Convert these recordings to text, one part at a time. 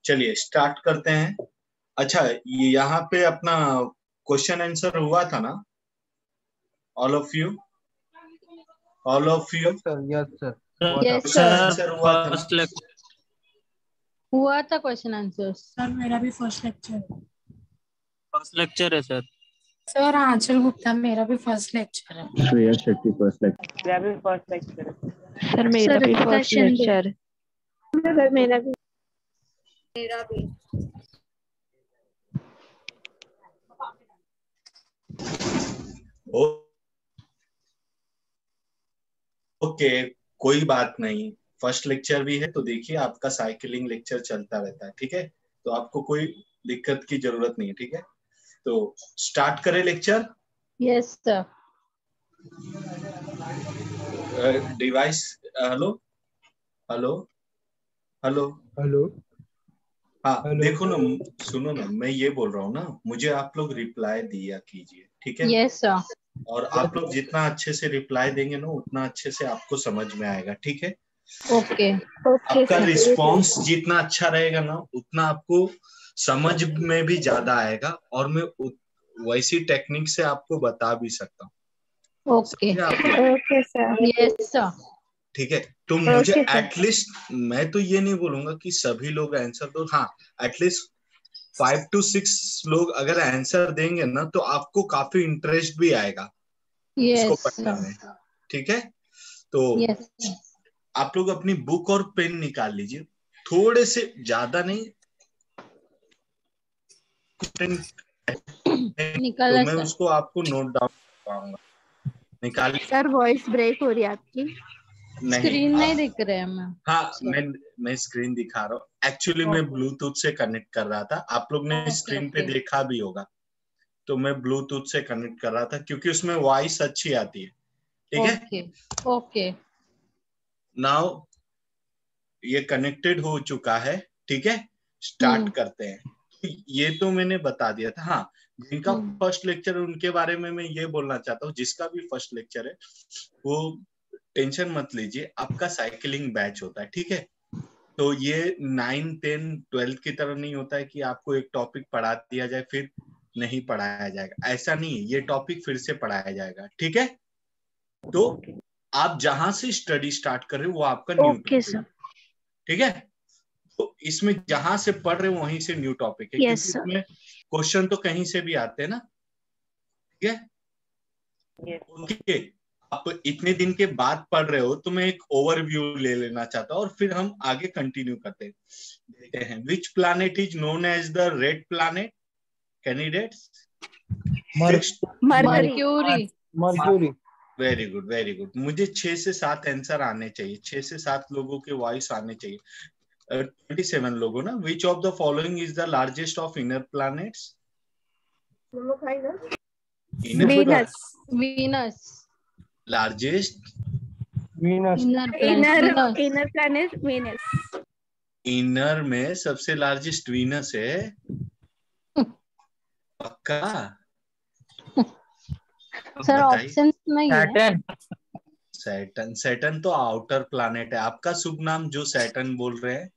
चलिए स्टार्ट करते हैं। अच्छा, ये यहाँ पे अपना क्वेश्चन आंसर हुआ था ना? All of you, all of you yes sir. Yes question sir, answer हुआ था फर्स्ट ना? लेक्चर हुआ था क्वेश्चन आंसर। सर मेरा भी फर्स्ट लेक्चर है सर। सर आंचल गुप्ता मेरा भी फर्स्ट लेक्चर है। Shreya Shetty first lecture. मेरा भी फर्स्ट लेक्चर है। सर मेरा भी Ritika first Shinde. Lecture. Sir मेरा भी। ओ, ओके, कोई बात नहीं। फर्स्ट लेक्चर भी है तो देखिए आपका साइकिलिंग लेक्चर चलता रहता है, ठीक है? तो आपको कोई दिक्कत की जरूरत नहीं है, ठीक है? तो स्टार्ट करें lecture. Yes sir. Device, hello hello hello hello. हाँ हेलो। देखो ना, सुनो ना, मैं ये बोल रहा हूँ ना, मुझे आप लोग रिप्लाई दिया कीजिए, ठीक है? Yes sir. और आप लोग जितना अच्छे से रिप्लाई देंगे ना उतना अच्छे से आपको समझ में आएगा, ठीक है? ओके। आपका रिस्पॉन्स जितना अच्छा रहेगा ना उतना आपको समझ में भी ज्यादा आएगा, और मैं वैसी टेक्निक से आपको बता भी सकता हूँ। Okay okay sir. Yes sir. ठीक है? तो मुझे Okay, sir. एटलीस्ट, मैं तो ये नहीं बोलूंगा कि सभी लोग आंसर दो, हाँ एटलीस्ट 5 to 6 लोग अगर आंसर देंगे ना तो आपको काफी इंटरेस्ट भी आएगा इसको यस पढ़ने में, सर। ठीक है? तो यस आप लोग अपनी बुक और पेन निकाल लीजिए, थोड़े से, ज्यादा नहीं, निकल तो मैं सर। उसको आपको नोट डाउन कराऊंगा। निकाल सर वॉइस ब्रेक हो रही है आपकी। नहीं, स्क्रीन नहीं दिख रहा है मैं। हाँ मैं स्क्रीन दिखा रहा हूँ। एक्चुअली मैं ब्लूटूथ से कनेक्ट कर रहा था, आप लोग ने स्क्रीन पे देखा भी होगा, तो मैं ब्लूटूथ से कनेक्ट कर रहा था क्योंकि उसमें वॉइस अच्छी आती है, ठीक है? Okay okay. नाउ ये कनेक्टेड हो चुका है, ठीक है? स्टार्ट करते हैं। ये तो मैंने बता दिया था। हाँ, जिनका फर्स्ट लेक्चर है उनके बारे में मैं ये बोलना चाहता हूँ, जिसका भी फर्स्ट लेक्चर है वो टेंशन मत लीजिए, आपका साइकिलिंग बैच होता है, ठीक है? तो ये 9, 10, 12 की तरह नहीं होता है कि आपको एक टॉपिक पढ़ा दिया जाए फिर नहीं पढ़ाया जाएगा, ऐसा नहीं है। ये टॉपिक फिर से पढ़ाया जाएगा, ठीक है? तो आप जहां से स्टडी स्टार्ट कर रहे हो वो आपका न्यू ओके सर। ठीक है? तो इसमें जहां से पढ़ रहे हो वहीं से न्यू टॉपिक है, Yes, क्योंकि sir. इसमें क्वेश्चन तो कहीं से भी आते हैं ना, ठीक है? Yes. ओके, आप इतने दिन के बाद पढ़ रहे हो तो मैं एक ओवरव्यू ले लेना चाहता हूँ और फिर हम आगे कंटिन्यू करते हैं। देखते हैं, which planet is known as the red planet? Candidates? Mercury. Mercury. Very good, very good. मुझे 6 से 7 आंसर आने चाहिए, 6 से 7 लोगों के वॉइस आने चाहिए। 27 लोगों ना। विच of the following is the largest of inner planets? Venus. Venus. Largest Venus. Inner planet Venus. Inner में सबसे लार्जेस्ट वीनस है, पक्का? सर ऑप्शन नहीं है। सैटर्न। सैटर्न, सैटर्न तो आउटर प्लैनेट है। आपका शुभ नाम जो सैटर्न बोल रहे हैं?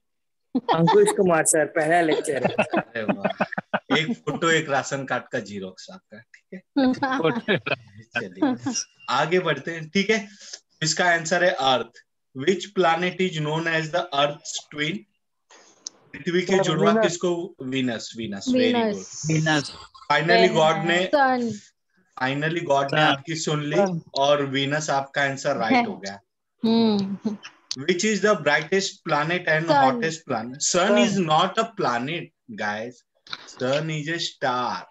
अंकुश कुमार सर, पहला लेक्चर है। अरे वाह, एक फोटो एक राशन कार्ड का जीरोक्स आपका, ठीक है? चलिए आगे बढ़ते हैं, ठीक है? इसका आंसर है earth. Which planet is known as the earth twin? पृथ्वी की जुड़वा किसको? Venus. Venus, very good. Venus. Finally God ने सन। फाइनली गॉड ने आपकी सुन ली और वीनस आपका आंसर राइट हो गया। Which is the brightest planet and Sun. hottest planet? Sun is not a planet, guys. Sun is a star.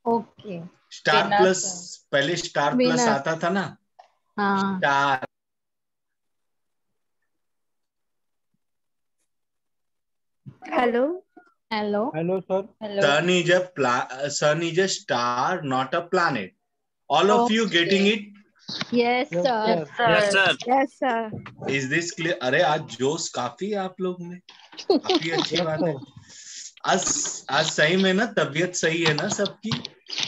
Okay. Star Venus. plus, पहले star plus Venus. आता था ना? हाँ। Star. Hello. Hello. Hello sir. Hello. Sun is a star, not a planet. All of you getting it? Yes, sir. Yes, sir. Yes, sir. Is this clear? अरे आज जोश काफी है आप लोग में, काफी अच्छी बात है। आज सही में ना तबीयत सही है ना सबकी?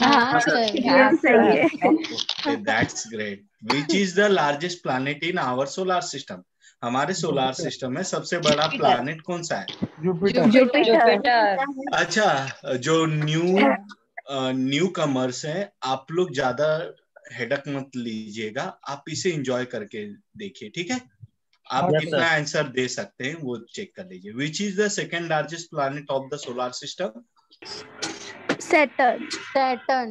हाँ सर। Yes, सही है। Okay, that's great. Which is the largest planet in our solar system? हमारे सोलार सिस्टम में सबसे बड़ा प्लैनेट कौन सा है? जुपिटर। अच्छा, जो न्यू कमर्स हैं, आप लोग ज्यादा हेडक मत लीजिएगा, आप इसे एंजॉय करके देखिए, ठीक है? आप Yes, कितना sir. आंसर दे सकते हैं वो चेक कर लीजिए। Which is the second largest planet of the solar system? Saturn. Saturn.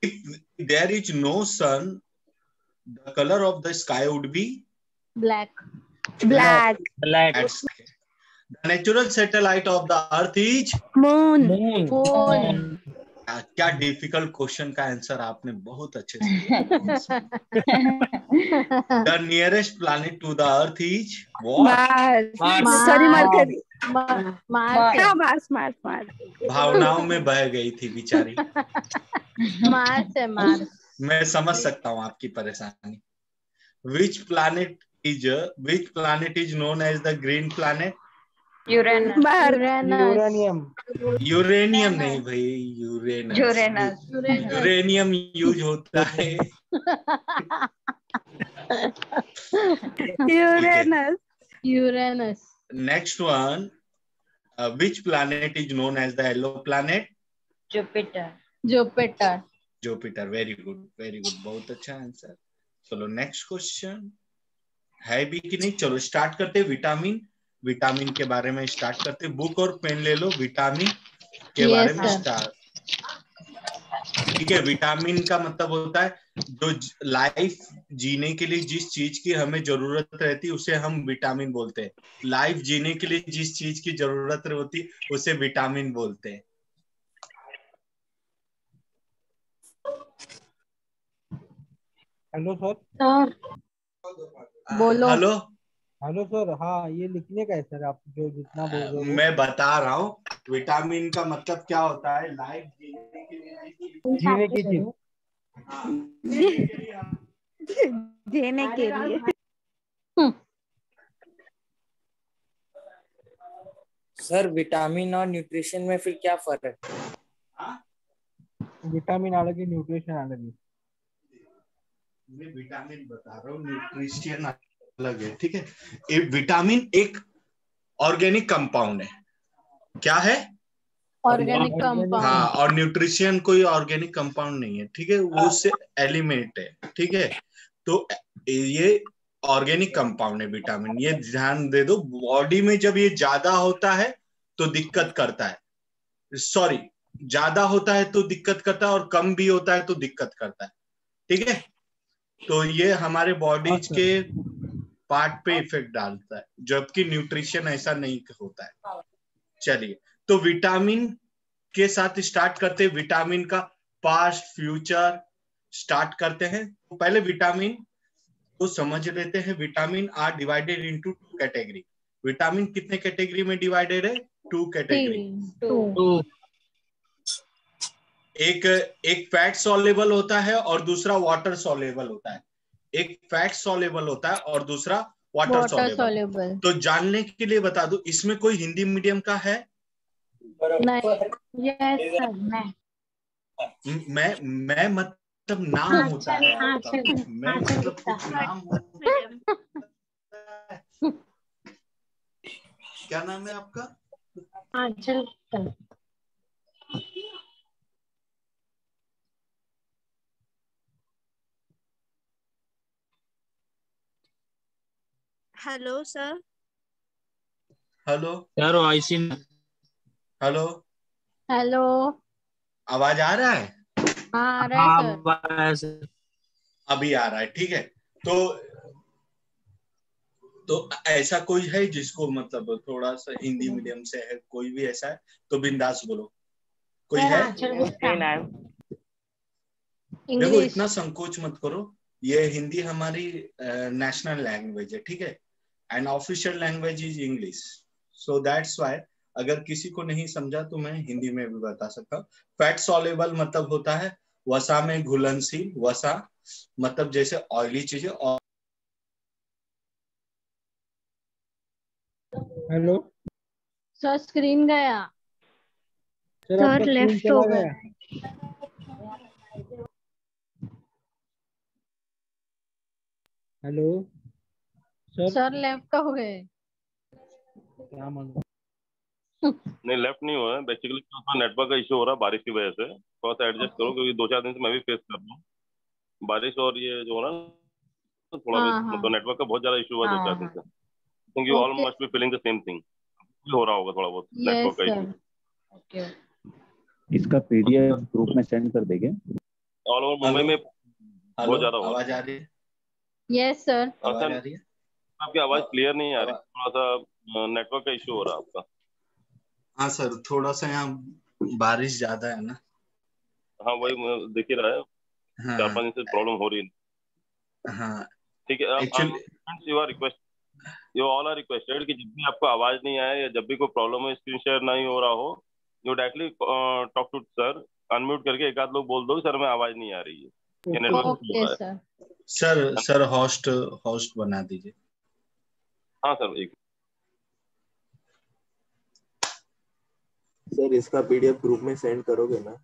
If there is no sun, the color of the sky would be Black. Black. That's okay. The natural satellite of the earth is? Moon. Moon. क्या difficult question का answer आपने बहुत अच्छे से दिया। The nearest planet to the earth is what? Mars. Sorry, Mercury. Mars. हाँ, Mars. भावनाओं में बह गई थी बेचारी। Mars है Mars. मैं समझ सकता हूँ आपकी परेशानी। Which planet is known as the green planet? Uranus. Uranium नहीं भाई, यूरेनियम यूज होता है। Uranus. Next one, which planet is known as the yellow planet? Jupiter. Very good, बहुत अच्छा आंसर। चलो नेक्स्ट क्वेश्चन है भी कि नहीं? चलो स्टार्ट करते। विटामिन के बारे में स्टार्ट करते। बुक और पेन ले लो, विटामिन के बारे में स्टार्ट। ठीक है, विटामिन का मतलब होता है जो लाइफ जीने के लिए जिस चीज की हमें जरूरत रहती है उसे हम विटामिन बोलते हैं। लाइफ जीने के लिए जिस चीज की जरूरत होती है उसे विटामिन बोलते हैं। Hello sir. बोलो। Hello sir. हाँ, ये लिखने का है सर, आप जो जितना बोल रहे हो। मैं बता रहा हूँ विटामिन का मतलब क्या होता है। लाइफ जीने की चीज। जीने के लिए। सर विटामिन और न्यूट्रिशन में फिर क्या फर्क है? विटामिन अलग है, न्यूट्रिशन अलग है। मैं विटामिन बता रहा हूँ, न्यूट्रिशन अलग है। ठीक है, विटामिन एक ऑर्गेनिक कंपाउंड है। क्या है? Organic compound. हाँ, और न्यूट्रिशन कोई ऑर्गेनिक कंपाउंड नहीं है। ठीक है, वो उससे एलिमेंट है। ठीक है, तो ये ऑर्गेनिक कंपाउंड है विटामिन। ये ध्यान दे दो, बॉडी में जब ये ज्यादा होता है तो दिक्कत करता है। सॉरी, ज्यादा होता है तो दिक्कत करता है और कम भी होता है तो दिक्कत करता है। ठीक है, तो ये हमारे बॉडीज के पार्ट पे इफेक्ट डालता है, जबकि न्यूट्रिशन ऐसा नहीं होता है। चलिए, तो विटामिन के साथ स्टार्ट करते हैं। विटामिन का पास्ट फ्यूचर स्टार्ट करते हैं। तो पहले विटामिन को समझ लेते हैं। Vitamin are divided into 2 category. Vitamin कितने कैटेगरी में डिवाइडेड है? 2 कैटेगरी। एक फैट सॉल्युबल होता है और दूसरा वाटर सॉल्युबल होता है। एक फैट सॉल्युबल होता है और दूसरा वाटर सॉल्युबल। तो जानने के लिए बता दूं, इसमें कोई हिंदी मीडियम का है? नहीं। Yes sir. मैं मतलब नाम होता है। मैं मतलब कुछ नाम होता है। क्या नाम है आपका? आंचल। Hello sir. हेलो यारो आइसिन। Hello hello. आवाज आ रहा है? हाँ, आ रहा है सर। अभी आ रहा है। ठीक है, तो ऐसा कोई है जिसको मतलब थोड़ा सा हिंदी मीडियम से है? कोई भी ऐसा है तो बिंदास बोलो। कोई है? देखो, इतना संकोच मत करो। ये हिंदी हमारी नेशनल लैंग्वेज है। ठीक है, and official language is English. So that's why अगर किसी को नहीं समझा तो मैं हिंदी में भी बता सकता हूँ। फैट सॉल्युबल मतलब होता है वसा में घुलनशील, वसा मतलब जैसे ऑयली चीजें। और हेलो सर स्क्रीन गया। सर, सर आपका स्क्रीन लेफ्ट चला हो गया। गया। हेलो सर, सर लेफ्ट हो गए। क्या मालूम। नहीं लेफ्ट नहीं हुआ है, बेसिकली नेटवर्क का इशू हो रहा है बारिश की वजह से। थोड़ा सा एडजस्ट करो, क्योंकि 2-4 दिन से मैं भी फेस कर रहा हूँ बारिश, और ये जो हो रहा है ना, थोड़ा भी हाँ हाँ मतलब नेटवर्क का बहुत ज्यादा इशू हुआ है 2-4 हाँ दिन हाँ। से। Think you all okay. Must be feeling the same thing, हो रहा होगा थोड़ा बहुत यस नेटवर्क का सर। इशू। ओके। इसका पीडीएफ ग्रुप में सेंड कर देंगे। ऑल ओवर मुंबई हेलो में हेलो, बहुत ज्यादा हो रहा आवाज आ रही है? Yes sir. है। आवाज सर आ रही है? आपकी आवाज क्लियर नहीं आ रही, आवाज, थोड़ा सा नेटवर्क का इशू हो रहा है आपका। हाँ सर, थोड़ा सा यहाँ बारिश ज्यादा है ना। हाँ वही दिख ही रहा है, हाँ 4-5 दिन से प्रॉब्लम हो रही है। हाँ। ठीक है, actually you are request, you all are requested कि जब भी आपको आवाज नहीं आए या जब भी कोई प्रॉब्लम है, स्क्रीन शेयर नहीं हो रहा हो, you directly talk to sir, unmute करके एक आध लोग बोल दो सर मैं आवाज नहीं आ रही है, ये नेटवर्क इशू हो ओके रहा sir. Sir, sir host host बना दीजिए। है। हाँ सर, एक सर इसका पीडीएफ ग्रुप में सेंड करोगे ना?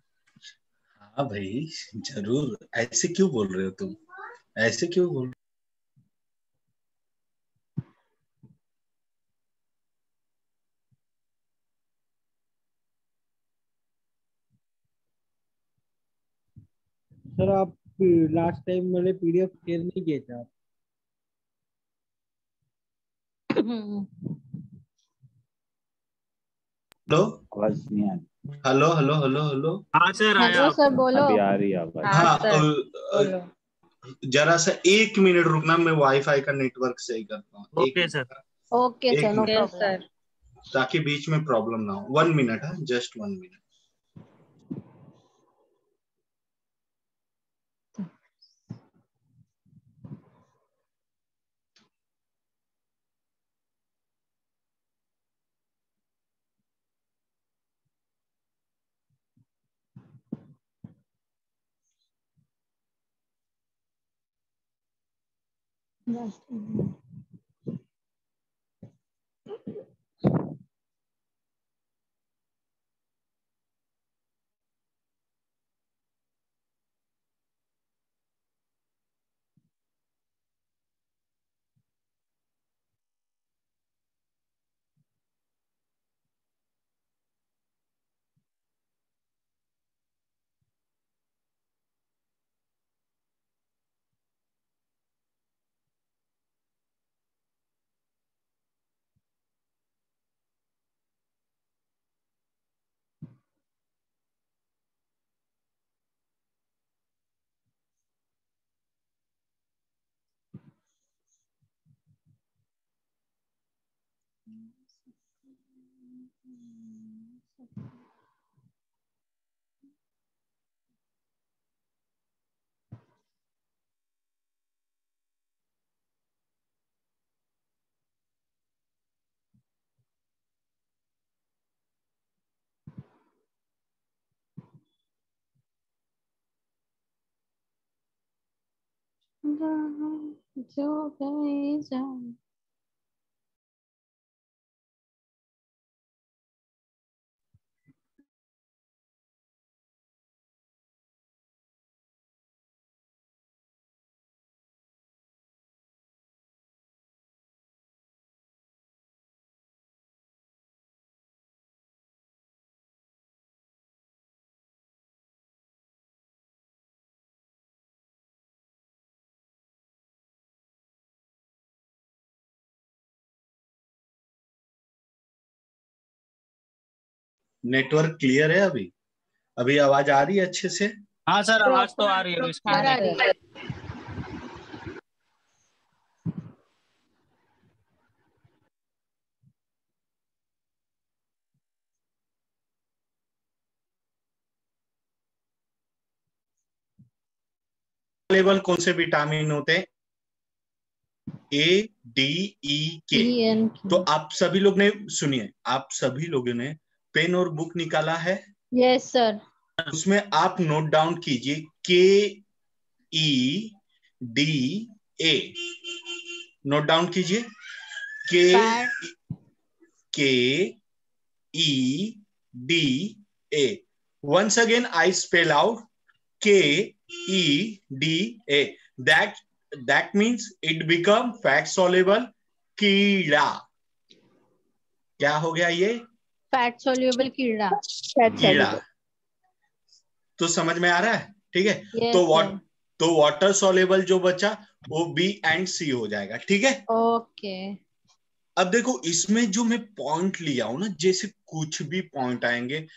हाँ भाई, जरूर। ऐसे क्यों बोल रहे हो तुम? ऐसे क्यों बोल सर, आप लास्ट टाइम मेरे पीडीएफ शेयर नहीं किए थे आप। लो? आवाज नहीं आ रही। Hello hello hello hello. हाँ सर आया हेलो सर आपका। बोलो। अभी आ रही है आवाज। हाँ हाँ, सर बोलो। जरा सा 1 मिनट रुकना, मैं वाईफाई का नेटवर्क सही करता हूँ। Okay sir. ओके एक sir, no minute, problem sir. ताकि बीच में प्रॉब्लम ना हो। 1 मिनट है, जस्ट 1 मिनट। जो गए जाए। नेटवर्क क्लियर है अभी? अभी आवाज आ रही है अच्छे से? हाँ सर आवाज तो आ रही है इसकी। आ रही है। लेवल कौन से विटामिन होते हैं? A, D, E, K। तो आप सभी लोग ने, सुनिए, आप सभी लोगों ने पेन और बुक निकाला है? Yes sir. उसमें आप नोट डाउन कीजिए KEDA। नोट डाउन कीजिए, KEDA। Once again I spell out KEDA. That means it become fat soluble कीड़ा। क्या हो गया ये? फैट सोल्यूबल कीड़ा। कीड़ा। तो समझ में आ रहा है? ठीक है। Yes, तो वाटर सोल्यूबल जो बचा वो B एंड C हो जाएगा। ठीक है। ओके। अब देखो इसमें जो मैं पॉइंट लिया हूं ना, जैसे कुछ भी पॉइंट आएंगे,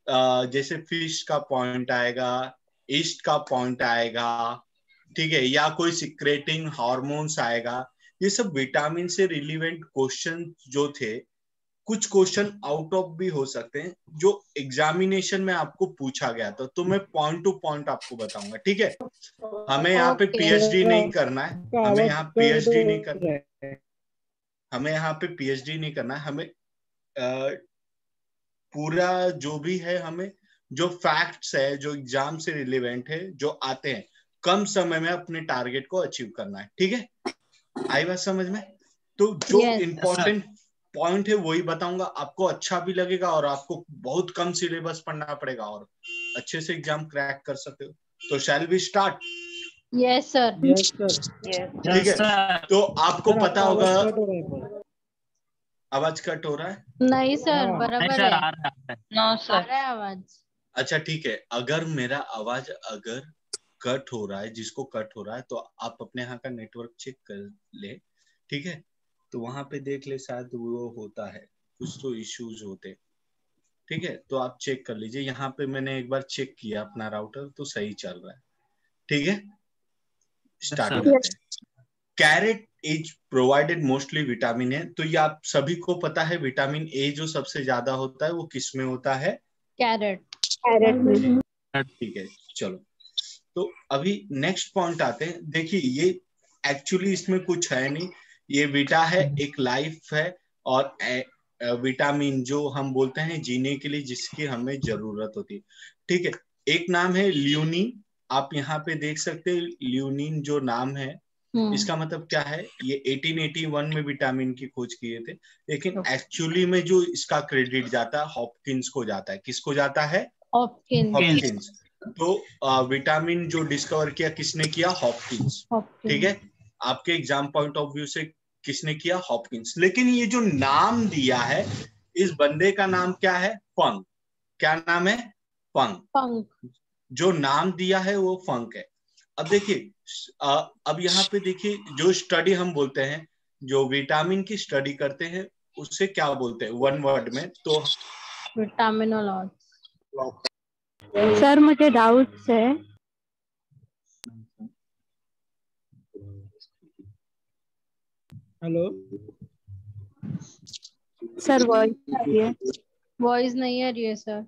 जैसे फिश का पॉइंट आएगा, ईस्ट का पॉइंट आएगा, ठीक है, या कोई सिक्रेटिंग हार्मोन्स आएगा, ये सब विटामिन से रिलेवेंट क्वेश्चन जो थे। कुछ क्वेश्चन आउट ऑफ भी हो सकते हैं जो एग्जामिनेशन में आपको पूछा गया था, तो मैं पॉइंट टू पॉइंट आपको बताऊंगा। ठीक है। हमें यहाँ पे पीएचडी नहीं करना है, हमें यहाँ पीएचडी नहीं करना है, हमें यहाँ पे पीएचडी नहीं करना है। हमें पूरा जो भी है, हमें जो फैक्ट्स है, जो एग्जाम से रिलेवेंट है, जो आते हैं, कम समय में अपने टारगेट को अचीव करना है। ठीक है। आई बात समझ में? तो जो इम्पोर्टेंट पॉइंट है वही बताऊंगा, आपको अच्छा भी लगेगा और आपको बहुत कम सिलेबस पढ़ना पड़ेगा और अच्छे से एग्जाम क्रैक कर सकते हो। तो shall we start? Yes sir. ठीक है। तो आपको पता होगा, आवाज कट हो रहा है? नहीं सर, बराबर है। नो सर, आ रहा है आवाज। अच्छा ठीक है। अगर मेरा आवाज अगर कट हो रहा है, जिसको कट हो रहा है, तो आप अपने यहाँ का नेटवर्क चेक कर ले। ठीक है। तो वहां पे देख ले, शायद वो होता है, कुछ तो इश्यूज होते। ठीक है। तो आप चेक कर लीजिए। यहाँ पे मैंने एक बार चेक किया अपना राउटर, तो सही चल रहा है। ठीक है। स्टार्ट करते हैं। Carrot is provided mostly vitamin A. तो ये आप सभी को पता है, विटामिन ए जो सबसे ज्यादा होता है वो किस में होता है? कैरेट। ठीक है। चलो, तो अभी नेक्स्ट पॉइंट आते हैं। देखिए ये एक्चुअली इसमें कुछ है नहीं, ये विटा है, एक लाइफ है, और विटामिन जो हम बोलते हैं जीने के लिए जिसकी हमें जरूरत होती है। ठीक है। एक नाम है ल्यूनिन, आप यहाँ पे देख सकते हैं ल्यूनिन जो नाम है, इसका मतलब क्या है? ये 1881 में विटामिन की खोज किए थे, लेकिन एक्चुअली में जो इसका क्रेडिट जाता है हॉपकिंस को जाता है। किसको जाता है? हॉपकिंस। तो विटामिन जो डिस्कवर किया किसने किया? हॉपकिंस। ठीक है। आपके एग्जाम पॉइंट ऑफ व्यू से किसने किया? हॉपकिंस। लेकिन ये जो नाम दिया है, इस बंदे का नाम क्या है? फंक। क्या नाम है? फंक। जो नाम दिया है वो फंक है। अब देखिए, अब यहाँ पे देखिए, जो स्टडी हम बोलते हैं, जो विटामिन की स्टडी करते हैं, उससे क्या बोलते हैं वन वर्ड में? तो विटामिनोलॉजी। सर मुझे डाउट्स है। हेलो सर, वॉइस नहीं आ रही है सर।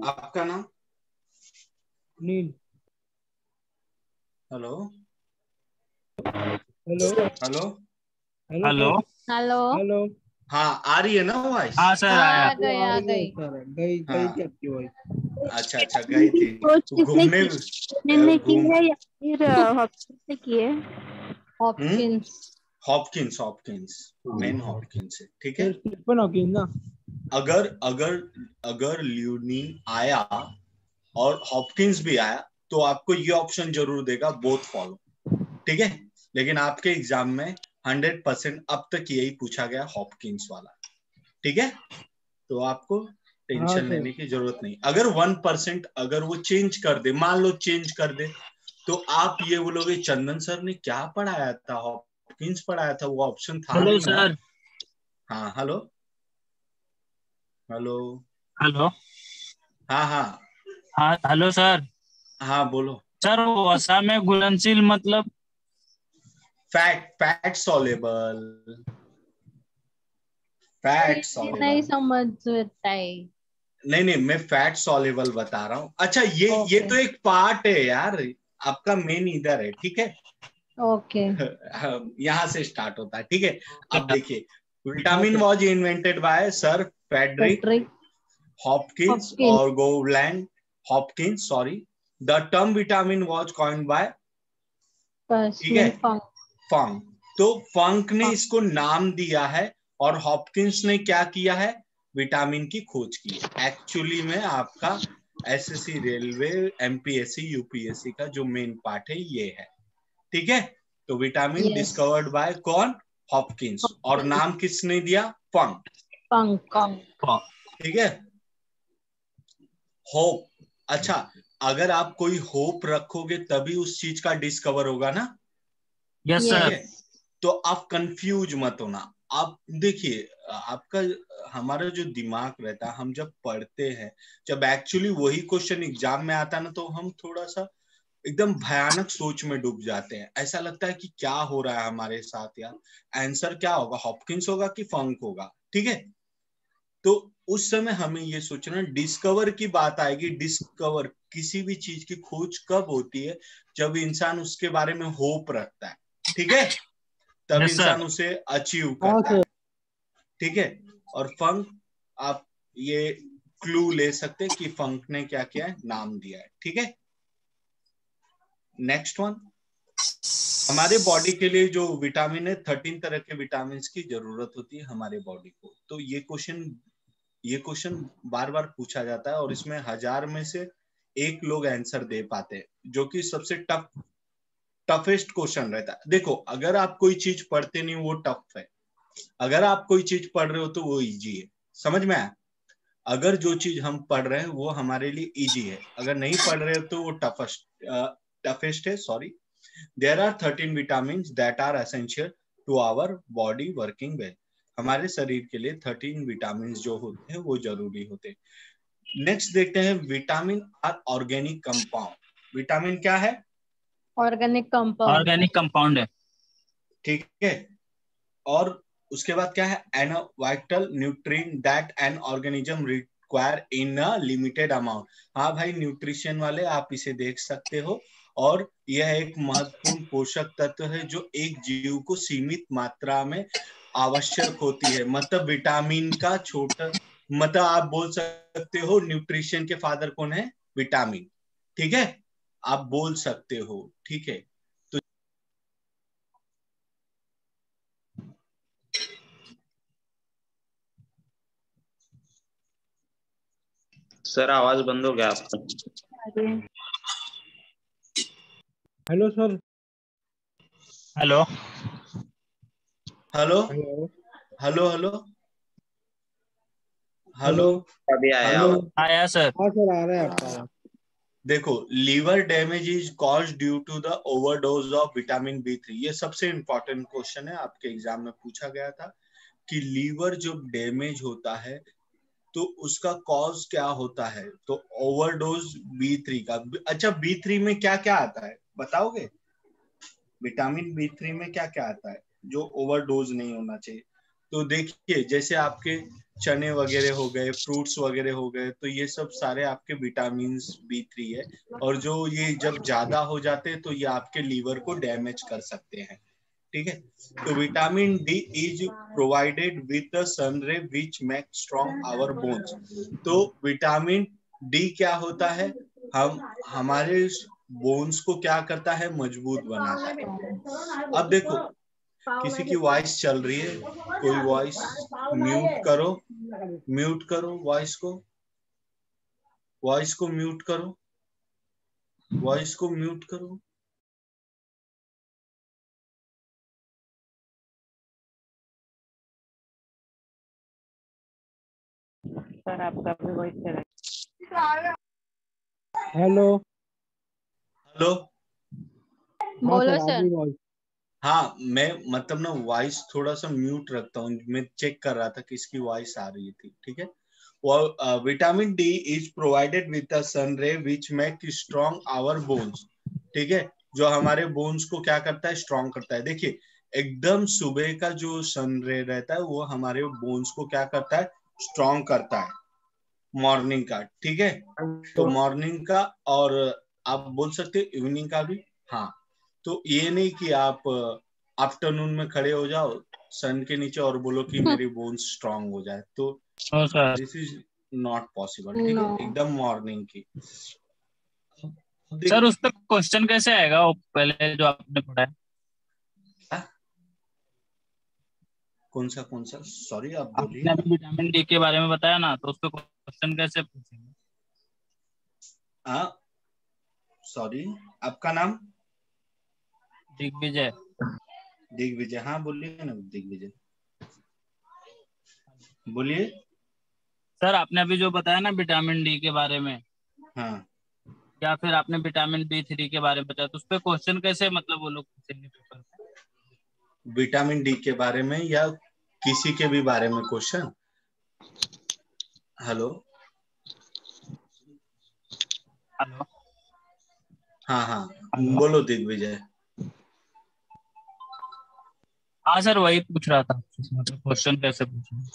आपका नाम? Neel. Hello hello hello hello hello. Hello. हाँ, आ रही है ना वॉइस? हाँ सर, आ गई आ गई। गई क्या आपकी वॉइस? अच्छा, गई थी घूमने ने की है या फिर हॉपकिंस ने की है? हॉपकिंस मेन हॉपकिंस है। ठीक है। स्टीफन हॉकिंस ना। अगर ल्यूनिन आया और हॉपकिंस भी आया तो आपको ये ऑप्शन जरूर देगा, बोथ फॉलो। ठीक है। लेकिन आपके एग्जाम में 100% अब तक यही पूछा गया, हॉपकिंस वाला। ठीक है। तो आपको टेंशन लेने की जरूरत नहीं। अगर 1% अगर वो चेंज कर दे, मान लो चेंज कर दे, तो आप ये बोलोगे चंदन सर ने क्या पढ़ाया था? हॉपकिंस पढ़ाया था, वो ऑप्शन था नहीं ना। हाँ हेलो हेलो हेलो। हाँ हेलो सर। हाँ बोलो सर, वसा में घुलनशील मतलब? Fat soluble. नहीं समझता है। नहीं, मैं फैट सॉलेबल बता रहा हूँ। अच्छा, ये तो एक पार्ट है यार, आपका मेन इधर है। ठीक है। ओके। यहाँ से स्टार्ट होता है। ठीक है। अब देखिए, vitamin was invented by sir Frederick Hopkins और Gowland Hopkins, sorry, the term vitamin was coined by, ठीक है, फंक। तो फंक ने इसको नाम दिया है और हॉपकिंस ने क्या किया है, विटामिन की खोज की है। एक्चुअली में आपका एसएससी, रेलवे, एमपीएससी, यूपीएससी का जो मेन पार्ट है ये है, ठीक है। तो विटामिन डिस्कवर्ड बाय कौन, हॉपकिंस, और नाम किसने दिया, फंक, ठीक है। होप, अच्छा, अगर आप कोई होप रखोगे तभी उस चीज का डिस्कवर होगा ना। Yes sir. तो आप कंफ्यूज मत होना। आप देखिए, आपका हमारा जो दिमाग रहता है, हम जब पढ़ते हैं, जब एक्चुअली वही क्वेश्चन एग्जाम में आता है ना, तो हम थोड़ा सा एकदम भयानक सोच में डूब जाते हैं। ऐसा लगता है कि क्या हो रहा है हमारे साथ यार, आंसर क्या होगा, हॉपकिंस होगा कि फंक होगा, ठीक है। तो उस समय हमें ये सोचना, डिस्कवर की बात आएगी। डिस्कवर, किसी भी चीज की खोज कब होती है, जब इंसान उसके बारे में होप रखता है, ठीक है, तब इंसान उसे अचीव करता है, ठीक है। और फंक, आप ये क्लू ले सकते हैं कि फंक ने क्या किया है, नाम दिया है, ठीक है। नेक्स्ट वन, हमारे बॉडी के लिए जो विटामिन है, 13 तरह के विटामिन की जरूरत होती है हमारे बॉडी को। तो ये क्वेश्चन बार बार पूछा जाता है और इसमें 1000 में से 1 लोग आंसर दे पाते हैं, जो कि सबसे टफेस्ट क्वेश्चन रहता है। देखो, अगर आप कोई चीज पढ़ते नहीं वो टफ है, अगर आप कोई चीज पढ़ रहे हो तो वो इजी है, समझ में आया। अगर जो चीज हम पढ़ रहे हैं वो हमारे लिए इजी है, अगर नहीं पढ़ रहे हो तो वो टफेस्ट है, sorry. There are 13 vitamins that are essential to our body working well. हमारे शरीर के लिए 13 विटामिन्स जो होते हैं वो जरूरी होते हैं। नेक्स्ट देखते हैं, vitamin are organic compound. Vitamin क्या है, ऑर्गेनिक कंपाउंड है, ठीक है। और उसके बाद क्या है, an vital nutrient that an organism require in a limited amount. हाँ भाई, न्यूट्रिशन वाले आप इसे देख सकते हो, और यह एक महत्वपूर्ण पोषक तत्व है जो एक जीव को सीमित मात्रा में आवश्यक होती है। मतलब विटामिन का छोटा, मतलब आप बोल सकते हो न्यूट्रिशन के फादर कौन है, विटामिन, ठीक है, आप बोल सकते हो, ठीक है। सर आवाज बंद हो गया आपका। Hello sir. Hello hello hello hello hello, अभी आया आया सर। हाँ सर, आ रहा है आपका। देखो, liver damage is cause due to the overdose of vitamin B3। ये सबसे इंपॉर्टेंट क्वेश्चन है, आपके एग्जाम में पूछा गया था कि लीवर जब डैमेज होता है तो उसका कॉज क्या होता है, तो ओवरडोज B3 का। अच्छा, B3 में क्या क्या आता है बताओगे, विटामिन B3 में क्या क्या आता है जो ओवरडोज नहीं होना चाहिए। तो देखिए, जैसे आपके चने वगैरह हो गए, फ्रूट्स वगैरह हो गए, तो ये सब सारे आपके विटामिन B3 है, और जो ये जब ज्यादा हो जाते हैं तो ये आपके लीवर को डैमेज कर सकते हैं, ठीक है। तो vitamin D is provided with the sun ray which make strong our bones. तो विटामिन D क्या होता है, हमारे बोन्स को क्या करता है, मजबूत बनाता है। अब देखो, किसी की वॉइस चल रही है, कोई वॉइस म्यूट करो, म्यूट करो वॉइस को, वॉइस को म्यूट करो, वॉइस को म्यूट करो। सर आपका भी वॉइस चला। हेलो हेलो, बोलो सर। हाँ, मैं मतलब ना वॉइस थोड़ा सा म्यूट रखता हूँ, मैं चेक कर रहा था किसकी वॉइस आ रही थी, ठीक है। Vitamin D is provided with the sun ray which make strong our bones, ठीक है, जो हमारे बोन्स को क्या करता है, स्ट्रॉन्ग करता है। देखिए, एकदम सुबह का जो सन रे रहता है वो हमारे बोन्स को क्या करता है, स्ट्रॉन्ग करता है, मॉर्निंग का, ठीक है। तो मॉर्निंग का, और आप बोल सकते हैं इवनिंग का भी। हाँ, तो ये नहीं कि आप आफ्टरनून में खड़े हो जाओ सन के नीचे और बोलो कि मेरी बोन्स स्ट्रांग हो जाए, तो दिस इज नॉट पॉसिबल, ठीक है, No. एकदम मॉर्निंग की। सर उस पर क्वेश्चन कैसे आएगा वो पहले जो आपने पढ़ा है? कौन सा सॉरी आप बोलिए। आपने अभी विटामिन डी के बारे में बताया ना, तो उस पर क्वेश्चन कैसे पूछेंगे? हाँ सॉरी, आपका नाम? दिग्विजय। दिग्विजय, हाँ बोलिए ना दिग्विजय, बोलिए। सर आपने अभी जो बताया ना विटामिन डी के बारे में, हाँ या फिर आपने विटामिन B3 के बारे में बताया, तो उस पर क्वेश्चन कैसे मतलब वो लोग पूछेंगे पेपर में? विटामिन डी के बारे में या किसी के भी बारे में क्वेश्चन? हेलो हेलो, हाँ बोलो दिग्विजय। हाँ सर वही पूछ रहा था, मतलब क्वेश्चन कैसे पूछेंगे?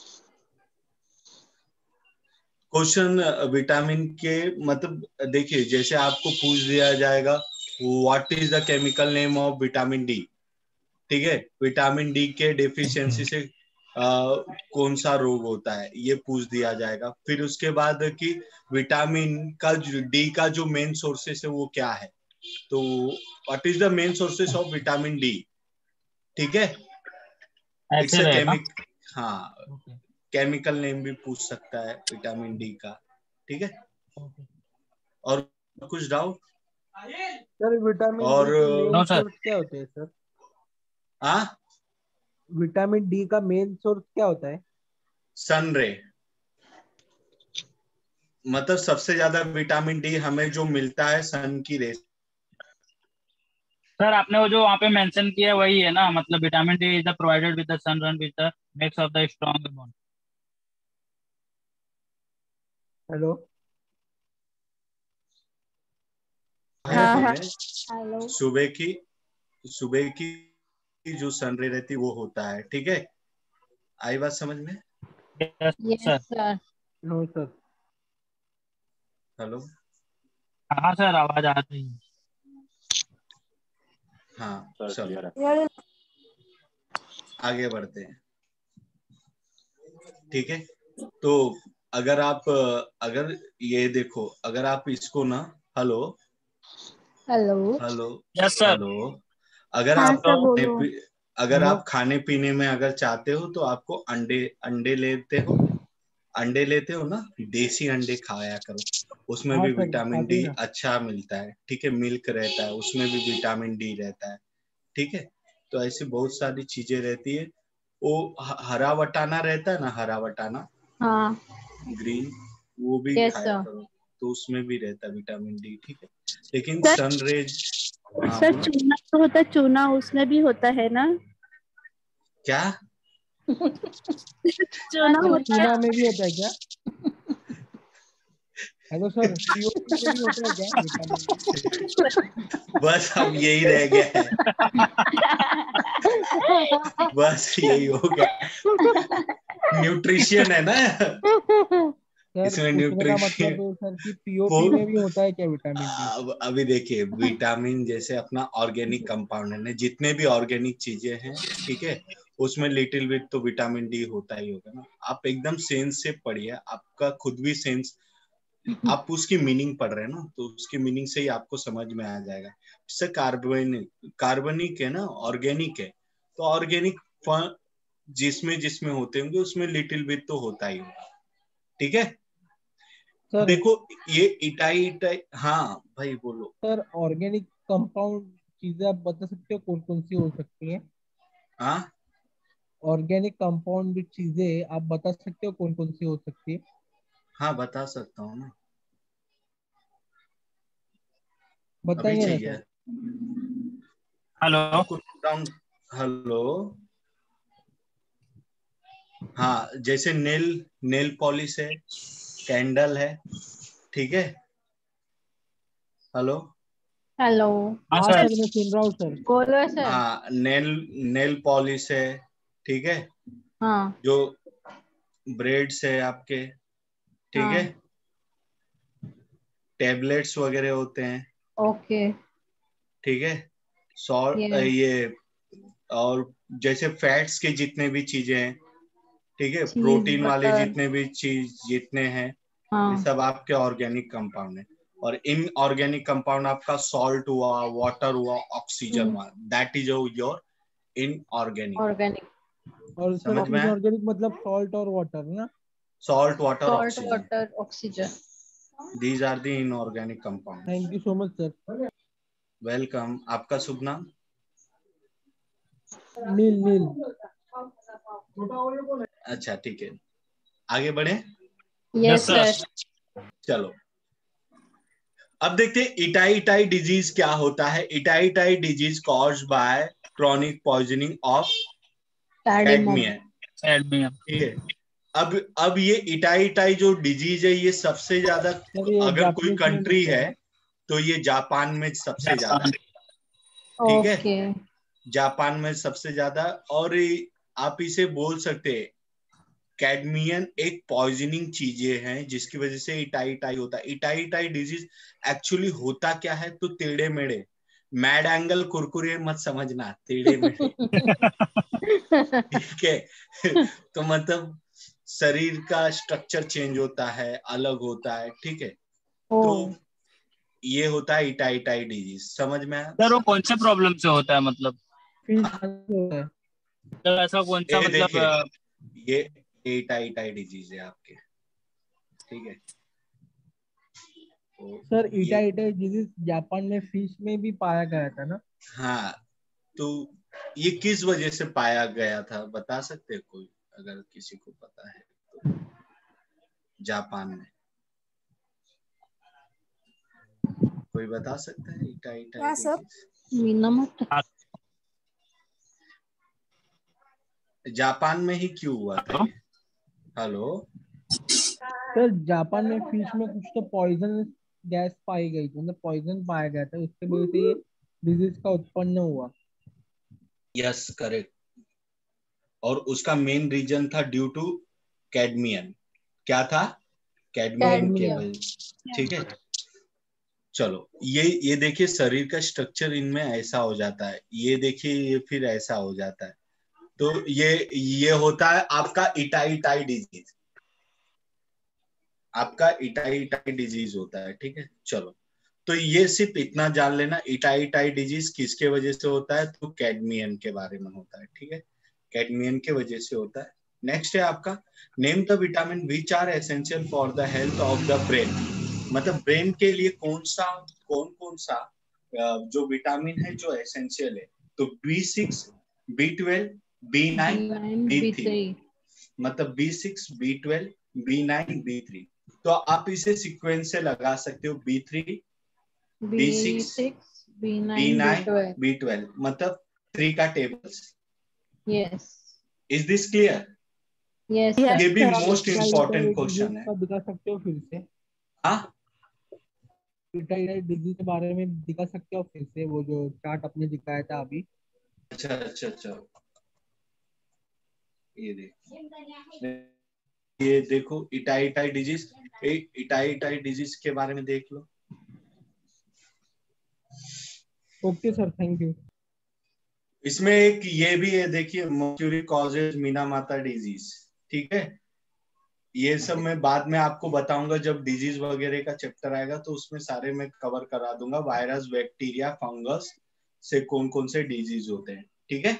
क्वेश्चन विटामिन के मतलब देखिए, जैसे आपको पूछ दिया जाएगा what is the chemical name of vitamin D, ठीक है, विटामिन डी के डेफिशिएंसी से कौन सा रोग होता है, ये पूछ दिया जाएगा। फिर उसके बाद कि विटामिन का डी का जो मेन सोर्सेस है वो क्या है, तो what is the main sources of vitamin D, ठीक है, इट्स ऐसे अ रहेगा। हाँ, केमिकल नेम भी पूछ सकता है विटामिन डी का, ठीक है। और कुछ डाउट? सर विटामिन और डी के मेन नो सर। सोर्स क्या होते हैं सर? हाँ, विटामिन डी का मेन सोर्स क्या होता है? सन रे, मतलब सबसे ज्यादा विटामिन डी हमें जो मिलता है सन की रेस। सर आपने वो जो वहाँ पे मेंशन किया है वही है ना, मतलब vitamin D is provided with the sun run with the max of the strong bond. Hello हाँ हाँ हेलो। सुबह की जो सन रे रहती है वो होता है, ठीक है, आई बात समझ में? Yes sir. No sir. Hello हाँ सर आवाज आ रही है। हाँ सर चलो क्लियर है। आगे बढ़ते हैं, ठीक है। तो अगर ये देखो, अगर आप इसको ना, hello hello. Hello yes sir. Hello, अगर हाँ आप सर बोलो। अगर आप खाने पीने में अगर चाहते हो तो आपको अंडे अंडे लेते हो ना, देसी अंडे खाया करो, उसमें हाँ भी सर विटामिन खाते डी हैं ना। अच्छा मिलता है, ठीक है, मिल्क रहता है उसमें भी विटामिन डी रहता है, ठीक है। तो ऐसी बहुत सारी चीजें रहती है। वो हरा वटाना रहता है ना, हरा वटाना हाँ। ग्रीन, वो भी यस खाया सर। करो, तो उसमें भी रहता है विटामिन डी, ठीक है। लेकिन सर सनरेज, हाँ सर बोलो। चूना तो होता है, चूना उसमें भी होता है ना? क्या? चूना होता है। चूना में भी होता है क्या? हेलो सर, पीओपी में भी होता है क्या विटामिन डी? बस अब यही रह गया है, बस यही हो गया, न्यूट्रिशन है ना सर इसमें, पूछने का न्यूट्रिशन। मतलब है सर कि पीओपी में भी होता है क्या विटामिन डी? अब अभी देखिए, विटामिन जैसे अपना ऑर्गेनिक कंपाउंड है, जितने भी ऑर्गेनिक चीजें हैं, ठीक है, उसमें लिटिल बिट तो विटामिन डी होता ही होगा ना। आप एकदम सेंस से पढ़िए, आपका खुद भी सेंस, आप उसकी मीनिंग पढ़ रहे हैं ना, तो उसकी मीनिंग से ही आपको समझ में आ जाएगा। इससे कार्बनिक है ना, ऑर्गेनिक है, तो ऑर्गेनिक जिसमें जिसमें होते होंगे उसमें लिटिल बिट तो होता ही होगा, ठीक है। सर देखो ये इटाई इटाई, हाँ भाई बोलो। सर ऑर्गेनिक कंपाउंड चीजें आप बता सकते हो कौन कौन सी हो सकती हैं? हाँ ऑर्गेनिक कंपाउंड चीजें आप बता सकते हो कौन कौन सी हो सकती है? हाँ बता सकता हूँ ना, अभी बताइए ना चाहिए सर। हेलो। आपको डाउन? हेलो, हाँ जैसे नेल नेल पॉलिश है, कैंडल है, ठीक है। Hello, hello. हाँ हाँ सर। सर मैं सुन रहा हूँ सर। बोलो सर। हाँ नेल पॉलिश है, ठीक है, हाँ। जो ब्रेड्स है आपके, ठीक है, हाँ। टेबलेट्स वगैरह होते हैं, ओके। ठीक है, सॉल्ट यस। ये, और जैसे फैट्स के जितने भी चीजें हैं, ठीक है, चीज प्रोटीन वाले बटर। जितने भी चीज जितने हैं, हाँ ये सब आपके ऑर्गेनिक कंपाउंड है। और इन ऑर्गेनिक कंपाउंड आपका सॉल्ट हुआ, वाटर हुआ, ऑक्सीजन हुआ, that is your inorganic. Organic. और सर समझ में आया? इनऑर्गेनिक मतलब सॉल्ट और वाटर ना? Salt, water, salt oxygen, water oxygen. These are the inorganic compound. Thank you so much sir. Welcome. आपका शुभ नाम? नील नील। अच्छा ठीक है, आगे बढ़े। Yes sir. चलो अब देखते हैं इटाई डिजीज क्या होता है। Itai disease caused by chronic poisoning of cadmium. ठीक है, अब ये इटाई जो डिजीज है ये सबसे ज्यादा, ये अगर कोई जापानीज में कंट्री होता है तो ये जापान में सबसे ज्यादा है। ठीक है, ओके। जापान में सबसे ज्यादा। और आप इसे बोल सकते हैं कैडमियम एक पॉइजनिंग चीजें हैं जिसकी वजह से इटाई होता है। इटाई डिजीज एक्चुअली होता क्या है, तो टेढ़े मेढ़े, मैड एंगल कुरकुरे मत समझना, टेढ़े मेढ़े। ठीक है तो मतलब शरीर का स्ट्रक्चर चेंज होता है, अलग होता है। ठीक है, तो ये होता है इटाई डिजीज। समझ में आया? सर वो कौन से प्रॉब्लम से होता है, मतलब ऐसा कौन सा, ये मतलब देखिए, ये इटाई डिजीज है आपके। ठीक है, सर इटाई डिजीज जापान में फिश में भी पाया गया था ना? हाँ, तो ये किस वजह से पाया गया था बता सकते हैं कोई, अगर किसी को पता है तो? जापान में कोई बता सकता है इटाई डिजीज जापान में ही क्यों हुआ था? हेलो सर जापान में फिश में कुछ तो पॉइजन गैस पाई गई थी, मतलब पॉइजन पाया गया था, उसके वजह से ये डिजीज का उत्पन्न हुआ। Yes correct. और उसका मेन रीजन था ड्यू टू कैडमियम। क्या था? कैडमियम के वजह। ठीक है, चलो ये देखिए शरीर का स्ट्रक्चर इनमें ऐसा हो जाता है, ये देखिए ये फिर ऐसा हो जाता है। तो ये होता है आपका इटाई डिजीज, आपका इटाई डिजीज होता है। ठीक है, चलो तो ये सिर्फ इतना जान लेना इटाई डिजीज किसके वजह से होता है, तो कैडमियम के बारे में होता है। ठीक है, कैडमियम के वजह से होता है। नेक्स्ट है आपका name the vitamin which are essential for the health of the brain. मतलब ब्रेन के लिए कौन कौन सा जो विटामिन है जो एसेंशियल है, तो B6, B12, B9, B3। मतलब B6, B12, B9, B3। तो आप इसे सीक्वेंस से लगा सकते हो, B3, B6, B9, B12, मतलब 3 का tables. Yes. Is this clear? Yes. ये भी मोस्ट इम्पोर्टेंट क्वेश्चन है। दिखा सकते हो फिर से? हाँ, इटाई डिजीज के बारे में दिखा सकते हो फिर से, वो जो चार्ट आपने दिखाया था अभी? अच्छा ये देखो इटाई डिजीज, इटाई डिजीज के बारे में देख लो। Okay sir, thank you. इसमें एक ये भी है, देखिए मर्क्यूरी कॉजेज मिनामाता डिजीज। ठीक है, ये सब मैं बाद में आपको बताऊंगा जब डिजीज वगैरह का चैप्टर आएगा, तो उसमें सारे मैं कवर करा दूंगा, वायरस, बैक्टीरिया, फंगस से कौन कौन से डिजीज होते हैं। ठीक है,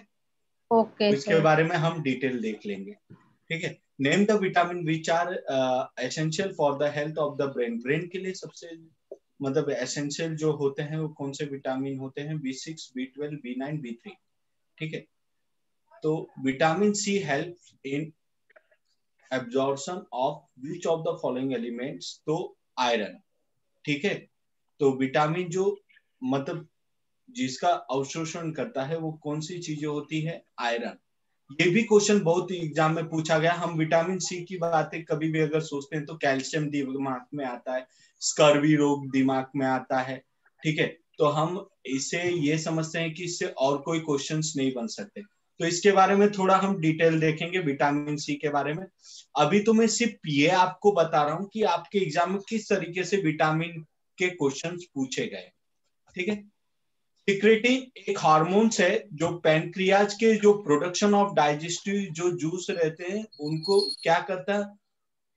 ओके, इसके बारे में हम डिटेल देख लेंगे। ठीक है, name the vitamin which are essential for the health of the brain. Brain के लिए सबसे मतलब एसेंशियल जो होते हैं वो कौन से विटामिन होते हैं? B6, B12, B9, B3। ठीक है, तो vitamin C help in absorption of which of the following elements, तो आयरन। ठीक है, तो विटामिन जो मतलब जिसका अवशोषण करता है वो कौन सी चीजें होती है? आयरन। ये भी क्वेश्चन बहुत एग्जाम में पूछा गया। हम विटामिन सी की बातें कभी भी अगर सोचते हैं तो कैल्शियम दिमाग में आता है, स्कर्वी रोग दिमाग में आता है। ठीक है, तो हम इसे ये समझते हैं कि इससे और कोई क्वेश्चंस नहीं बन सकते। तो इसके बारे में थोड़ा हम डिटेल देखेंगे विटामिन सी के बारे में। अभी तो मैं सिर्फ ये आपको बता रहा हूं कि आपके एग्जाम में किस तरीके से विटामिन के क्वेश्चंस पूछे गए। ठीक है, सिक्रेटिन एक हार्मोन्स है जो पैनक्रियाज के जो प्रोडक्शन ऑफ डाइजेस्टिव जो जूस रहते हैं उनको क्या करता है?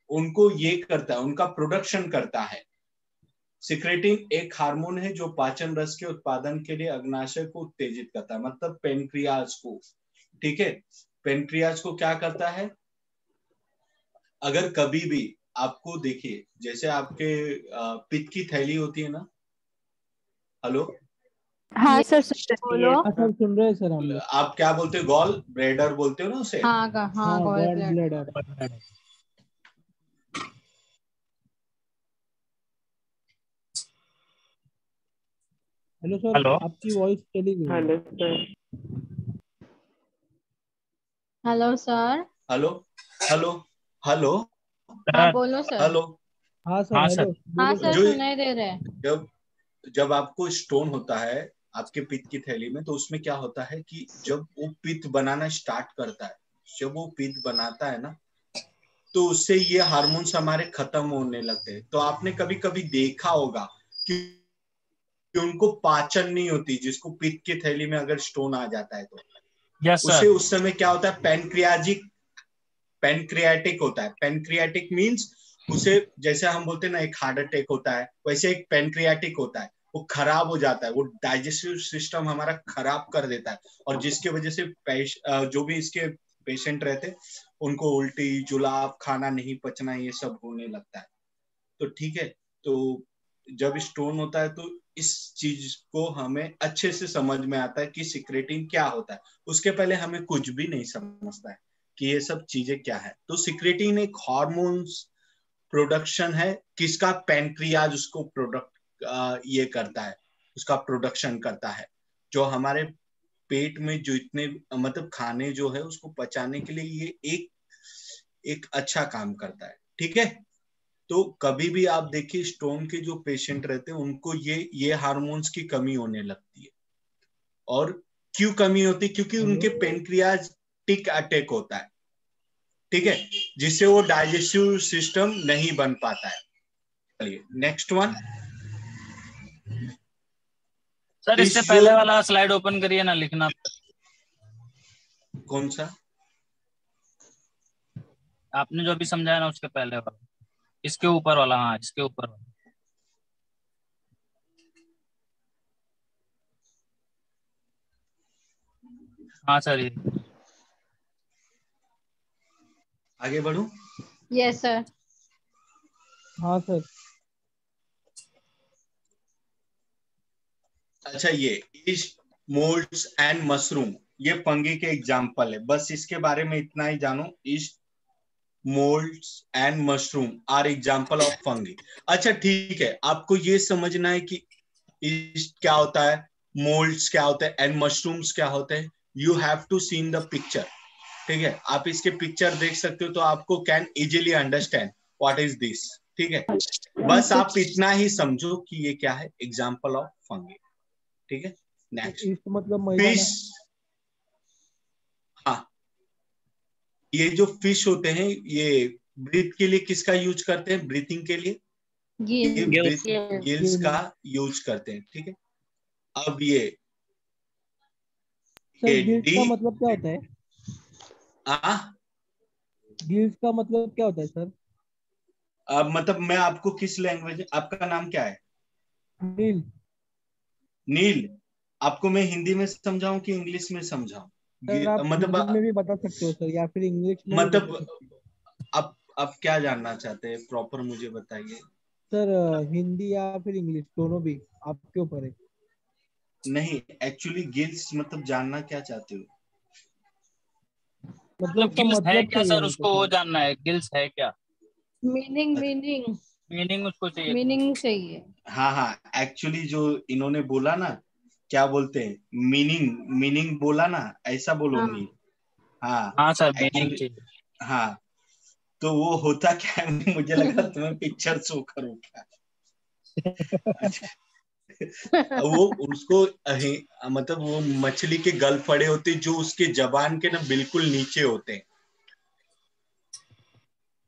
उनको ये करता है, उनका प्रोडक्शन करता है। सिक्रेटिन एक हार्मोन है जो पाचन रस के उत्पादन के लिए अग्नाशय को उत्तेजित करता है, मतलब पेनक्रियाज को। ठीक है, पेनक्रियाज को क्या करता है, अगर कभी भी आपको देखिए, जैसे आपके पित्त की थैली होती है ना, हेलो, हाँ सर बोलो। सर सुन रहे हैं सर हम लोग। आप क्या बोलते हो, गॉल ब्लैडर बोलते हो ना उसे? हाँ हाँ, gall gall bladder. Hello sir, hello. आपकी वॉइस चली गई। Hello sir. Hello sir. Hello hello hello हाँ बोलो सर। हेलो। हाँ सर, हाँ हेलो, सर। हाँ बोलो सर, जो सुनाई दे रहे हैं। जब जब आपको स्टोन होता है आपके पित्त की थैली में, तो उसमें क्या होता है कि जब वो पित्त बनाना स्टार्ट करता है, जब वो पित्त बनाता है ना, तो उससे ये हार्मोन्स हमारे खत्म होने लगते हैं। तो आपने कभी कभी देखा होगा कि उनको पाचन नहीं होती, जिसको पित्त की थैली में अगर स्टोन आ जाता है तो यस उसे सर। उस समय क्या होता है, पैनक्रियाटिक होता है। पैनक्रियाटिक मींस उसे, जैसे हम बोलते हैं ना एक हार्ट अटैक होता है, वैसे एक पैनक्रियाटिक होता है, वो खराब हो जाता है, वो डाइजेस्टिव सिस्टम हमारा खराब कर देता है, और जिसके वजह से जो भी इसके पेशेंट रहते हैं उनको उल्टी, जुलाब, खाना नहीं पचना, ये सब होने लगता है। तो ठीक है, तो जब स्टोन होता है तो इस चीज को हमें अच्छे से समझ में आता है कि सिक्रेटिन क्या होता है। उसके पहले हमें कुछ भी नहीं समझता है कि ये सब चीजें क्या है। तो सिक्रेटिन एक हार्मोन्स प्रोडक्शन है, किसका, पैनक्रियाज उसको ये करता है, उसका प्रोडक्शन करता है, जो हमारे पेट में जो इतने मतलब खाने जो है उसको पचाने के लिए ये एक अच्छा काम करता है। ठीक है, तो कभी भी आप देखिए स्टोन के जो पेशेंट रहते हैं उनको ये हार्मोन्स की कमी होने लगती है। और क्यों कमी होती है, क्योंकि उनके पेनक्रियाटिक अटैक होता है। ठीक है, जिससे वो डाइजेस्टिव सिस्टम नहीं बन पाता है। चलिए नेक्स्ट वन। सर इससे पहले वाला स्लाइड ओपन करिए ना, लिखना। कौन सा? आपने जो अभी समझाया ना उसके पहले वाला, इसके ऊपर वाला। हाँ, इसके ऊपर वाला। हाँ सर, ये आगे बढ़ू? Yes sir. हाँ सर। अच्छा, ये ईस्ट, मोल्ड्स एंड मशरूम, ये फंगी के एग्जाम्पल है, बस इसके बारे में इतना ही जानो। Yeast, moulds and mushroom are example of fungi. अच्छा ठीक है, आपको ये समझना है कि ईस्ट क्या होता है, मोल्ड्स क्या होता है एंड मशरूम्स क्या होते हैं। You have to seen the picture. ठीक है, आप इसके पिक्चर देख सकते हो तो आपको can easily understand what is this. ठीक है, बस आप इतना ही समझो कि ये क्या है, एग्जाम्पल ऑफ फंगी। ठीक है, नेक्स्ट। ईस्ट मतलब मैदान। फिश, हाँ, ये जो फिश होते हैं ये ब्रीथ के लिए किसका यूज करते हैं, ब्रीथिंग के लिए ये गिल्स का यूज करते हैं। ठीक है, अब ये सर गिल्स का मतलब क्या होता है? गिल्स का मतलब क्या होता है सर? मतलब मैं आपको किस लैंग्वेज, आपका नाम क्या है? नील। नील, आपको मैं हिंदी में समझाऊं कि इंग्लिश में समझाऊं? सर आप मतलब हिंदी में भी बता सकते हो सर, या फिर इंग्लिश में भी बता सकते हो। आप क्या जानना चाहते हैं प्रॉपर, मुझे बताइए। सर हिंदी या फिर इंग्लिश, दोनों भी आपके ऊपर है। नहीं, एक्चुअली गिल्स मतलब जानना क्या चाहते हो? मतलब गिल्स है क्या सर, उसको वो जानना है, गिल्स है क्या। मीनिंग उसको चाहिए। मीनिंग चाहिए। हाँ हाँ, एक्चुअली जो इन्होंने बोला ना, क्या बोलते हैं, मीनिंग बोला ना, ऐसा बोलो हाँ। नहीं। हाँ हाँ सर, मीनिंग एक्चुअली, चाहिए। हाँ, तो वो होता क्या है, मुझे लगा तुम्हें पिक्चर शो करूँ क्या। अच्छा, वो उसको मतलब वो मछली के गल फड़े होते जो उसके जबान के ना बिल्कुल नीचे होते हैं,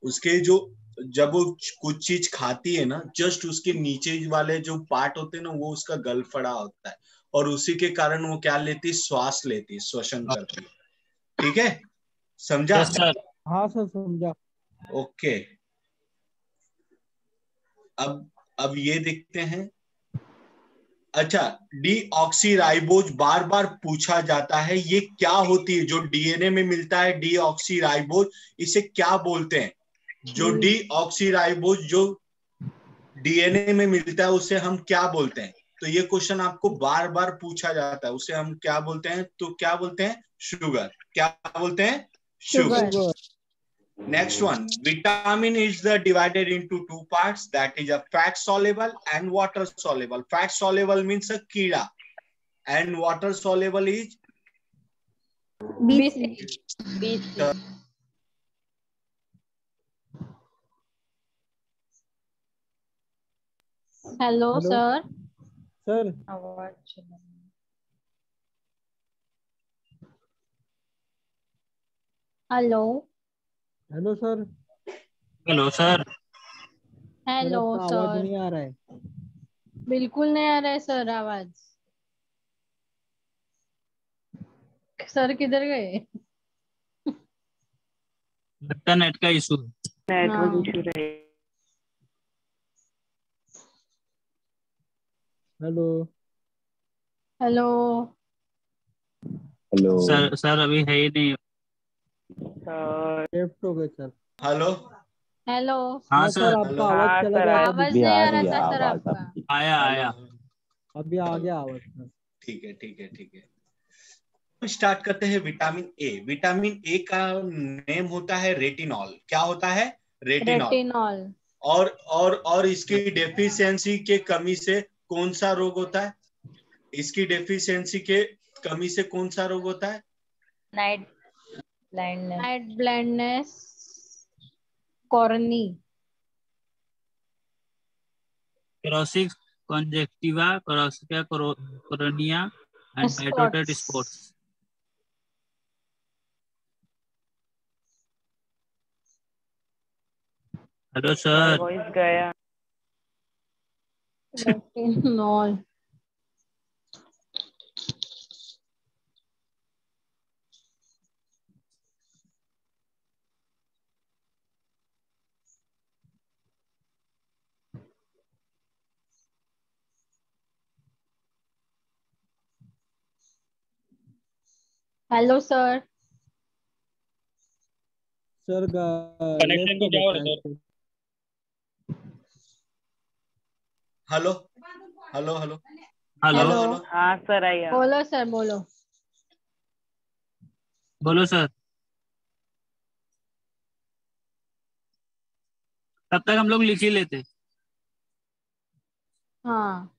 उसके जो, जब वो कुछ चीज खाती है ना, जस्ट उसके नीचे वाले जो पार्ट होते हैं ना वो उसका गल फड़ा होता है, और उसी के कारण वो क्या लेती, श्वास लेती, श्वसन करती है। ठीक है, समझा? Yes sir. हाँ सर समझा। ओके, अब ये देखते हैं। अच्छा, डीऑक्सीराइबोज बार बार पूछा जाता है, ये क्या होती है? जो डीएनए में मिलता है डीऑक्सीराइबोज, इसे क्या बोलते हैं? जो डीऑक्सीराइबोज जो डीएनए में मिलता है उसे हम क्या बोलते हैं? तो ये क्वेश्चन आपको बार बार पूछा जाता है, उसे हम क्या बोलते हैं? तो क्या बोलते हैं? शुगर। क्या बोलते हैं? Sugar. Next one, vitamin is divided into two parts, that is a fat soluble and water soluble. Fat soluble means a कीड़ा and water soluble is BC. Hello sir. Sir आवाज hello hello sir. Hello sir. Hello आपका आवाज sir. नहीं आ रहा है। बिल्कुल नहीं आ रहा है सर आवाज। सर किधर गए? लगता नेट का इशू है। नेटवर्क इशू रहे। हेलो हेलो हेलो सर अभी है ही नहीं। लेफ्ट हो गए सर। हेलो। हेलो। हाँ सर सर। आपका आवाज चला गया था आवाज बीच नहीं में। आ रहा था सर आपका। आया आया। अभी आ गया आवाज सर। ठीक है ठीक है ठीक है। स्टार्ट करते हैं। Vitamin A. विटामिन ए का नेम होता है रेटिनॉल। क्या होता है? रेटिनॉल। रेटिनॉल। और इसकी डेफिशिएंसी के कमी से कौन सा रोग होता है? इसकी डेफिशिएंसी के कमी से कौन सा रोग होता है? Night blindness. Night blindness. Cornea. Xerosis conjunctiva, xerosis cornea and hydrated spots. Hello sir. Voice गया। Retinol. Hello sir. Sir connection की क्या हो रहा है sir? Hello hello hello hello hello. हाँ सर आया। बोलो सर बोलो। बोलो सर। तब तक हम लोग लिख ही लेते। हाँ।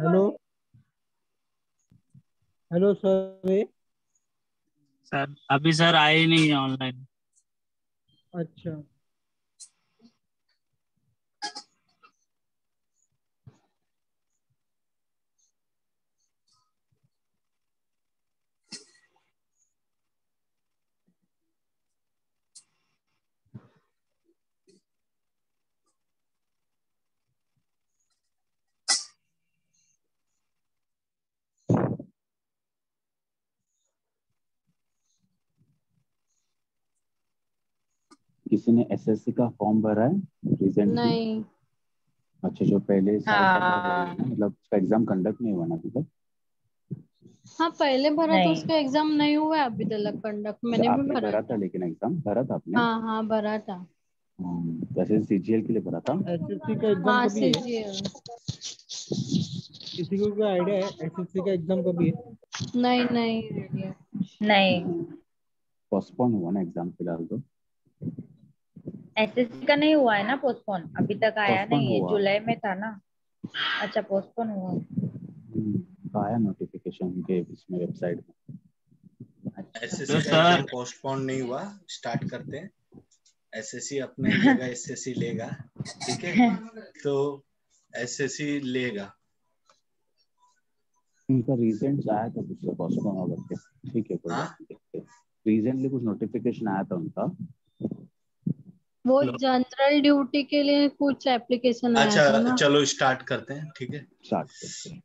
Hello hello sir. सर अभी सर आए ही नहीं है ऑनलाइन। अच्छा किसी ने एसएससी का फॉर्म भरा है रिसेंटली? नहीं। अच्छा, जो पहले साल का था हाँ। वही ना? मतलब उसका एग्जाम कंडक्ट नहीं हुआ ना अभी तक? हाँ पहले भरा तो नहीं। उसका एग्जाम नहीं हुआ है अभी तक कंडक्ट। अच्छा, मैंने भी आपने भरा भरा था था। लेकिन एग्जाम भरा था आपने? हाँ हाँ भरा था। जैसे सीजीएल के लिए भरा था? एसएससी का एग्जाम हाँ कभी है? सीजीएल। किसी को कोई आइडिया है एसएससी का एग्जाम कभी है? नहीं नहीं। नहीं पोस्टपोन हुआ ना एग्जाम फिलहाल तो। एसएससी का नहीं हुआ है ना पोस्टपोन, अभी तक आया पोस्टपोन नहीं है, हुआ। जुलाई में था ना। अच्छा पोस्टपोन हुआ। आया नोटिफिकेशन के इसमें वेबसाइट में। एसएससी का एग्जाम पोस्टपोन नहीं हुआ, स्टार्ट करते हैं। एसएससी अपने जगह एसएससी लेगा, ठीक है, तो एसएससी लेगा। उनका रिसेंट आया था कुछ पोस्टपोन होकर के, ठीक है, कोई बात नहीं। रिसेंटली कुछ नोटिफिकेशन आया था उनका, वो जनरल ड्यूटी के लिए कुछ एप्लीकेशन आया था अच्छा ना। चलो स्टार्ट करते हैं, ठीक है, स्टार्ट करते हैं।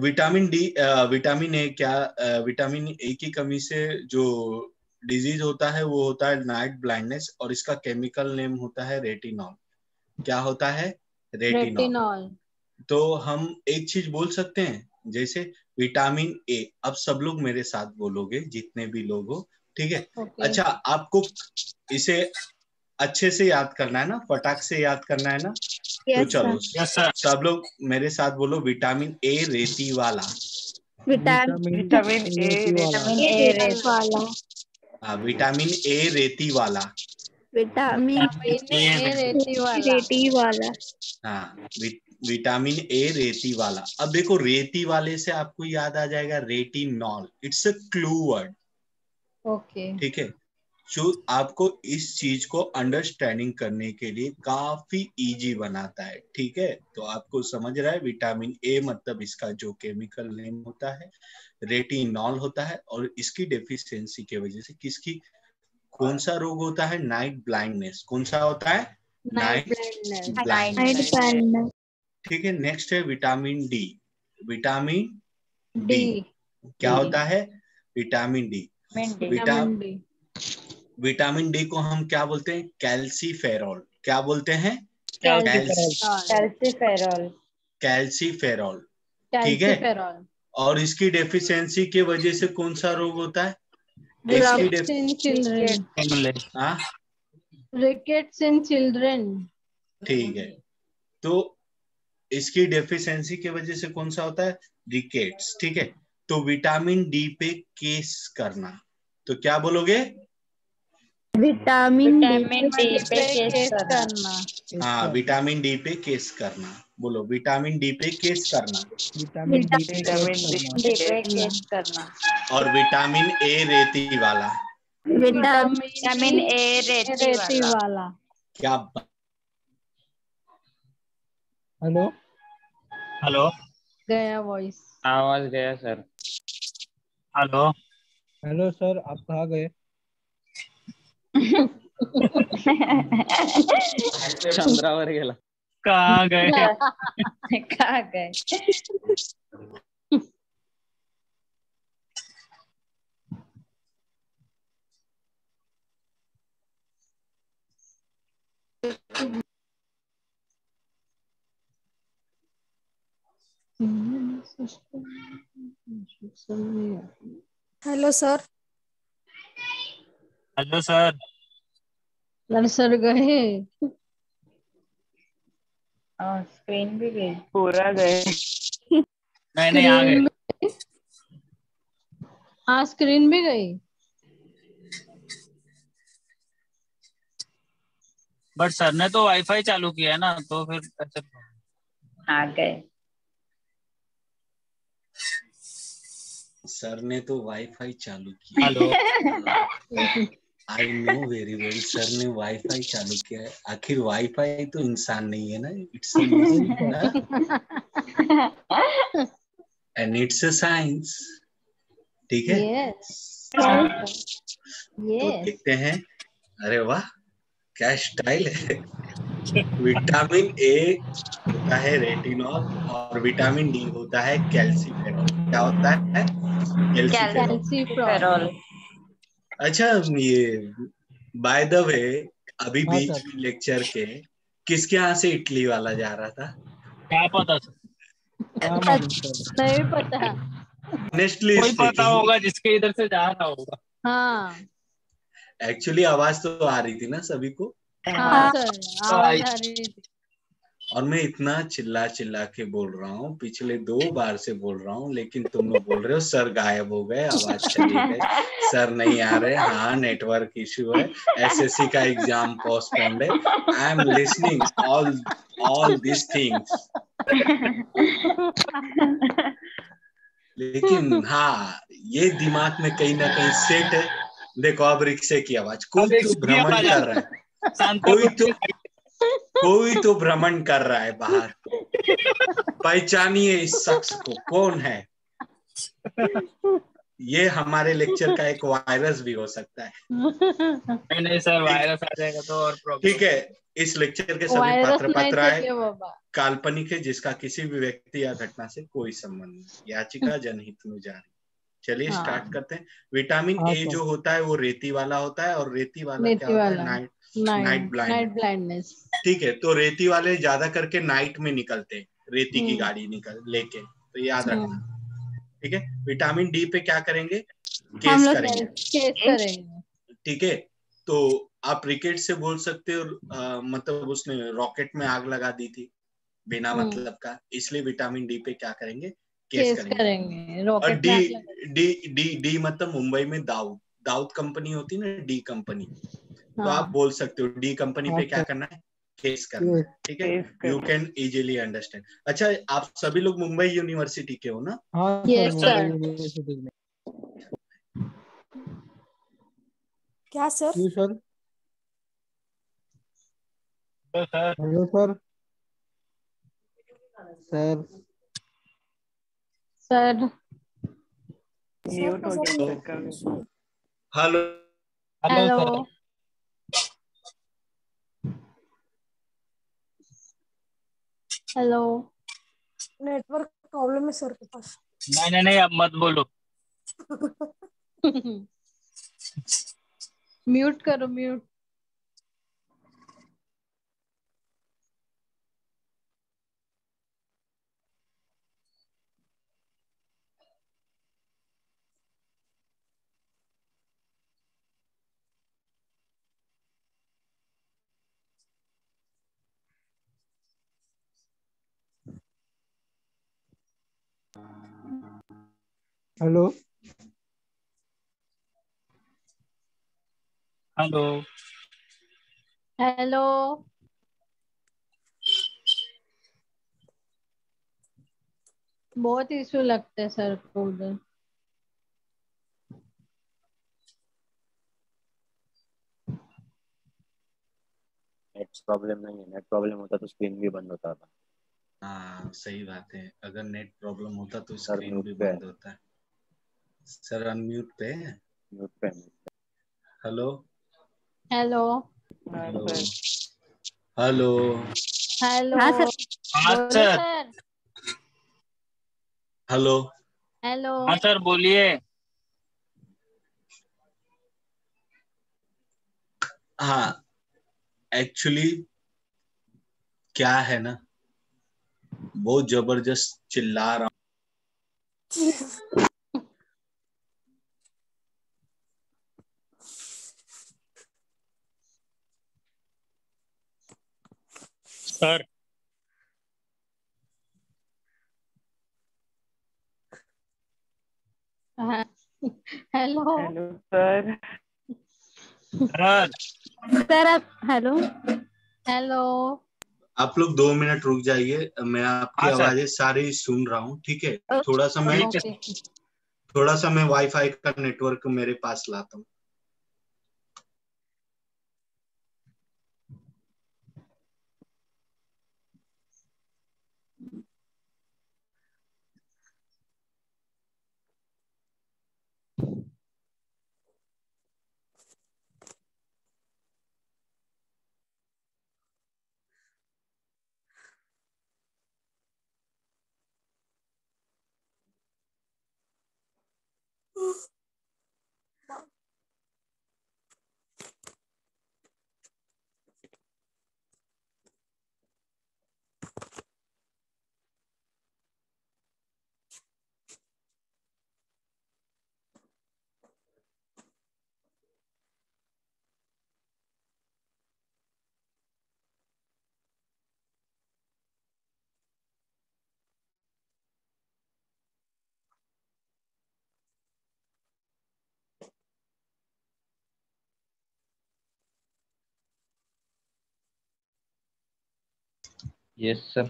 विटामिन डी, विटामिन ए क्या, विटामिन ए की कमी से जो डिजीज होता है वो होता है नाइट ब्लाइंडनेस, और इसका केमिकल नेम होता है रेटिनॉल। क्या होता है? रेटिनॉल। तो हम एक चीज बोल सकते हैं, जैसे विटामिन ए, अब सब लोग मेरे साथ बोलोगे जितने भी लोग हो, ठीक है। अच्छा, आपको इसे अच्छे से याद करना है ना, फटाक से याद करना है ना, तो चलो सब लोग मेरे साथ बोलो, विटामिन ए रेती वाला। विटामिन ए रेत वाला। हाँ, विटामिन ए रेती वाला। विटामिन ए रेती वाला। हाँ, विटामिन ए रेती वाला। अब देखो, रेती वाले से आपको याद आ जाएगा retinol. It's a clue word, okay, ठीक है, जो आपको इस चीज को अंडरस्टैंडिंग करने के लिए काफी इजी बनाता है, ठीक है। तो आपको समझ रहा है, विटामिन ए मतलब इसका जो केमिकल नेम होता है रेटिनॉल होता है, और इसकी डेफिशिएंसी की वजह से किसकी, कौन सा रोग होता है? Night blindness. कौन सा होता है? नाइट ब्लाइंडनेस, ठीक है। नेक्स्ट है विटामिन डी। विटामिन डी क्या होता है? विटामिन डी, विटामिन डी को हम क्या बोलते हैं? कैल्सीफेरॉल। क्या बोलते हैं? कैल्सीफेरॉल, ठीक है। और इसकी डेफिशिएंसी की वजह से कौन सा रोग होता है? रिकेट्स इन चिल्ड्रन, ठीक है। तो इसकी डेफिशिएंसी की वजह से कौन सा होता है? रिकेट्स, ठीक है। तो विटामिन डी पे केस करना, तो क्या बोलोगे? विटामिन डी पे केस करना। हाँ, विटामिन डी पे केस करना। बोलो, विटामिन डी पे केस करना। विटामिन डी पे केस करना। और विटामिन ए रेती वाला। विटामिन ए रेती वाला। क्या? हेलो हेलो, गया वॉइस, आवाज गया सर। हेलो हेलो सर, आप कहाँ गए? चंद्रावर गेला। कहाँ गए? कहाँ गए? Hello sir. Hello sir. Sir गए, स्क्रीन भी गई, पूरा गए। नहीं आ गए। हाँ, स्क्रीन भी गई, बट सर ने तो वाईफाई चालू किया है ना, तो फिर अच्छा आ गए। सर ने तो वाईफाई चालू किया। Hello, I know very well, sir ने वाईफाई चालू किया है। आखिर वाईफाई तो इंसान नहीं है ना, it's and it's a science, ठीक है। तो देखते हैं। अरे वाह, क्या स्टाइल है। विटामिन ए होता है रेटिनॉल, और विटामिन डी होता है कैल्सीफेरॉल। क्या होता है? कैल्सीफेरॉल। अच्छा, ये बाय द वे, अभी बीच में लेक्चर के किसके यहाँ से इटली वाला जा रहा था? क्या पता सर? नहीं पता, ऑनेस्टली कोई पता होगा जिसके इधर से जा रहा होगा। हाँ, एक्चुअली आवाज तो आ रही थी ना सभी को। हाँ सर, आवाज आ रही थी। और मैं इतना चिल्ला चिल्ला के बोल रहा हूँ, पिछले 2 बार से बोल रहा हूँ, लेकिन तुम लोग बोल रहे हो सर गायब हो गए, आवाज चली गई, सर नहीं आ रहे। हाँ, नेटवर्क इश्यू है, एसएससी का एग्जाम पोस्टपोन्ड है। I am listening all this things. लेकिन हाँ, ये दिमाग में कहीं ना कहीं सेट है। देखो अब रिक्शे की आवाज, कोई तो भ्रमण कर रहा है, कोई तो भ्रमण कर रहा है बाहर। पहचानिए इस शख्स को, कौन है? ये हमारे लेक्चर का एक वायरस भी हो सकता है। नहीं सर, वायरस आ जाएगा तो और प्रॉब्लम। ठीक है, इस लेक्चर के सभी पात्र पात्राएं काल्पनिक है, जिसका किसी भी व्यक्ति या घटना से कोई संबंध नहीं। याचिका जनहित में जारी। चलिए स्टार्ट करते हैं। विटामिन ए जो होता है वो रेती वाला होता है, और रेती वाला क्या होता है? Night blindness. ठीक है, तो रेती वाले ज्यादा करके नाइट में निकलते हैं, रेती की गाड़ी लेके, तो याद रखना। ठीक है, विटामिन डी पे क्या करेंगे? केस करेंगे। ठीक है, तो आप रिकेट से बोल सकते हो, मतलब उसने रॉकेट में आग लगा दी थी बिना मतलब का, इसलिए विटामिन डी पे क्या करेंगे? केस करेंगे। और डी मतलब मुंबई में दाऊद कंपनी होती है ना, डी कंपनी, तो आप बोल सकते हो डी कंपनी पे क्या करना है? केस करना है। ठीक है, यू कैन इजीली अंडरस्टैंड। अच्छा, आप सभी लोग मुंबई यूनिवर्सिटी के हो ना? हाँ सर, यूनिवर्सिटी में। क्या सर? जी sir. Hello sir. Sir sir hello hello. Hello. Network problem है सर के पास। नहीं अब मत बोलो। म्यूट करो, म्यूट। हेलो। हेलो। हेलो। बहुत इशू लगता है सर को उधर। नेट प्रॉब्लम नहीं है, नेट प्रॉब्लम होता तो स्क्रीन भी बंद होता था। हाँ सही बात है, अगर नेट प्रॉब्लम होता तो स्क्रीन भी बंद होता है। सर अनम्यूट पे है। म्यूट पे। Hello hello. Hello hello hello. हाँ सर। बोलो सर। हेलो। हेलो। हाँ सर बोलिए। हाँ, एक्चुअली क्या है ना, बहुत जबरदस्त चिल्ला रहा हूँ। Sir hello. Hello sir. Sir आप हेलो। हेलो। आप लोग 2 मिनट रुक जाइए, मैं आपकी आवाजें सारी सुन रहा हूँ। ठीक है, थोड़ा सा मैं वाईफाई का नेटवर्क मेरे पास लाता हूँ। Yes sir.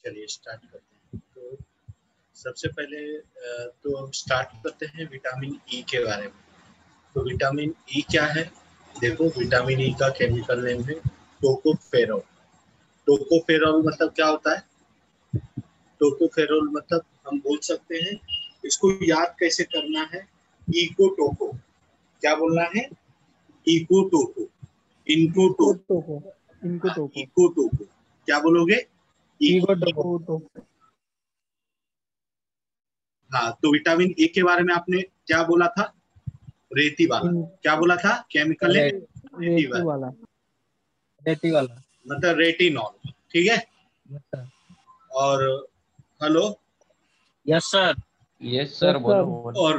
चलिए स्टार्ट करते हैं। तो सबसे पहले तो हम स्टार्ट करते हैं विटामिन ई के बारे में। तो विटामिन ई क्या है? देखो, विटामिन ई का केमिकल नेम है टोकोफेरॉल। टोकोफेरॉल मतलब क्या होता है? टोकोफेरॉल मतलब हम बोल सकते हैं, इसको याद कैसे करना है, इको टोको। क्या बोलना है? इको टोको, इनको टोको, इनको टोको, इको टोको। क्या बोलोगे? इको टोको। हाँ, तो विटामिन ए के बारे में आपने क्या बोला था? रेती वाला। क्या बोला था? केमिकल है रेती वाला, रेती वाला मतलब रेटिनॉल। ठीक है। और hello, yes sir. Yes sir, बोलो बोलो। और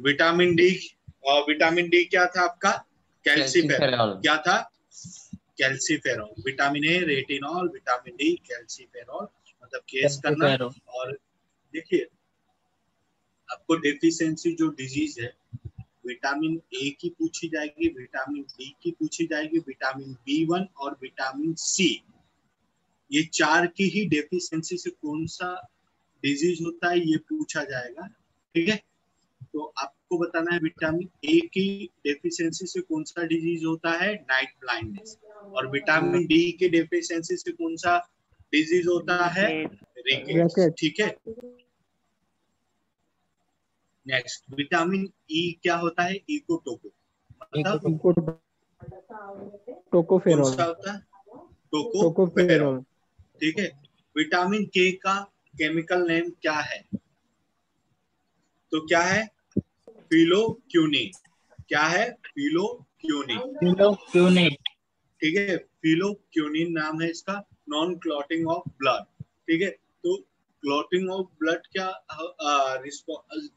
विटामिन डी, विटामिन डी क्या था आपका? कैल्सीफेरॉल। क्या था? Calciferol. Vitamin A retinol, vitamin D calciferol, मतलब केस करना। और देखिए, आपको डेफिशिएंसी जो डिजीज है, विटामिन ए की पूछी जाएगी, विटामिन डी की पूछी जाएगी, विटामिन बी1 और विटामिन सी, ये चार की ही डेफिशिएंसी से कौन सा डिजीज होता है ये पूछा जाएगा। ठीक है, तो आपको बताना है विटामिन ए की डेफिशिएंसी से कौन सा डिजीज होता है, नाइट ब्लाइंडनेस। और विटामिन डी की डेफिशिएंसी से कौन सा डिजीज होता है, रिकेट्स। ठीक है। नेक्स्ट, विटामिन ई क्या होता है? इको टोको, मतलब टोकोफेरॉल। कौन सा होता है? टोकोफेरॉल। ठीक है। विटामिन के का केमिकल नेम क्या है? तो क्या है? फिलोक्यूनिन। क्या है? फिलोक्यूनिन। फिलोक्यूनिन। ठीक है, फिलोक्यूनिन नाम है इसका। Non clotting of blood. ठीक है, तो क्लॉटिंग ऑफ ब्लड क्या,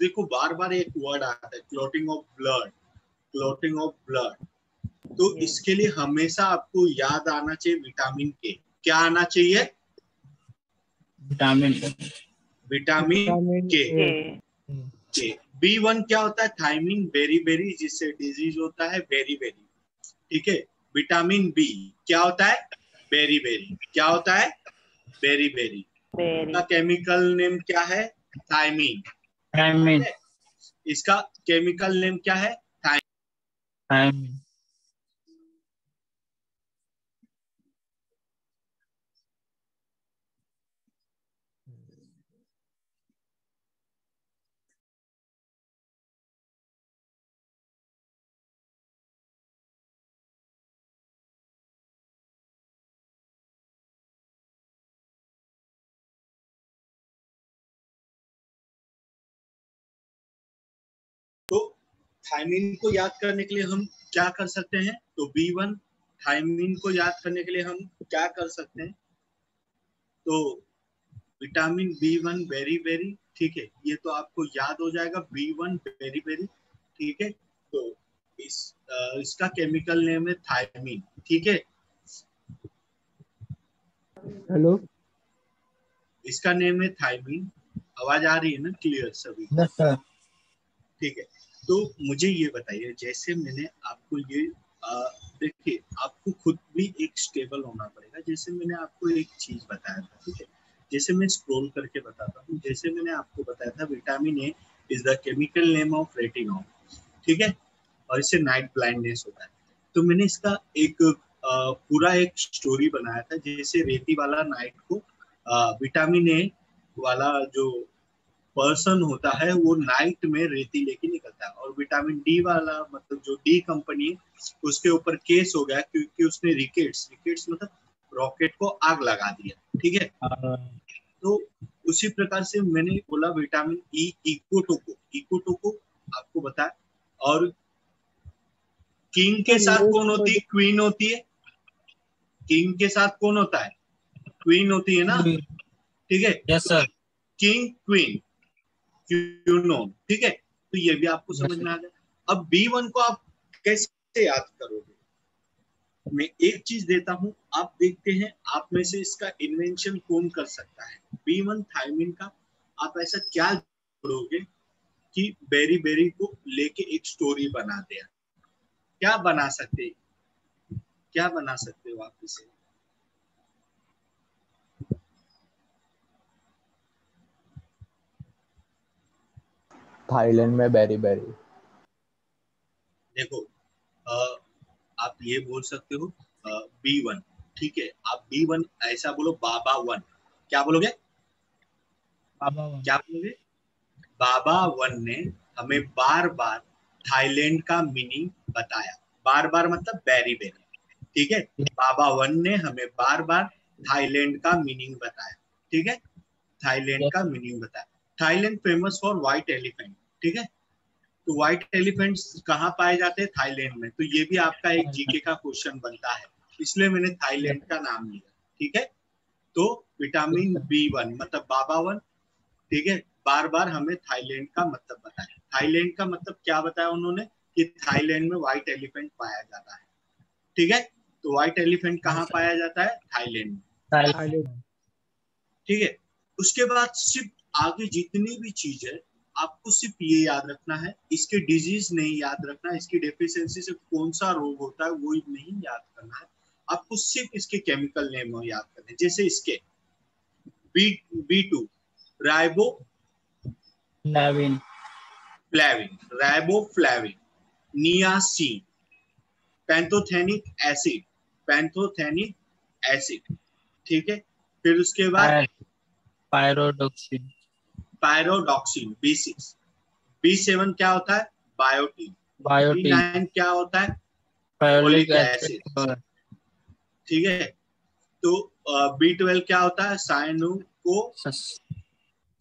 देखो बार बार एक वर्ड आता है, clotting of blood, clotting of blood. तो इसके लिए हमेशा आपको याद आना चाहिए विटामिन के। क्या आना चाहिए? विटामिन के। बी1 क्या होता है? थायमिन बेरी, जिससे डिजीज होता है बेरी। ठीक है। विटामिन बी क्या होता है? बेरी। क्या होता है? बेरी। इसका केमिकल नेम क्या है? थायमिन। इसका केमिकल नेम क्या है? थायमिन। तो थायमिन को याद करने के लिए हम क्या कर सकते हैं? तो बी1 थायमिन को याद करने के लिए हम क्या कर सकते हैं? तो विटामिन बी1 बेरी। ठीक है, ये तो आपको याद हो जाएगा, बी1 बेरी। ठीक है, तो इसका केमिकल नेम है थायमिन। ठीक है। हेलो, इसका नेम है थायमिन। आवाज आ रही है ना क्लियर सभी? ठीक है, तो मुझे ये बताइए, जैसे मैंने आपको ये देखिए, आपको खुद भी एक स्टेबल होना पड़ेगा। जैसे मैंने आपको एक चीज बताया था, ठीक है, जैसे मैं स्क्रॉल करके बताता हूँ। जैसे मैंने आपको बताया था, vitamin A is the chemical name of retinol. ठीक है, और इससे नाइट ब्लाइंडनेस होता है। तो मैंने इसका एक पूरा एक स्टोरी बनाया था, जैसे रेती वाला नाइट को विटामिन ए वाला जो पर्सन होता है वो नाइट में रेती लेके निकलता है, और विटामिन डी वाला मतलब जो डी कंपनी है उसके ऊपर केस हो गया, क्योंकि उसने रिकेट्स मतलब रॉकेट को आग लगा दिया। ठीक है, तो उसी प्रकार से मैंने बोला विटामिन ई इको टोको आपको बताया। और किंग के साथ कौन होती है? क्वीन होती है। किंग के साथ कौन होता है? क्वीन होती है ना। ठीक है, यस सर। किंग क्वीन, ठीक है, तो ये भी आपको समझ में आ गया। अब बी1 को आप कैसे याद करोगे? मैं एक चीज देता हूं, आप देखते हैं आप में से इसका इन्वेंशन कौन कर सकता है। बी1 थायमिन का आप ऐसा क्या जोड़ोगे कि बेरी को लेके एक स्टोरी बना दिया? क्या बना सकते हो आप इसे? थाईलैंड में बेरी बेरी। देखो आप ये बोल सकते हो B1, ठीक है। आप B1 ऐसा बोलो, बाबा 1 क्या बोलोगे? क्या बोलोगे? बाबा 1 ने हमें बार बार थाईलैंड का मीनिंग बताया। बार बार मतलब बेरी बेरी, ठीक है। बाबा 1 ने हमें बार बार थाईलैंड का मीनिंग बताया, ठीक है। थाईलैंड का मीनिंग बताया। Thailand famous for white elephant, ठीक है। तो व्हाइट एलिफेंट्स कहाँ पाए जाते हैं? थाईलैंड में। तो ये भी आपका एक जीके का क्वेश्चन बनता है, इसलिए मैंने थाईलैंड का नाम लिया, ठीक है। तो विटामिन B1 मतलब बाबा 1, ठीक है, बार बार हमें थाईलैंड का मतलब बताया। थाईलैंड का मतलब क्या बताया उन्होंने कि थाईलैंड में व्हाइट एलिफेंट पाया जाता है, ठीक है। तो व्हाइट एलिफेंट कहाँ पाया जाता है? थाईलैंड में, ठीक है। उसके बाद सिर्फ आगे जितनी भी चीज है आपको सिर्फ ये याद रखना है, इसके डिजीज नहीं याद रखना है, इसकी डेफिशिएंसी से कौन सा रोग होता है वो नहीं याद करना है, आपको सिर्फ इसके केमिकल नेम याद करना है। जैसे इसके B2 riboflavin, riboflavin, niacin, pantothenic acid, ठीक है। फिर उसके बाद पायरोडॉक्सिन B6, B7 क्या होता है? बायोटीन, B9 क्या होता है? फोलिक एसिड, ठीक है। तो B12 क्या होता है?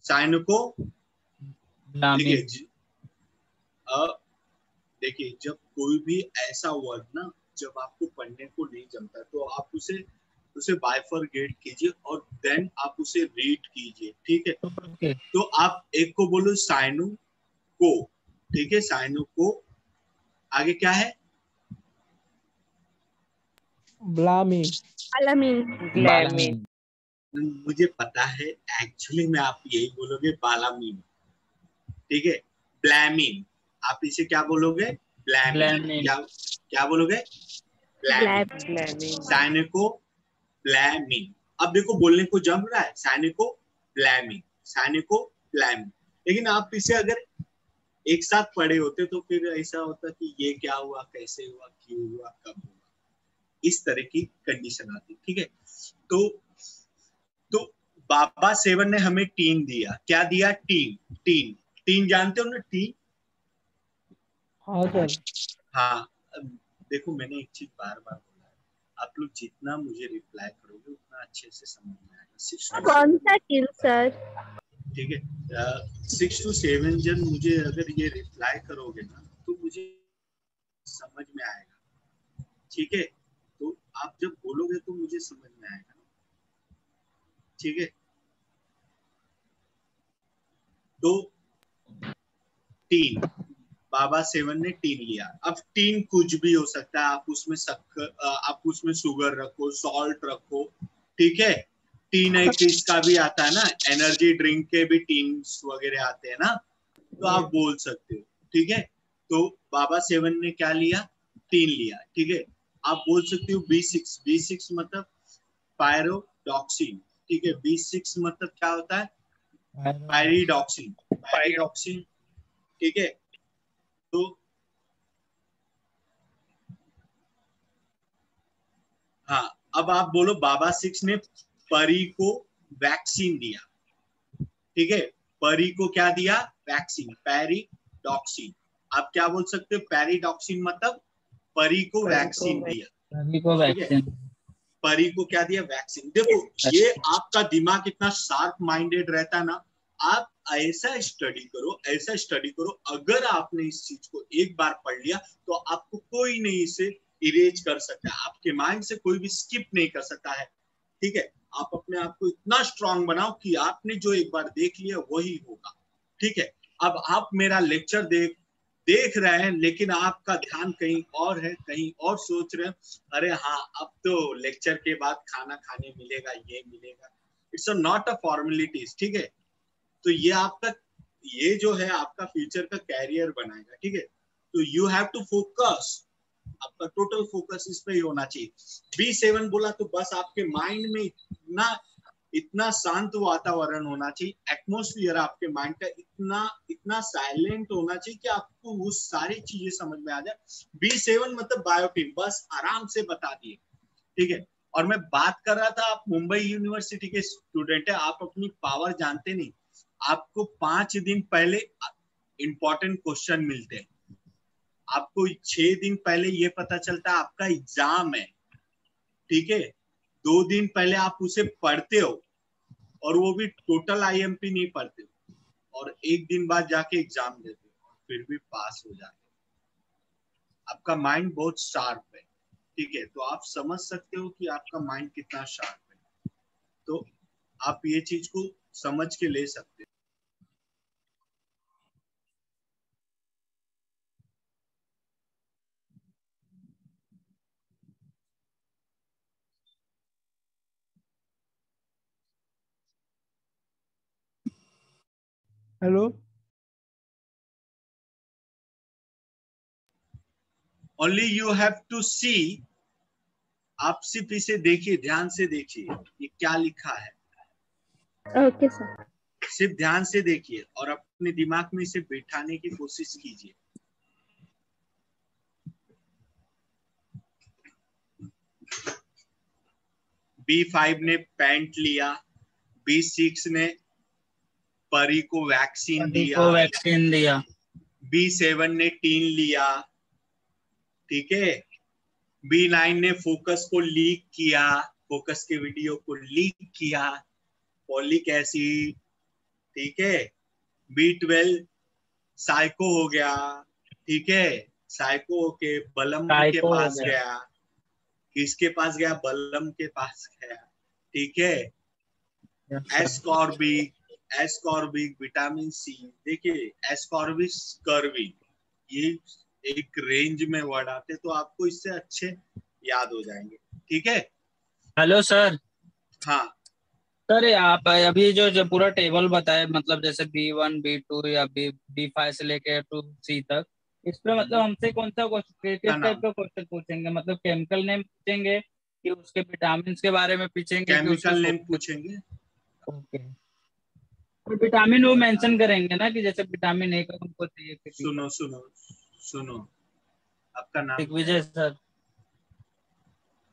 साइनुको, ठीक है। देखिए जब कोई भी ऐसा वर्ड ना जब आपको पढ़ने को नहीं जमता तो आप उसे बाइफरगेट कीजिए और देन आप उसे रीड कीजिए, ठीक है। तो आप एक को बोलो साइनु को, ठीक है, साइनु को। आगे क्या है? ब्लामीन। मुझे पता है एक्चुअली में आप यही बोलोगे बालामीन, ठीक है। ब्लैमीन, आप इसे क्या बोलोगे? ब्लैमीन। क्या बोलोगे? ब्लैमीन। साइनिको ब्लैमीन। अब देखो बोलने को जम रहा है, साइनिको ब्लैमीन, साइनिको ब्लैमीन। लेकिन आप इसे अगर एक साथ पढ़े होते तो फिर ऐसा होता कि ये क्या हुआ, कैसे हुआ, क्यों हुआ, कब हुआ, इस तरह की कंडीशन आती, ठीक है। तो बाबा 7 ने हमें टीन दिया। क्या दिया? टीन जानते हो ना? टीन, हाँ सर। हाँ। देखो मैंने एक चीज बार बार बोला है, आप लोग जितना मुझे रिप्लाई करोगे उतना अच्छे से समझ में आएगा। कौन सा टीम सर? ठीक है, 6 to 7 जन मुझे अगर ये रिप्लाई करोगे ना तो मुझे समझ में आएगा, ठीक है। तो आप जब बोलोगे तो मुझे समझ में आएगा, ठीक है। तो टीन, बाबा 7 ने टीन लिया। अब टीन कुछ भी हो सकता है, आप उसमें शक्कर, आप उसमें शुगर रखो, सॉल्ट रखो, ठीक है। टीन एक इसका भी आता है ना, एनर्जी ड्रिंक के भी टीन वगैरह आते हैं ना, तो आप बोल सकते हो, ठीक है। तो बाबा 7 ने क्या लिया? टीन लिया, ठीक है। आप बोल सकते हो B6 मतलब पायरोडॉक्सिन, ठीक है। B6 मतलब क्या होता है? पायरिडॉक्सिन, ठीक है। तो हाँ, अब आप बोलो बाबा 6 ने परी को वैक्सीन दिया, ठीक है। परी को क्या दिया? वैक्सीन, पैरिडॉक्सिन। आप क्या बोल सकते हो? पैरिडॉक्सिन मतलब परी को वैक्सीन दिया, परी को क्या दिया? वैक्सीन। देखो ये आपका दिमाग इतना शार्प माइंडेड रहता है ना, आप ऐसा स्टडी करो, अगर आपने इस चीज को एक बार पढ़ लिया तो आपको कोई नहीं इसे इरेज कर सकता, आपके माइंड से कोई भी स्किप नहीं कर सकता है, ठीक है। आप अपने आप को इतना स्ट्रांग बनाओ कि आपने जो एक बार देख लिया वही होगा, ठीक है। अब आप मेरा लेक्चर देख रहे हैं लेकिन आपका ध्यान कहीं और है, कहीं और सोच रहे हैं, अरे हाँ अब तो लेक्चर के बाद खाना खाने मिलेगा, ये मिलेगा। इट्स नॉट अ फॉर्मेलिटीज, ठीक है। तो ये जो है आपका फ्यूचर का कैरियर बनाएगा, ठीक है। तो यू हैव टू फोकस, आपका टोटल फोकस इस पे ही होना चाहिए। B7 बोला तो बस आपके माइंड में इतना इतना शांत वातावरण होना चाहिए, एटमोस्फियर आपके माइंड का इतना इतना साइलेंट होना चाहिए कि आपको वो सारी चीजें समझ में आ जाए। B7 मतलब बायोटिन, बस आराम से बता दिए, ठीक है। और मैं बात कर रहा था, आप मुंबई यूनिवर्सिटी के स्टूडेंट है, आप अपनी पावर जानते नहीं। आपको 5 दिन पहले इंपॉर्टेंट क्वेश्चन मिलते हैं, आपको 6 दिन पहले ये पता चलता है आपका एग्जाम है, ठीक है। 2 दिन पहले आप उसे पढ़ते हो, और वो भी टोटल IMP नहीं पढ़ते हो, और 1 दिन बाद जाके एग्जाम देते हो और फिर भी पास हो जाते हो। आपका माइंड बहुत शार्प है, ठीक है। तो आप समझ सकते हो कि आपका माइंड कितना शार्प है, तो आप ये चीज को समझ के ले सकते हो। Hello, only you have to see, आप सिर्फ इसे देखिए, ध्यान से देखिए ये क्या लिखा है। Okay sir. सिर्फ ध्यान से देखिए और अपने दिमाग में इसे बिठाने की कोशिश कीजिए। B5 ने पैंट लिया, B6 ने परी को वैक्सीन दिया, B7 ने टीन लिया, ठीक है। B9 ने फोकस को लीक किया, फोकस के वीडियो को लीक किया, फॉलिक एसिड, ठीक है। B12 साइको हो गया, ठीक है। साइको होके बलम के पास गया, किसके पास गया? बलम के पास गया, ठीक है। एस्कॉर्बिक, विटामिन सी, देखिए एस्कॉर्बिक स्कर्वी, ये एक रेंज में वर्ड आते, तो आपको इससे अच्छे याद हो जाएंगे, ठीक है। Hello sir. हाँ सर, आप अभी जो पूरा टेबल बताए, मतलब जैसे B1 B2 या B5 से लेके to C तक, इसमें मतलब हमसे कौन सा किस टाइप का क्वेश्चन पूछेंगे? मतलब केमिकल नेम पूछेंगे कि उसके विटामिन के बारे में पूछेंगे? केमिकल नेम पूछेंगे। ओके, तो विटामिन वो मेंशन करेंगे ना कि जैसे विटामिन A का हमको चाहिए। सुनो, आपका नाम दिग्विजय सर।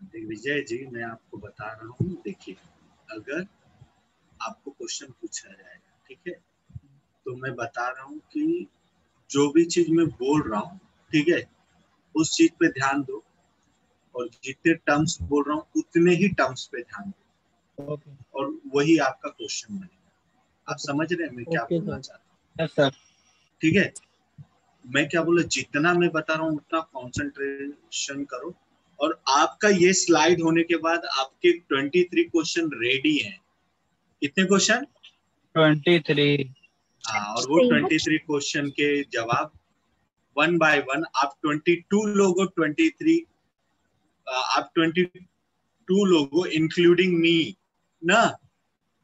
दिग्विजय जी, मैं आपको बता रहा हूँ, देखिए अगर आपको क्वेश्चन पूछा जाएगा, ठीक है, तो मैं बता रहा हूँ कि जो भी चीज मैं बोल रहा हूँ, ठीक है, उस चीज पे ध्यान दो, और जितने टर्म्स बोल रहा हूँ उतने ही टर्म्स पे ध्यान दो, और वही आपका क्वेश्चन बनेगा। आप समझ रहे हैं मैं क्या बोलना चाहता हूँ? सर ठीक है, मैं क्या बोला, जितना मैं बता रहा हूँ उतना कॉन्सेंट्रेशन करो, और आपका ये स्लाइड होने के बाद आपके 23 क्वेश्चन रेडी हैं। कितने क्वेश्चन? 23। हाँ, और वो 23 क्वेश्चन के जवाब 1 बाय 1 आप 22 लोगों 23 आप 22 लोगों इंक्लूडिंग मी ना,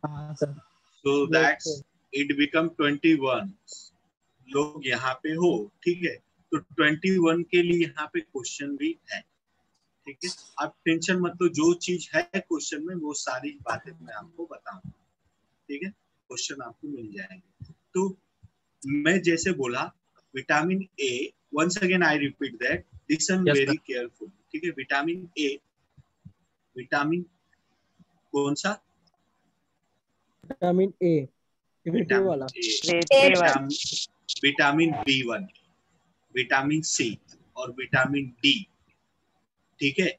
सो दैट्स इट बिकम 21 लोग यहाँ पे हो, ठीक है। तो 21 के लिए यहाँ पे क्वेश्चन भी है, ठीक है। आप टेंशन मत लो, जो चीज है क्वेश्चन में वो सारी बातें मैं आपको बताऊंगा, ठीक है। क्वेश्चन आपको मिल जाएंगे। तो मैं जैसे बोला vitamin A, once again I repeat that, listen very careful, ठीक है। विटामिन ए, विटामिन कौन सा? Vitamin A, vitamin B1, vitamin C और विटामिन डी, ठीक है।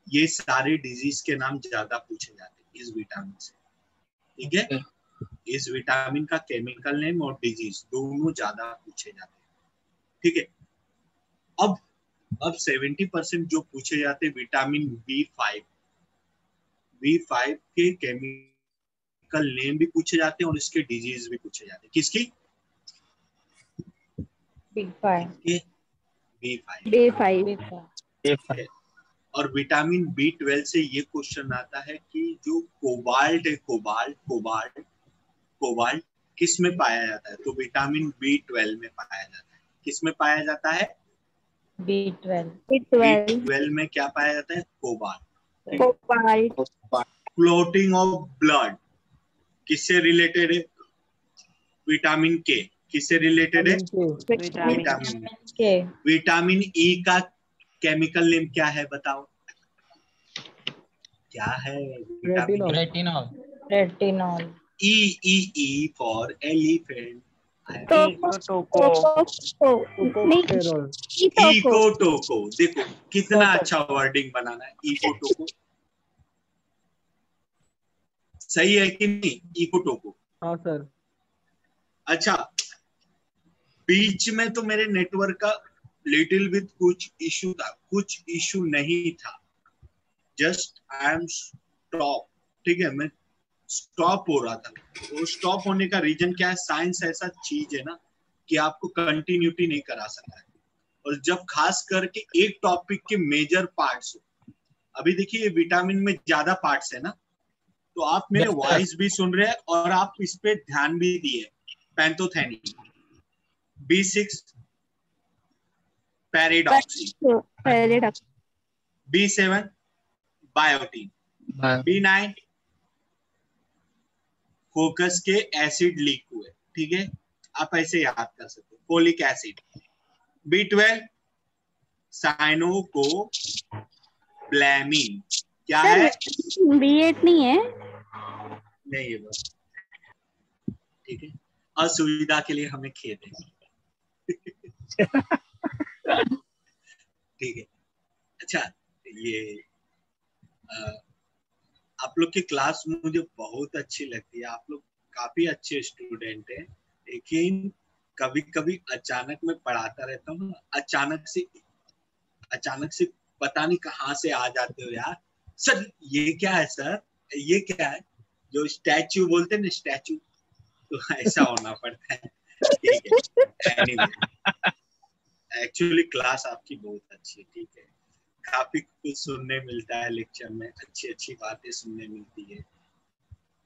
ये सारे डिजीज के नाम ज्यादा पूछे जाते हैं इस विटामिन से, ठीक है। इस विटामिन का केमिकल नेम और डिजीज दोनों ज्यादा पूछे जाते हैं, ठीक है। अब 70% जो पूछे जाते हैं विटामिन B5 के केमिकल नेम भी पूछे जाते हैं और इसके डिजीज भी पूछे जाते हैं। किसकी? B5। और विटामिन B12 से ये क्वेश्चन आता है कि जो कोबाल्ट है, कोबाल्ट किस में पाया जाता है? तो विटामिन B12 में पाया जाता है। किस में पाया जाता है? B12 में क्या पाया जाता है? कोबाल्ट। क्लॉटिंग ऑफ ब्लड किससे रिलेटेड है? विटामिन के किससे रिलेटेड है? विटामिन के। विटामिन ई का केमिकल नेम क्या है बताओ? क्या है? Retinol. Retinol. E for elephant. इकोटोको। देखो कितना अच्छा वर्डिंग बनाना है, इकोटोको। सही है कि नहीं? इकोटोको। हाँ सर। अच्छा, बीच में तो मेरे नेटवर्क का लिटिल विथ कुछ इशू था, कुछ इशू नहीं था, जस्ट आई एम स्टॉप। ठीक है, मैं स्टॉप हो रहा था। वो स्टॉप होने का रीजन क्या है? साइंस ऐसा चीज है ना कि आपको कंटिन्यूटी नहीं करा सकता है, और जब खास करके एक टॉपिक के मेजर पार्ट्स हो। अभी देखिए विटामिन में ज्यादा पार्ट्स है ना, तो आप मेरे वॉइस भी सुन रहे हैं और आप इस पे ध्यान भी दिए। Pantothenic, B6 pyridoxine, B7 biotin, B9 focus के एसिड लीक हुए। ठीक है, आप ऐसे याद कर सकते हो। Folic acid, B12 cyanocobalamin. क्या है? B8 नहीं है? नहीं है बस। ठीक है, असुविधा के लिए हमें खेद है। ठीक है। अच्छा, ये आप लोग की क्लास मुझे बहुत अच्छी लगती है। आप लोग काफी अच्छे स्टूडेंट हैं, लेकिन कभी कभी अचानक मैं पढ़ाता रहता हूँ, अचानक से पता नहीं कहाँ से आ जाते हो यार। सर ये क्या है? सर ये क्या है? जो स्टैचू बोलते हैं ना, स्टैचू, तो ऐसा होना पड़ता है। ठीक है, एनीवे एक्चुअली क्लास आपकी बहुत अच्छी है। ठीक है, काफी कुछ सुनने मिलता है लेक्चर में, अच्छी अच्छी बातें सुनने मिलती है।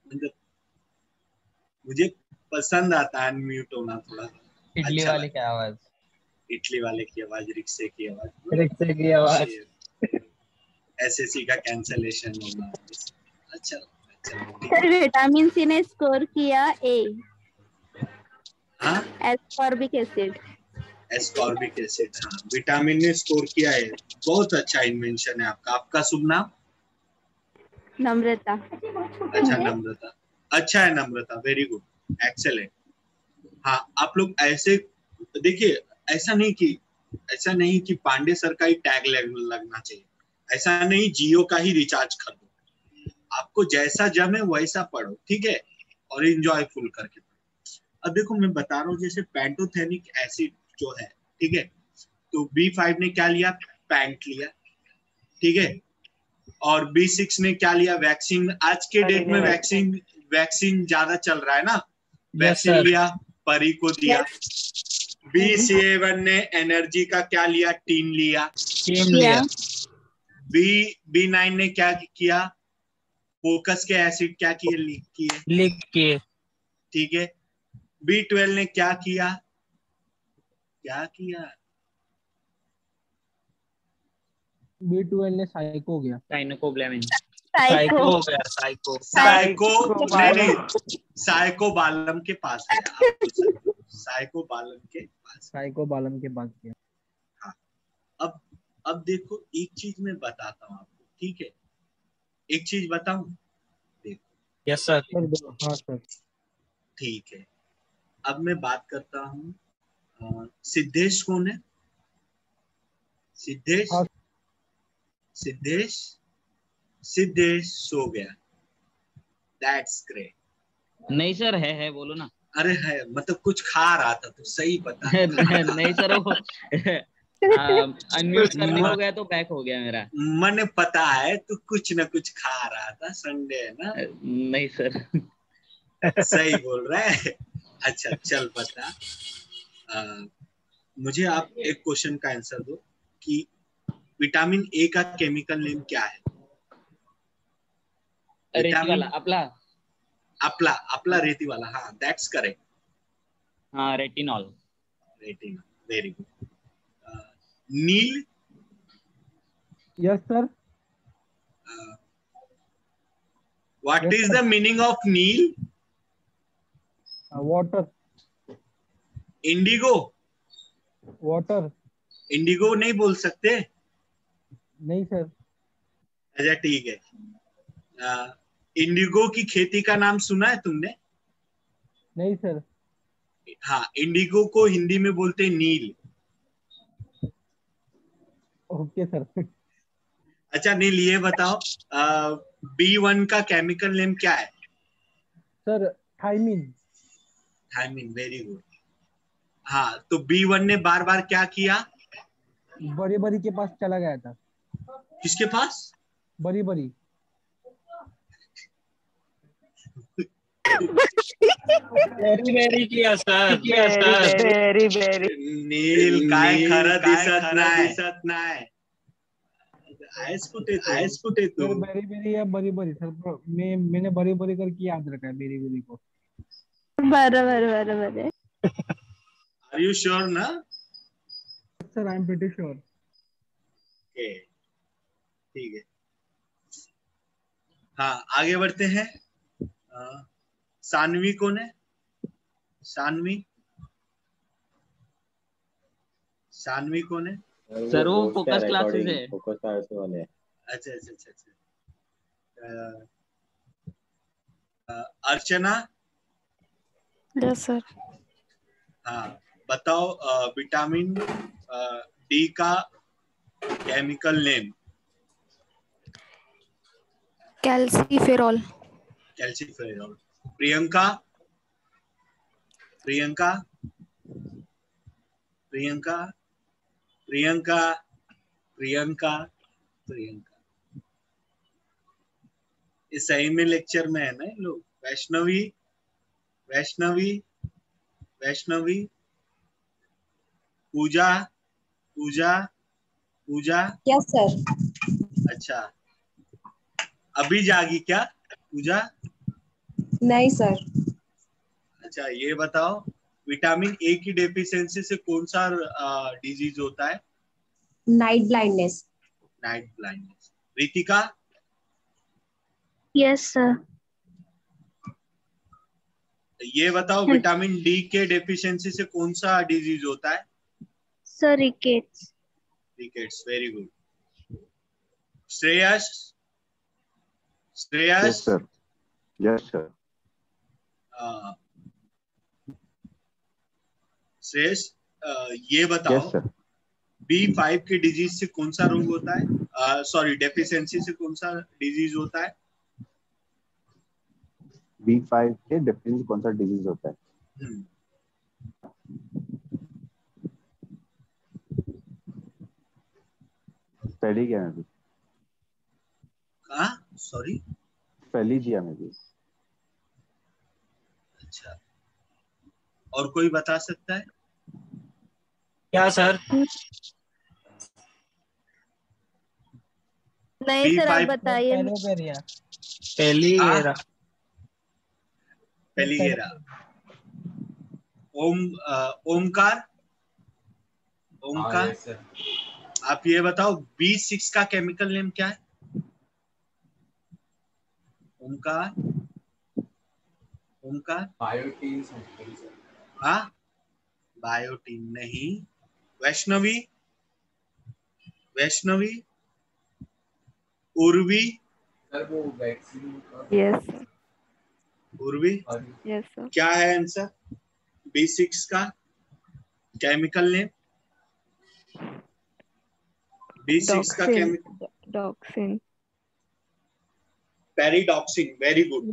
मतलब मुझे पसंद आता है अनम्यूट होना थोड़ा। इडली अच्छा वाले की आवाज, इडली वाले की आवाज, रिक्शे की आवाज, रिक्शे की आवाज, SSC का कैंसलेशन होना। अच्छा सर विटामिन सी ने स्कोर किया A। हाँ, एस्कॉर्बिक एसिड। एस्कॉर्बिक एसिड, हाँ विटामिन ने स्कोर किया है। बहुत अच्छा इन्वेंशन है आपका। आपका शुभ नाम? नम्रता। अच्छा नम्रता, अच्छा है नम्रता, वेरी गुड, एक्सेलेंट। हाँ, आप लोग ऐसे देखिए, ऐसा नहीं कि पांडे सर का ही टैग लगना चाहिए। ऐसा नहीं जियो का ही रिचार्ज कर दो। आपको जैसा जमे वैसा पढ़ो, ठीक है, और एंजॉयफुल करके पढ़ो। अब देखो मैं बता रहा हूँ, जैसे पैंटोथेनिक एसिड जो है, ठीक है, तो B5 ने क्या लिया? पैंट लिया। ठीक है, और B6 ने क्या लिया? वैक्सीन। आज के डेट में वैक्सीन ज्यादा चल रहा है ना, वैक्सीन लिया, परी को दिया। B7 ने एनर्जी का क्या लिया? टीम लिया। B9 ने क्या किया? फोकस के एसिड क्या किए? लीक किए। ठीक है, B12 ने क्या किया? B12 ने साइको गया। साइनोकोब्लामिन। साइकोबालम के पास गया। साइकोबालम के पास गया। हाँ, अब देखो एक चीज मैं बताता हूँ आपको, ठीक है, एक चीज बताऊं? देखो। Yes sir. हाँ सर। ठीक है, अब मैं बात करता हूँ। सिद्धेश कौन है? सिद्धेश सो गया। That's great. नहीं सर, है बोलो ना। अरे है, मतलब कुछ खा रहा था तो सही बता। नहीं सर, वो अनम्यूट करने हो गया तो बैक हो गया मेरा। मैंने पता है तू कुछ न कुछ खा रहा था, संडे है ना। नहीं सर। सही बोल रहा है। अच्छा चल बता, मुझे आप एक क्वेश्चन का आंसर दो कि विटामिन ए का केमिकल नेम क्या है? रेती वाला, अपला रेती वाला, हाँ दैट्स करेक्ट। हाँ, रेटिनॉल, वेरी गुड। नील? Yes sir. What is the meaning of नील? वाटर। इंडिगो? वाटर। इंडिगो नहीं बोल सकते? नहीं सर। अच्छा ठीक है। इंडिगो की खेती का नाम सुना है तुमने? नहीं सर। हाँ, इंडिगो को हिंदी में बोलते हैं नील। Okay sir. अच्छा नील, ये बताओ B1 का केमिकल नेम क्या है? Sir thymine. Thymine, very good. हाँ, तो B1 ने बार बार क्या किया? बड़ी बड़ी के पास चला गया था। किसके पास? बड़ी बड़ी। वेरी वेरी किया सर, किया सर। वेरी वेरी नील काय खरं दिसत नाही. आयस कुठे तू? सर बेरी बेरी या बरी बरी सर, मैंने बरी बरी करके याद रखा है बेरी बेरी को। बरोबर. आर यू श्योर ना? Sir I am pretty sure. ठीक है। हाँ, आगे बढ़ते हैं। सानवी कौन है? सानवी कौन है? सर वो फोकस क्लासेस है। फोकस क्लासेस वाले। अच्छा। अर्चना? Yes sir. हाँ, बताओ विटामिन डी का केमिकल नेम। कैल्सीफेरॉल. प्रियंका? इस सही में लेक्चर में है ना लोग? वैष्णवी? पूजा? Yes sir. अच्छा, अभी जागी क्या पूजा? नहीं सर. अच्छा, ये बताओ विटामिन ए की डेफिशिएंसी से कौन सा डिजीज होता है? Night blindness. Ritika? Yes sir. ये बताओ विटामिन डी के डेफिशिएंसी से कौन सा डिजीज होता है? Sir rickets. Very good. Shreyas? Yes sir. Shreyas, ये बताओ B5 के डिजीज से कौन सा रोग होता है? सॉरी, डेफिशिएंसी से कौन सा डिजीज होता है? B5 के डेफिशिएंसी कौन सा डिजीज होता है? फैलीजिया में भी। सॉरी, फैलीजिया में भी। अच्छा, और कोई बता सकता है? क्या सर? नहीं सर, आप बताइए. पेलीगेरा. ओमकार? आप ये बताओ B6 का केमिकल नेम क्या है? ओमकार? बायोटीन नहीं. Vaishnavi? Urvi? Yes. Urvi? Yes sir. क्या है आंसर B6 का केमिकल नेम? B6 का केमिकल? डॉक्सिन. Pyridoxine. Very good.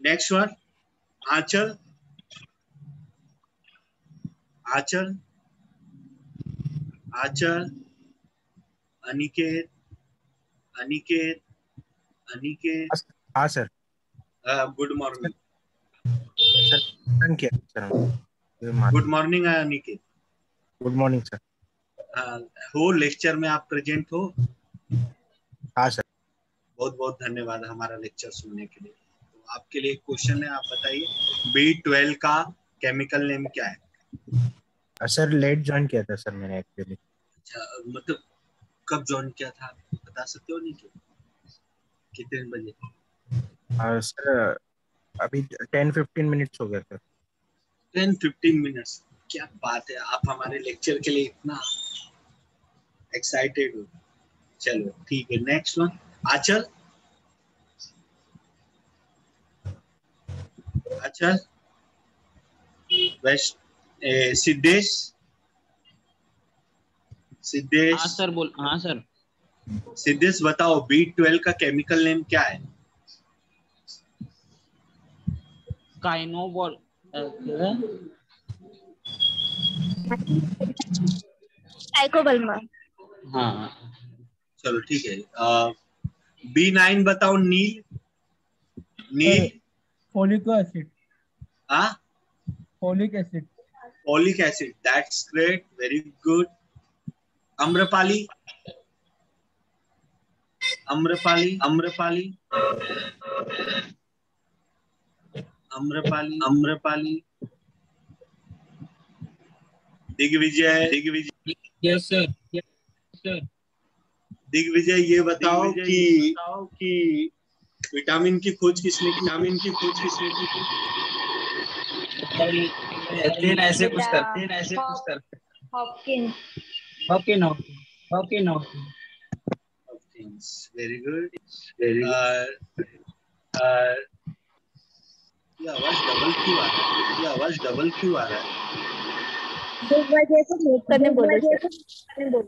Next one. Aanchal? Aniket? हाँ sir. Good morning. Sir good morning Aniket. Good morning sir. हो लेक्चर में आप प्रेजेंट हो? हाँ सर. बहुत बहुत धन्यवाद हमारा लेक्चर सुनने के लिए. तो आपके लिए क्वेश्चन है, आप बताइए B12 का केमिकल नेम क्या है? सर लेट ज्वाइन किया था सर मैंने एक्चुअली. अच्छा, मतलब कब ज्वाइन किया था बता सकते हो? नहीं किया? कितने बजे? सर अभी 10-15 मिनट्स हो गए सर। 10-15 मिनट्स, क्या बात है, आप हमारे लेक्चर के लिए इतना एक्साइटेड हो। चलो ठीक है, नेक्स्ट वन। आचल, आचल, वेस्ट, सिद्धेश, सिद्धेश। हाँ सर बोल। हाँ सर। सिद्धेश बताओ, B12 का केमिकल नेम क्या है? काइनोबॉल। साइकोबल्मा। हाँ चलो ठीक है। B9 बताओ, नील, नील। Folic acid. हाँ, folic acid. Folic acid, that's great, very good. Amrapali, Amrapali, Amrapali, Amrapali, Amrapali. Digvijay, Digvijay. Yes sir, yes sir. Digvijay, ये बताओ कि विटामिन की खोज किसने की? विटामिन की खोज किसने की? तीन ऐसे कुछ करते। Hopkins. Hawking. Very good, very good. ये आवाज डबल क्यों आ रहा है? ये आवाज डबल क्यों आ रहा है? वजह से म्यूट करने बोलो।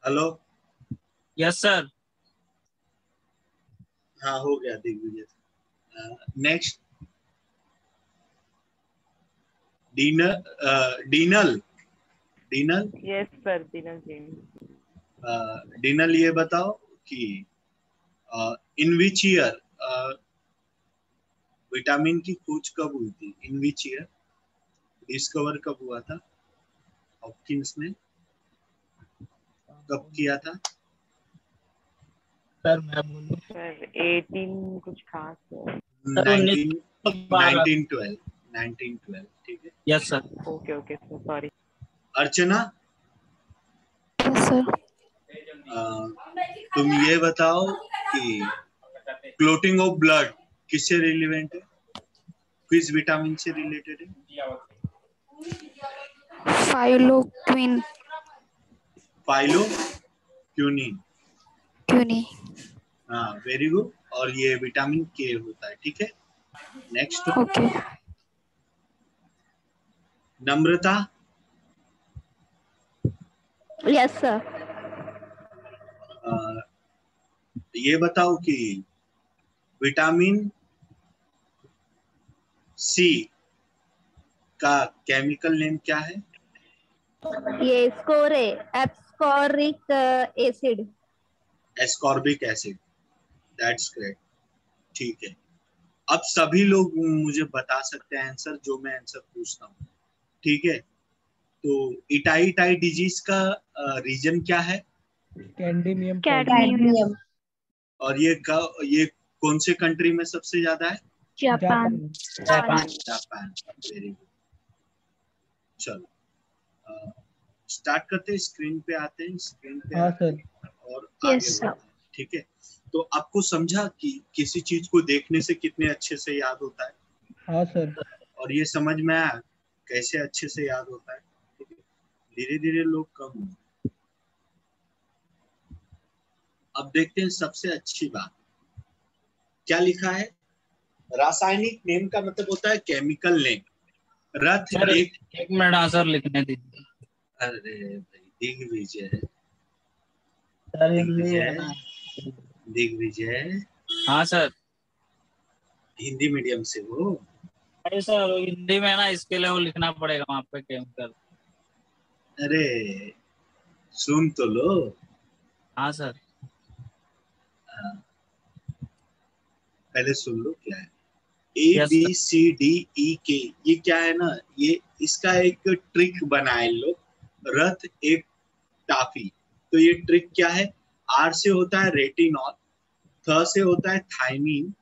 हेलो। Yes sir. हाँ, हो गया Digvijay. Next, Deenal, Deenal, Deenal. Yes sir, Deenal Jain. Deenal, ये बताओ कि इन विच ईयर विटामिन की खोज कब हुई थी? इन विच ईयर डिस्कवर कब हुआ था? हॉपकिंस ने कब किया था? सर मैं बोलूं सर 18 कुछ खास है। 1912, ठीक है। Yes sir. Okay sir, sorry. Archana, yes sir. तुम ये बताओ कि क्लोटिंग ऑफ ब्लड किससे रिलेवेंट है? किस विटामिन से रिलेटेड है? फाइलोक्विन। फाइलोक्विनिन। क्यूनी। हाँ, वेरी गुड। और ये विटामिन के होता है, ठीक है। Next, okay. Namrata. Yes sir. ये बताओ कि विटामिन सी का केमिकल नेम क्या है? ये स्कोर है, ascorbic acid. Ascorbic acid, that's great, ठीक है। अब सभी लोग मुझे बता सकते हैं आंसर, जो मैं आंसर पूछता हूँ, ठीक है। तो इटाई डिजीज का रीजन क्या है? कैडमियम। और ये कौन से कंट्री में सबसे ज्यादा है? जापान। Japan, very good. चलो स्टार्ट करते हैं, स्क्रीन पे आते हैं, स्क्रीन पे हाँ आते हैं और आगे बढ़ते हैं, ठीक है। तो आपको समझा कि किसी चीज को देखने से कितने अच्छे से याद होता है? हाँ सर। और ये समझ में आया कैसे अच्छे से याद होता है? धीरे धीरे लोग कम हो। अब देखते हैं सबसे अच्छी बात क्या लिखा है। रासायनिक नेम का मतलब होता है केमिकल नेम। रथ एक मिनट आंसर लिखने दीजिए। अरे भाई, दिग्विजय, दिग्विजय। हाँ सर। हिंदी मीडियम से हो? अरे सर हिंदी में ना, इसके लिए वो लिखना पड़ेगा वहाँ पे केमिकल। अरे सुन तो लो। हाँ सर। पहले सुन लो क्या है। ABCDEK, ये क्या है ना, ये इसका एक ट्रिक बनाए लोग। रथ एक टाफी, तो ये ट्रिक क्या है? R से होता है रेटिनॉल, थ से होता है थायमीन,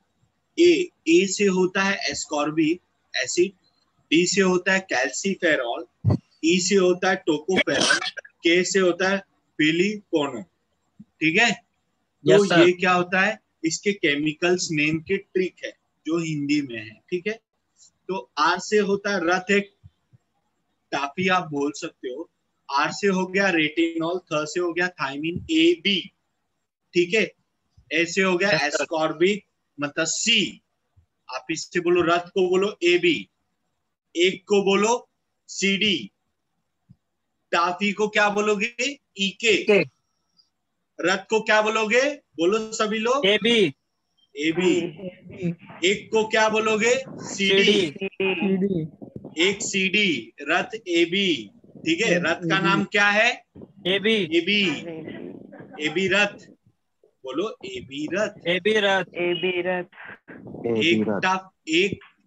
ए से होता है एस्कॉर्बिक एसिड, डी से होता है कैल्सीफेरॉल, ई से होता है टोकोफेरॉल, के से होता है फिलिपोनो, ठीक है। तो ये क्या होता है, इसके केमिकल्स नेम के ट्रिक है जो हिंदी में है, ठीक है। तो आर से होता है रथ, एक टाफी आप बोल सकते हो। आर से हो गया रेटिनॉल, थ से हो गया थायमिन, ए बी, ठीक है। ए से हो गया एस्कॉर्बिक मतलब सी, आप इससे बोलो रथ को बोलो ए बी, एक को बोलो सी डी, टाफी को क्या बोलोगे ई के, रथ को क्या बोलोगे, बोलो सभी लोग ए बी, ए बी, एक को क्या बोलोगे सी डी, एक C D, Rath A B, ठीक है। रथ का नाम क्या है A B, A B, A B रथ, बोलो ए बी रथ, ए बी रथ,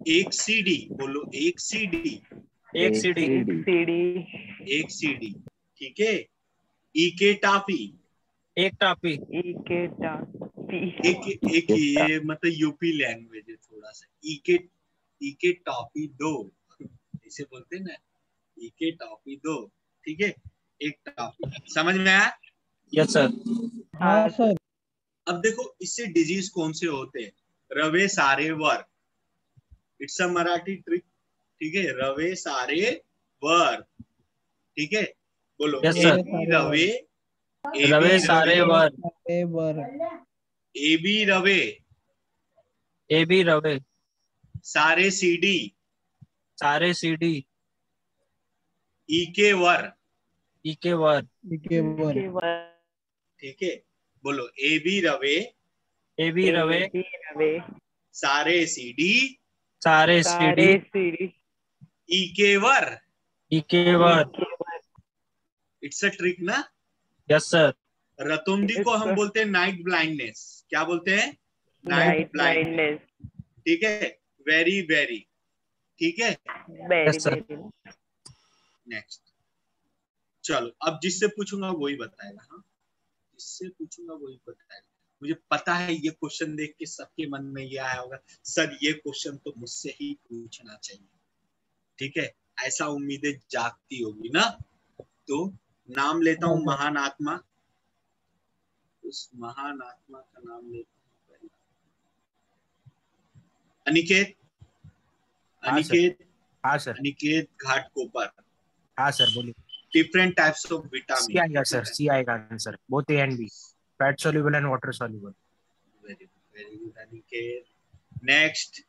एक सी डी, बोलो एक सी डी, एक सी डी, एक सी डी, ठीक है। ई के टाफी, एक टाफी, एक ये मतलब यूपी लैंग्वेज है थोड़ा सा। ई के टॉफी दो, इसे बोलते हैं ना, ई के टॉफी दो, ठीक है। एक टॉफी, समझ में आया? Yes sir. हाँ सर। अब देखो इससे डिजीज कौन से होते हैं, रवे सारे वर, इट्स अ मराठी ट्रिक, ठीक है। रवे सारे वर, ठीक है, बोलो रवे, रवे सारे वर, ए बी रवे, ए बी रवे, सारे सीडी, सारे सीडी, ई के वर, ई के वर, ठीक है। बोलो ए बी रवे, ए बी रवे, सारे सीडी, सारे सीडी, ई के वर, ई के वर, इट्स अ ट्रिक ना। Yes sir. रतुंडी को हम बोलते हैं नाइट ब्लाइंडनेस, क्या बोलते हैं, नाइट ब्लाइंडनेस, ठीक है। वेरी वेरी, ठीक है। नेक्स्ट, चलो अब जिससे पूछूंगा वही बताएगा, हाँ जिससे पूछूंगा वही बताएगा। मुझे पता है ये क्वेश्चन देख के सबके मन में ये आया होगा, सर ये क्वेश्चन तो मुझसे ही पूछना चाहिए, ठीक है, ऐसा उम्मीदें जागती होगी ना। तो नाम लेता हूं महान आत्मा, उस महान आत्मा का नाम लेता हूं पहले, अनिकेत, अनिकेत, हाँ सर, अनिकेत घाटकोपर। हाँ सर बोलिए। Different types of vitamin, C आएगा सर, सी आएगा answer, both A and B, fat soluble and water soluble. Very good Aniket. Next,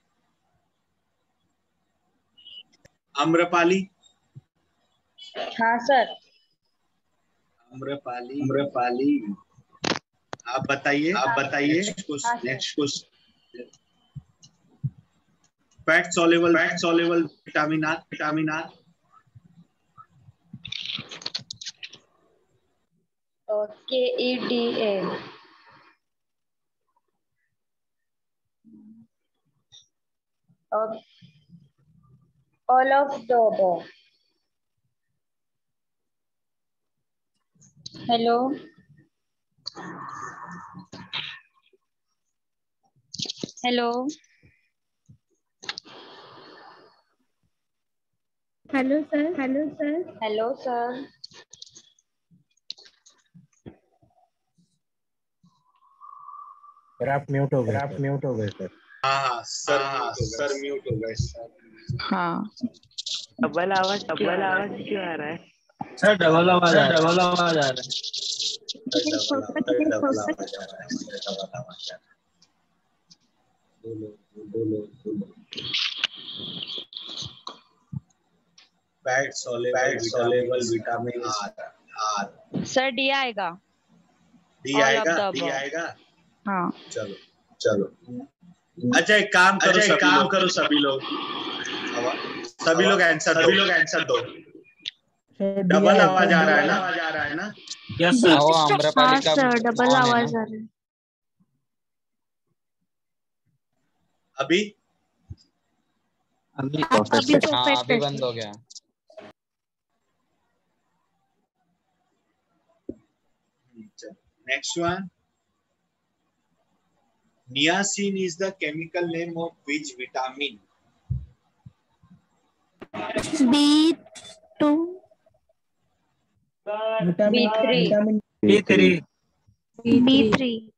Amrapali. हाँ सर। आम्रपाली, आम्रपाली आप बताइए, आप बताइए। Next question, fat soluble vitamin are, vitamin are. KEDA, all of the above. Hello. Hello. Hello sir. Hello sir. Hello sir. Sir आप mute हो गए, आप mute हो गए सर। हाँ सर म्यूट हो गए सर। हाँ डबल आवाज क्यों आ रहा है सर? डबल आवाज आ रहा है। Fat soluble vitamin are. Sir D आएगा। डी आएगा। हाँ चलो। अच्छा एक काम करो सभी लोग आंसर दो। डबल आवाज आ रहा है ना? Yes sir. हाँ सर डबल आवाज आ रहा है। अभी अभी बंद हो गया। Next one. Niacin is the chemical name of which vitamin? B2. B3. B3. B3.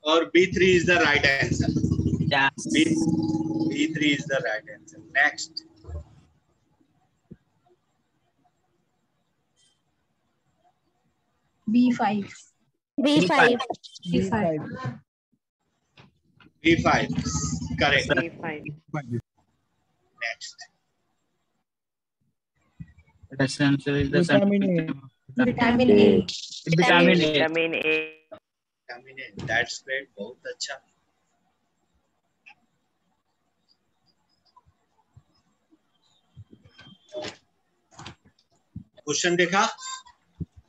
और B3 is the right answer. Yes. B3 is the right answer. Next. B5. B5. B5. Correct. B5. Next. Essential is the Vitamin A. Vitamin A. Vitamin A. Vitamin A. Vitamin A. That's great. बहुत अच्छा. Question देखा?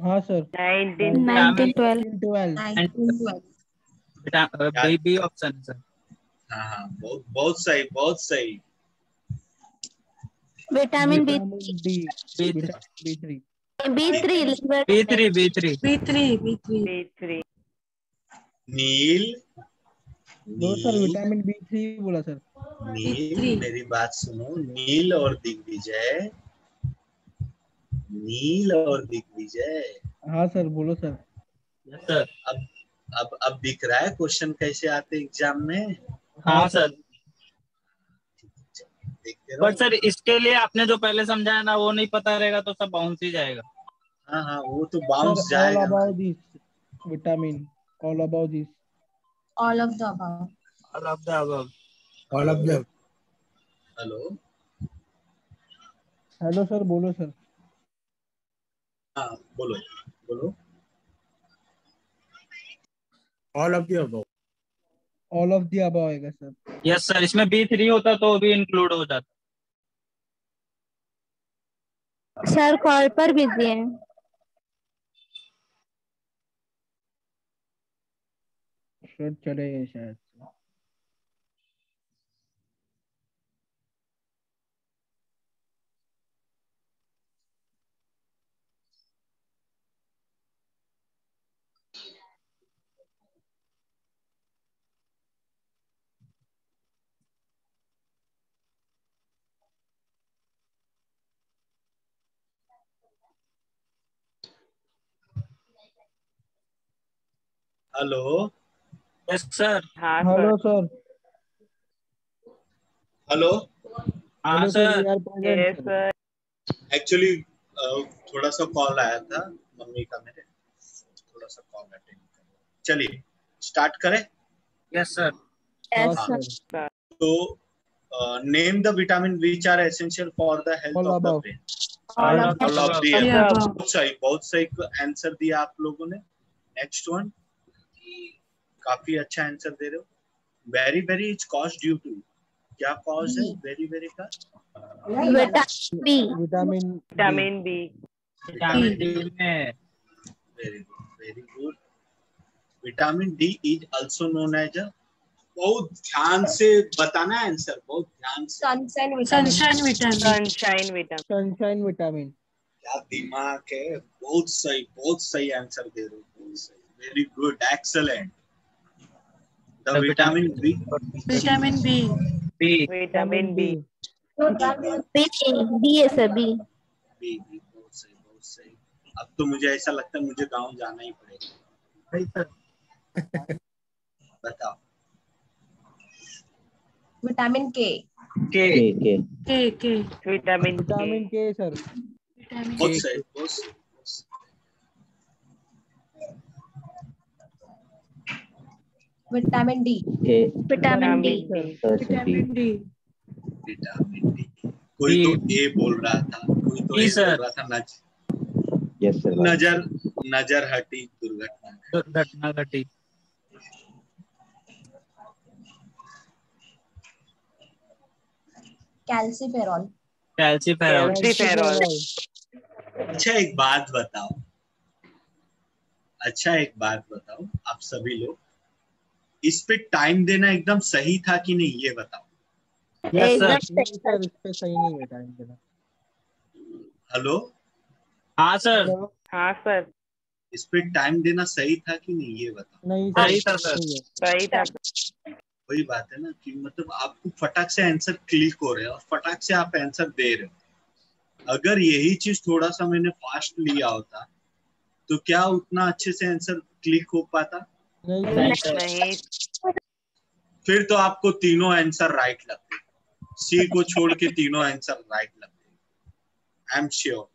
हाँ sir. 1912. B option sir. हाँ बहुत सही, बहुत सही. Vitamin B B3. B3. नील. दो सर विटामिन B3 बोला सर. नील, मेरी बात सुनो. नील और दिग्विजय. नील और दिग्विजय. हाँ सर बोलो सर. सर अब दिख रहा है क्वेश्चन कैसे आते एग्जाम में. हाँ सर. देखते रहो. बट सर इसके लिए आपने जो पहले समझाया ना वो नहीं पता रहेगा तो सब बाउंस ही जाएगा. हाँ वो तो बाउंस जाएगा. All about this vitamin. All about this. All of the above. All of the above. All of them. Hello. Hello sir बोलो सर. हाँ बोलो. All of the above. All of the above आएगा sir. Yes sir. इसमें B3 होता तो भी include हो जाता. सर कॉल पर बिजी है. सर चले गए शायद. हेलो. Yes sir. हाँ हेलो सर. सर. हेलो. हाँ सर. Yes sir. एक्चुअली थोड़ा सा कॉल आया था मम्मी का मेरे. थोड़ा सा कॉल अटेंड कर. चलिए स्टार्ट करें. Yes sir. तो name the vitamin which are essential for the health of the brain. बहुत सही आंसर दिया आप लोगों ने. Next one. काफी अच्छा आंसर दे रहे हो. वेरी वेरी इज कॉज ड्यू टू. क्या कॉज है वेरी वेरी का? Vitamin B. विटामिन डी में. वेरी गुड. Vitamin D is also known as a. बहुत ध्यान से बताना आंसर. बहुत ध्यान से. Sunshine vitamin. क्या दिमाग है. बहुत सही आंसर दे रहे हो. Very good. Excellent. The vitamin B. Vitamin B. Vitamin B. B है सर. बी. बहुत सही. अब तो मुझे ऐसा लगता है मुझे गांव जाना ही पड़ेगा. बताओ. विटामिन के. Vitamin के सर. बहुत सही. Vitamin D. Vitamin D. कोई तो ए बोल रहा था. कोई तो ए बोल रहा था. नजर हटी. दुर्घटना घटी. कैल्सीफेरॉल. अच्छा एक बात बताओ आप सभी लोग. इस पे टाइम देना एकदम सही था कि नहीं ये बताओ. Yes sir. इस पे सही नहीं है टाइम देना. हेलो. हाँ सर. इस पे टाइम देना सही था कि नहीं ये बताओ. नहीं सही था सर. सही था. वही बात है ना कि मतलब आपको फटाक से आंसर क्लिक हो रहे हैं और फटाक से आप आंसर दे रहे हो. अगर यही चीज थोड़ा सा मैंने फास्ट लिया होता तो क्या उतना अच्छे से आंसर क्लिक हो पाता? नहीं फिर तो आपको तीनों आंसर राइट लगते, सी को छोड़ के तीनों आंसर राइट लगते, आई एम श्योर।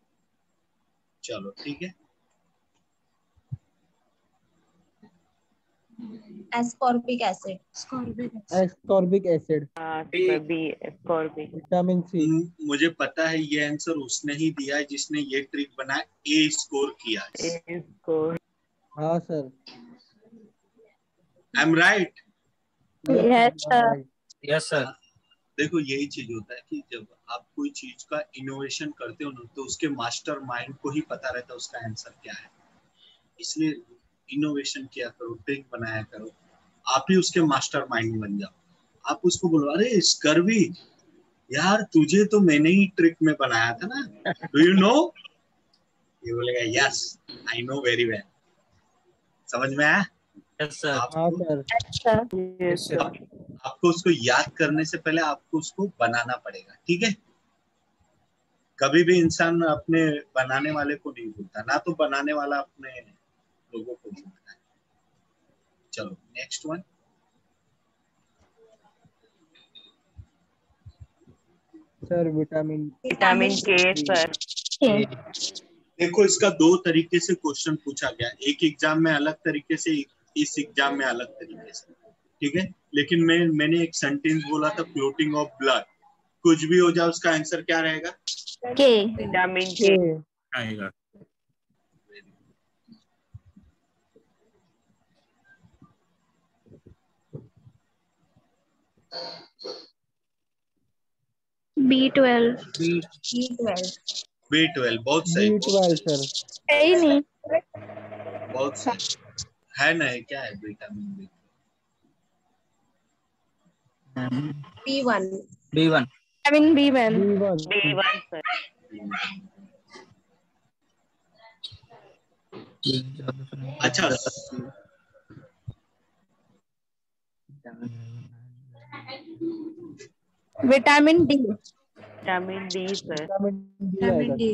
चलो ठीक है। Ascorbic acid. Ascorbic acid. B ascorbic. Vitamin C. मुझे पता है ये आंसर उसने ही दिया है जिसने ये ट्रिक बनाया, ए स्कोर किया। हाँ sir. I am right? Yes sir. Yes sir. देखो यही चीज होता है कि जब आप कोई चीज का इनोवेशन करते हो ना, तो उसके मास्टर माइंड को ही पता रहता है उसका आंसर क्या है। इसलिए इनोवेशन किया करो, ट्रिक बनाया करो, आप ही उसके मास्टर माइंड बन जाओ। आप उसको बोलो, अरे स्कर्वी यार तुझे तो मैंने ही ट्रिक में बनाया था ना, डू यू नो? ये बोलेगा yes I know very well. समझ में आया? Yes sir. आपको उसको याद करने से पहले आपको उसको बनाना पड़ेगा, ठीक है? कभी भी इंसान अपने बनाने वाले को नहीं भूलता, ना तो बनाने वाला अपने लोगों को भूलता है। चलो नेक्स्ट वन। सर विटामिन के सर। देखो इसका दो तरीके से क्वेश्चन पूछा गया, एक एग्जाम में अलग तरीके से, इस एग्जाम में अलग तरीके से, ठीक है? लेकिन मैंने एक सेंटेंस बोला था, फ्लोटिंग ऑफ ब्लड। कुछ भी हो जाए उसका आंसर क्या रहेगा? के। विटामिन के आएगा। B12। B12 बहुत सही। B12 sir. है ही नहीं। बहुत सही है ना? क्या है vitamin B? B1। Vitamin B1 sir. अच्छा vitamin D. Sir. Vitamin D.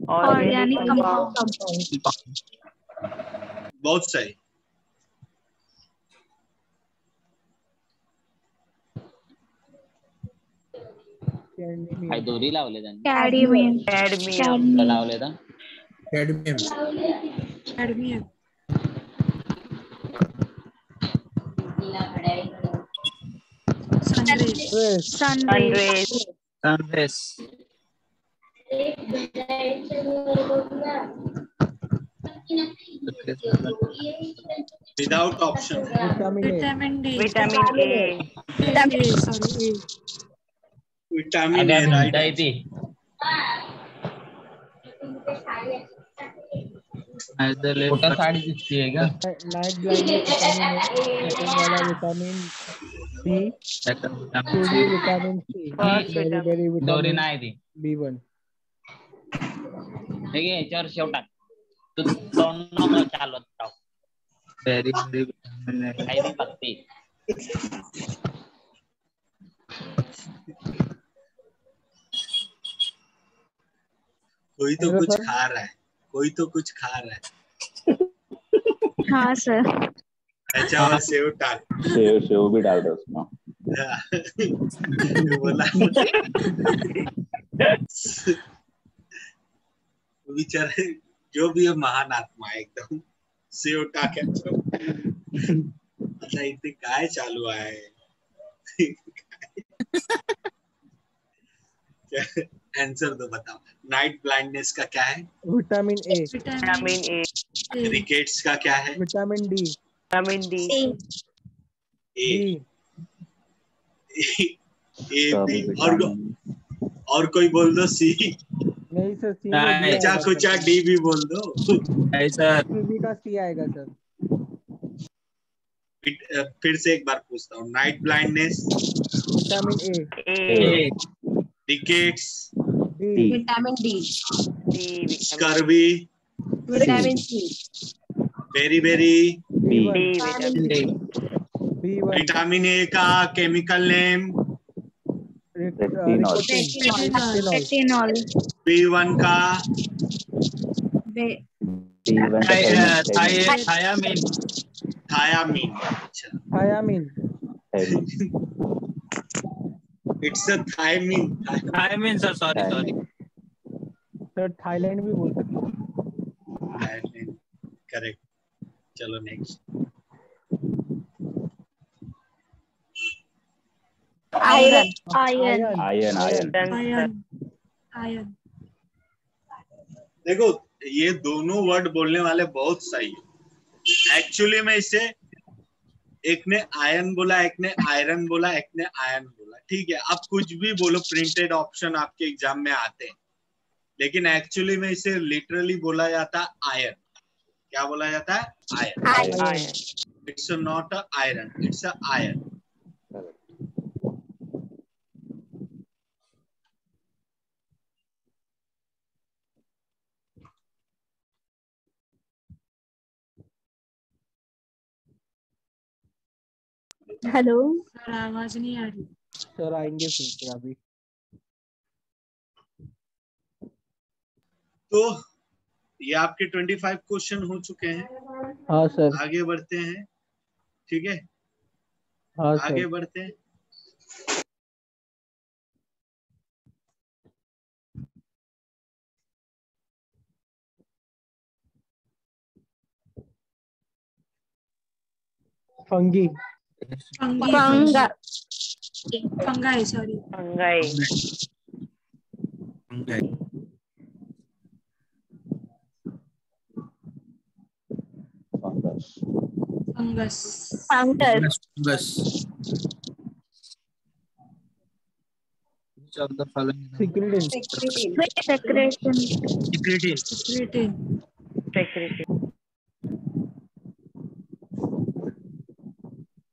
Organic compound. बहुत सही। काय दोरी लावले त्यांनी? कैडमियम। लावले था? Cadmium. Sunrays. Without option. Vitamin D. Vitamin A. Sorry A. Vitamin A right. मोटा साड़ी दिखती है क्या? Night blindness vitamin A, second वाला विटामिन डी, विटामिन सी, बेरी दोरी नाही ती B1। ठीक आहे याच्यावर शेवटाक तू तोंड नको चालवत राव. बेरी काही बी बघते. कोई तो कुछ खा रहा है, कोई तो कुछ खा रहा है। हाँ सर। अच्छा और सेव डाल, सेव भी डाल दो उसमें। बोला बेचारे जो भी है महान आत्मा है एकदम, सेव टाके अच्छा इथे काय चालू आहे? आंसर दो, बताओ। नाइट ब्लाइंडनेस का क्या है? Vitamin A. रिकेट्स का क्या है? Vitamin D. और कोई बोल दो सी। नहीं सर सी। बचा कुचा डी भी बोल दो। नहीं सर, सी का सी आएगा सर। फिर से एक बार पूछता हूँ, night blindness vitamin A, rickets vitamin D, scurvy vitamin C, वेरी वेरी। B1 विटामिन ए का केमिकल नेम रेटिनॉल। B1 का thiamine. Thiamine. Thiamine. It's a thiamine. Thiamine sir, sorry sorry sir, Thailand भी बोल सकते हैं। Thailand correct. चलो next. Iron. देखो ये दोनों वर्ड बोलने वाले बहुत सही है। एक्चुअली में इसे एक ने आयन बोला, एक ने आयरन बोला, एक ने आयन बोला, ठीक है। आप कुछ भी बोलो, प्रिंटेड ऑप्शन आपके एग्जाम में आते हैं, लेकिन एक्चुअली में इसे लिटरली बोला जाता है आयन। क्या बोला जाता है? Ion. It's not a iron, it's a ion. Hello sir, आवाज नहीं आ रही। सर आएंगे फिर से अभी। तो ये आपके 25 क्वेश्चन हो चुके हैं। हाँ सर। आगे बढ़ते हैं, ठीक है। हाँ आगे सर। बढ़ते हैं। Fungi. Fungi, sorry. Fungus.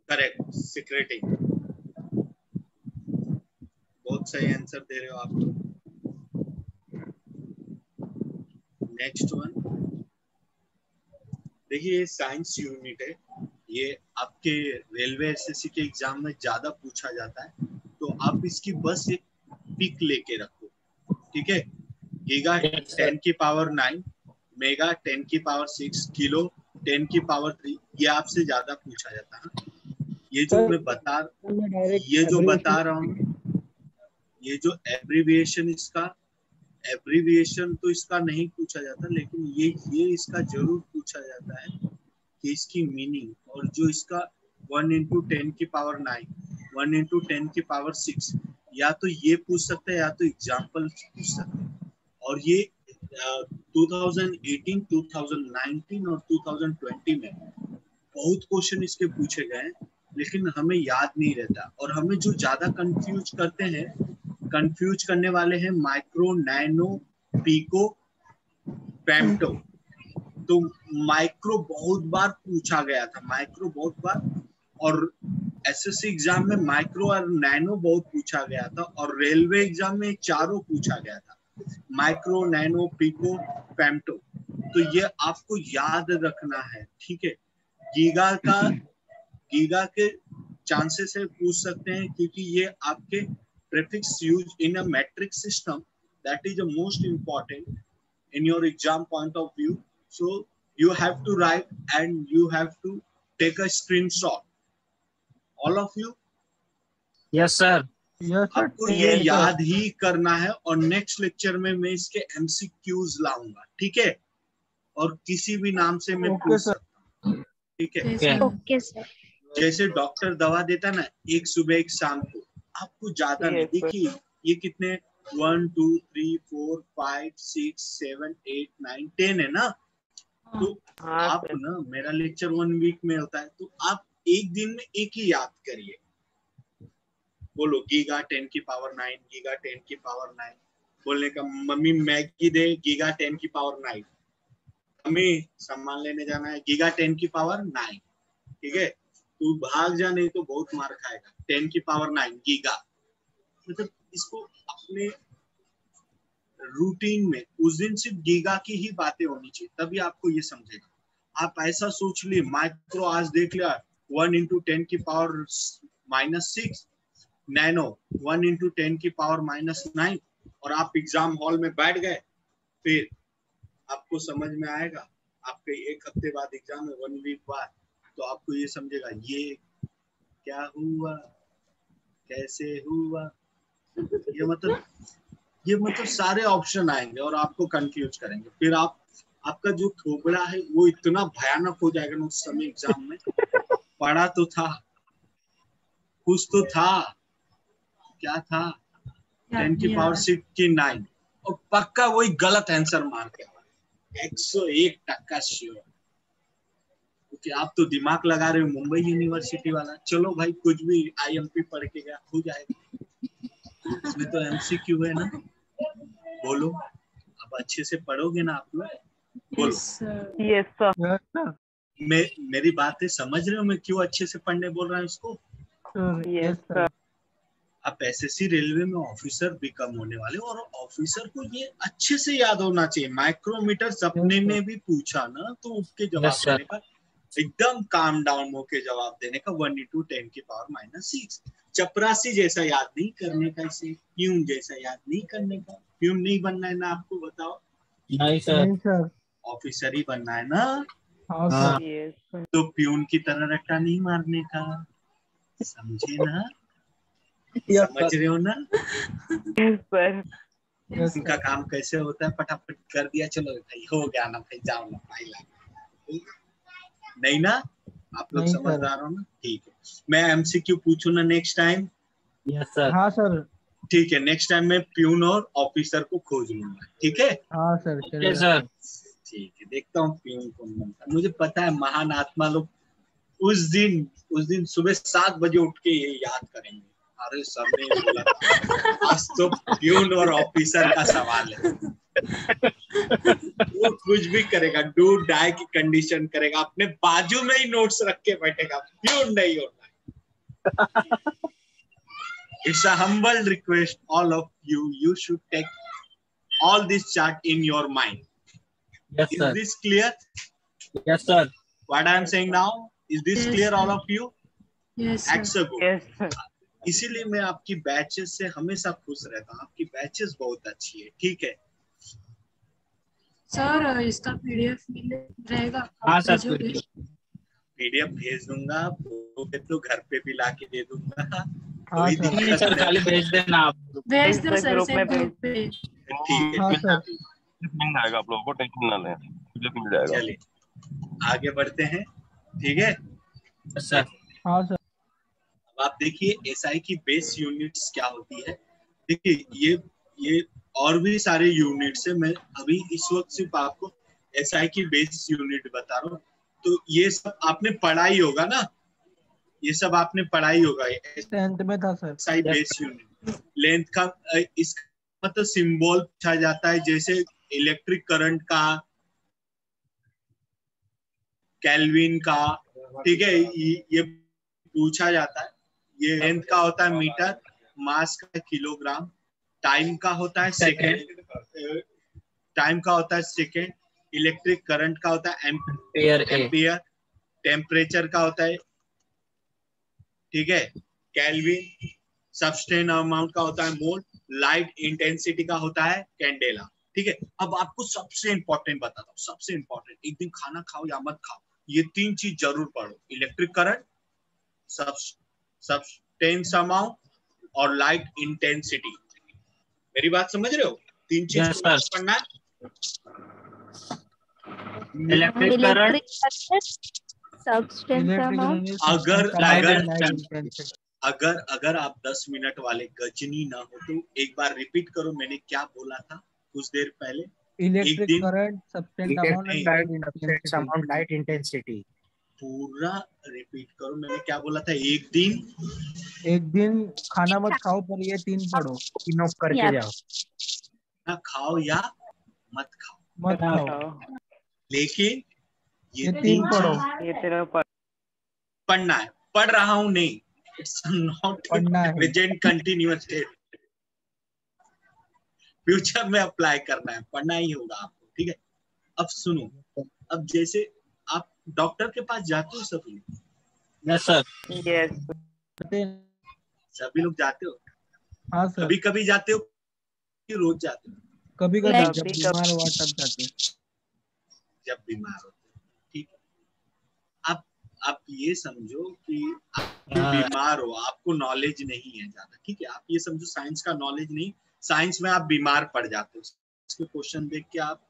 Correct, secreting. बहुत सही आंसर दे रहे हो आप लोग। नेक्स्ट वन देखिए, ये साइंस यूनिट है। ये आपके रेलवे एसएससी के एग्जाम में ज्यादा पूछा जाता है, तो आप इसकी बस एक पिक लेके रखो, ठीक है। गीगा 10 की पावर 9, मेगा 10 की पावर 6, किलो 10 की पावर 3, ये आपसे ज्यादा पूछा जाता है। ये जो मैं बता रहा हूँ, ये जो एब्रीविएशन, इसका एब्रीविएशन तो इसका नहीं पूछा जाता, लेकिन ये इसका जरूर पूछा जाता है कि इसकी मीनिंग, और जो इसका 1 into 10 की पावर 9, 1 into 10 की पावर 6, या तो ये पूछ सकते हैं या तो एग्जाम्पल पूछ सकते हैं। और ये 2018, 2019 और 2020 में बहुत क्वेश्चन इसके पूछे गए हैं, लेकिन हमें याद नहीं रहता। और हमें जो ज्यादा कंफ्यूज करते हैं, कंफ्यूज करने वाले हैं माइक्रो, नैनो, पीको, फेम्टो। तो माइक्रो बहुत बार पूछा गया था, माइक्रो बहुत बार, और एसएससी एग्जाम में माइक्रो और नैनो बहुत पूछा गया था, और रेलवे एग्जाम में चारों पूछा गया था, माइक्रो, नैनो, पीको, फेम्टो। तो ये आपको याद रखना है, ठीक है। गीगा के चांसेस है पूछ सकते हैं, क्योंकि ये आपके prefix used in a metric system, that is the most important in your exam point of view. So you have to write and you have to take a screenshot, all of you. Yes sir. आपको ये याद ही करना है, और next lecture में मैं इसके MCQs लाऊंगा, ठीक है। और किसी भी नाम से मैं पूछ सकता हूँ, ठीक है। Okay sir. जैसे डॉक्टर दवा देता ना, एक सुबह एक शाम को, आपको ज्यादा नहीं। देखिए ये कितने 1 2 3 4 5 6 7 8 9 10 है ना। तो आप ना, मेरा लेक्चर 1 वीक में होता है, तो आप एक दिन में एक ही याद करिए। बोलो गीगा 10 की पावर 9, गीगा 10 की पावर 9। बोलने का मम्मी मैगी दे, गीगा 10 की पावर 9। मम्मी सामान लेने जाना है, गीगा 10 की पावर 9, ठीक है। तू भाग जा, नहीं तो बहुत मार खाएगा। 10 की पावर 9 गीगा। मतलब इसको अपने रूटीन में उस दिन सिर्फ गीगा की ही बातें होनी चाहिए, तभी आपको ये समझेगा। आप ऐसा सोच लिए, माइक्रो आज देख लिया 1 × 10 की पावर -6, नैनो 1 × 10 की पावर -9, और आप एग्जाम हॉल में बैठ गए, फिर आपको समझ में आएगा, आपके 1 हफ्ते बाद एग्जाम है, 1 वीक बाद, तो आपको ये समझेगा ये क्या हुआ, कैसे हुआ, ये मतलब सारे ऑप्शन आएंगे और आपको कंफ्यूज करेंगे। फिर आपका जो थोबड़ा है वो इतना भयानक हो जाएगा ना उस समय एग्जाम में, पढ़ा तो था, कुछ तो था, क्या था, 10 की पावर 6 की 9, और पक्का वही गलत आंसर मार के 101% श्योर, क्योंकि आप तो दिमाग लगा रहे हो मुंबई यूनिवर्सिटी वाला। चलो भाई कुछ भी IMP पढ़ के गया हो जाएगा, इसमें तो MCQ है ना। बोलो, अब अच्छे से पढ़ोगे ना आप लोग, बोलो। Yes sir. मेरी बातें समझ रहे हो मैं क्यों अच्छे से पढ़ने बोल रहा हूँ इसको? Yes sir. आप SSC रेलवे में ऑफिसर भी कम होने वाले, और ऑफिसर को ये अच्छे से याद होना चाहिए। माइक्रोमीटर सपने में भी पूछा ना तो उठ के जवाब देने का, एकदम काम डाउन होके जवाब देने का, 1 × 10 की पावर -6। चपरासी जैसा याद नहीं करने का, इसे प्यून जैसा याद नहीं करने का। प्यून नहीं बनना है ना आपको, बताओ? नहीं सर। ऑफिसर ही बनना है ना? हाँ सर। तो प्यून की तरह रट्टा नहीं मारने का, समझे ना? समझ रहे हो ना? सर उनका काम कैसे होता है, फटाफट कर दिया, चलो भाई हो गया ना भाई, जाओ ना भाई, नहीं ना? आप लोग समझदार हो ना? ठीक है, मैं MCQ पूछू ना नेक्स्ट टाइम? Yes sir. हाँ सर। ठीक है, नेक्स्ट टाइम मैं प्यून और ऑफिसर को खोज लूंगा, ठीक है? हाँ सर। Okay sir. ठीक है, देखता हूँ प्यून कौन बनता है। मुझे पता है महान आत्मा लोग उस दिन सुबह 7 बजे उठ के ये याद करेंगे, अरे सर ने बोला था आज तो प्यून और ऑफिसर का सवाल है। वो कुछ भी करेगा, डू डाई की कंडीशन करेगा, अपने बाजू में ही नोट्स रख के बैठेगा, प्यून नहीं होना। It's a humble request, all of you. You should take all this chart in your mind. Yes, Is sir. this clear? Yes, sir. What I am saying now, is this Yes, clear, sir. all of you? Yes, sir. Excellent. Yes sir. इसीलिए मैं आपकी batches से हमेशा खुश रहता हूँ। आपकी batches बहुत अच्छी है, ठीक है? सर इसका PDF रहेगा? हाँ सर, PDF भेज दूंगा, बोलोगे तो घर पे भी लाके दे दूंगा। हाँ कोई सर। नहीं सर, खाली भेज देना आप। भेज दो सर, ग्रुप में ग्रुप पे। ठीक है, हाँ सर। मिल जाएगा आप लोगों को, टेंशन ना लें, मुझे मिल जाएगा। चलिए आगे बढ़ते हैं, ठीक है सर? हाँ सर। अब आप देखिए SI की बेस यूनिट्स क्या होती है। देखिए ये और भी सारे यूनिट्स है, मैं अभी इस वक्त सिर्फ आपको SI की बेस यूनिट बता रहा हूँ। तो ये सब आपने पढ़ाई होगा ना, ये सब आपने पढ़ाई होगा। 10th में था sir. SI base unit length का इसका मतलब सिंबल पूछा जाता है, जैसे इलेक्ट्रिक करंट का, केल्विन का, ठीक है, ये पूछा जाता है। ये लेंथ का होता है मीटर, मास का किलोग्राम, टाइम का होता है सेकेंड, टाइम का होता है सेकेंड, इलेक्ट्रिक करंट का होता है एम्पियर, टेम्परेचर का होता है, ठीक है, केल्विन, सब्सटेंस अमाउंट का होता है मोल, लाइट इंटेंसिटी का होता है कैंडेला, ठीक है। अब आपको सबसे इंपॉर्टेंट बताता हूँ, सबसे इंपॉर्टेंट, एक दिन खाना खाओ या मत खाओ, ये 3 चीज जरूर पढ़ो, इलेक्ट्रिक करंट, सब्सटेंस अमाउंट और लाइट इंटेंसिटी। मेरी बात समझ रहे हो? 3 चीज पढ़ना है। इलेक्ट्रिक करंट, सब्सटेंस अमाउंट, अगर आप 10 मिनट वाले गजनी ना हो तो एक बार रिपीट करो, मैंने क्या बोला था कुछ देर पहले। Electric current, substance amount, light intensity, पूरा रिपीट करो, मैंने क्या बोला था। एक दिन खाना मत खाओ, पर ये 3 पढ़ो, तीनों करके जाओ। ना खाओ या मत खाओ, लेकिन ये 3 पढ़ो, पढ़ना है। पढ़ रहा हूं नहीं, it's not present continuous tense, future में अप्लाई करना है, पढ़ना ही होगा आपको, ठीक है। अब सुनो, अब जैसे आप डॉक्टर के पास जाते हो सभी? Yes sir. यस सभी लोग जाते हो? हाँ सर। कभी कभी जाते हो कि रोज जाते हो? कभी कभी जब बीमार हुआ तब जाते हैं। जब बीमार होते हो, ठीक है। आप ये समझो कि आप बीमार हो, आपको नॉलेज नहीं है ज्यादा, ठीक है। आप ये समझो साइंस का नॉलेज नहीं, साइंस में आप बीमार पड़ जाते हो, इसके क्वेश्चन देख के आप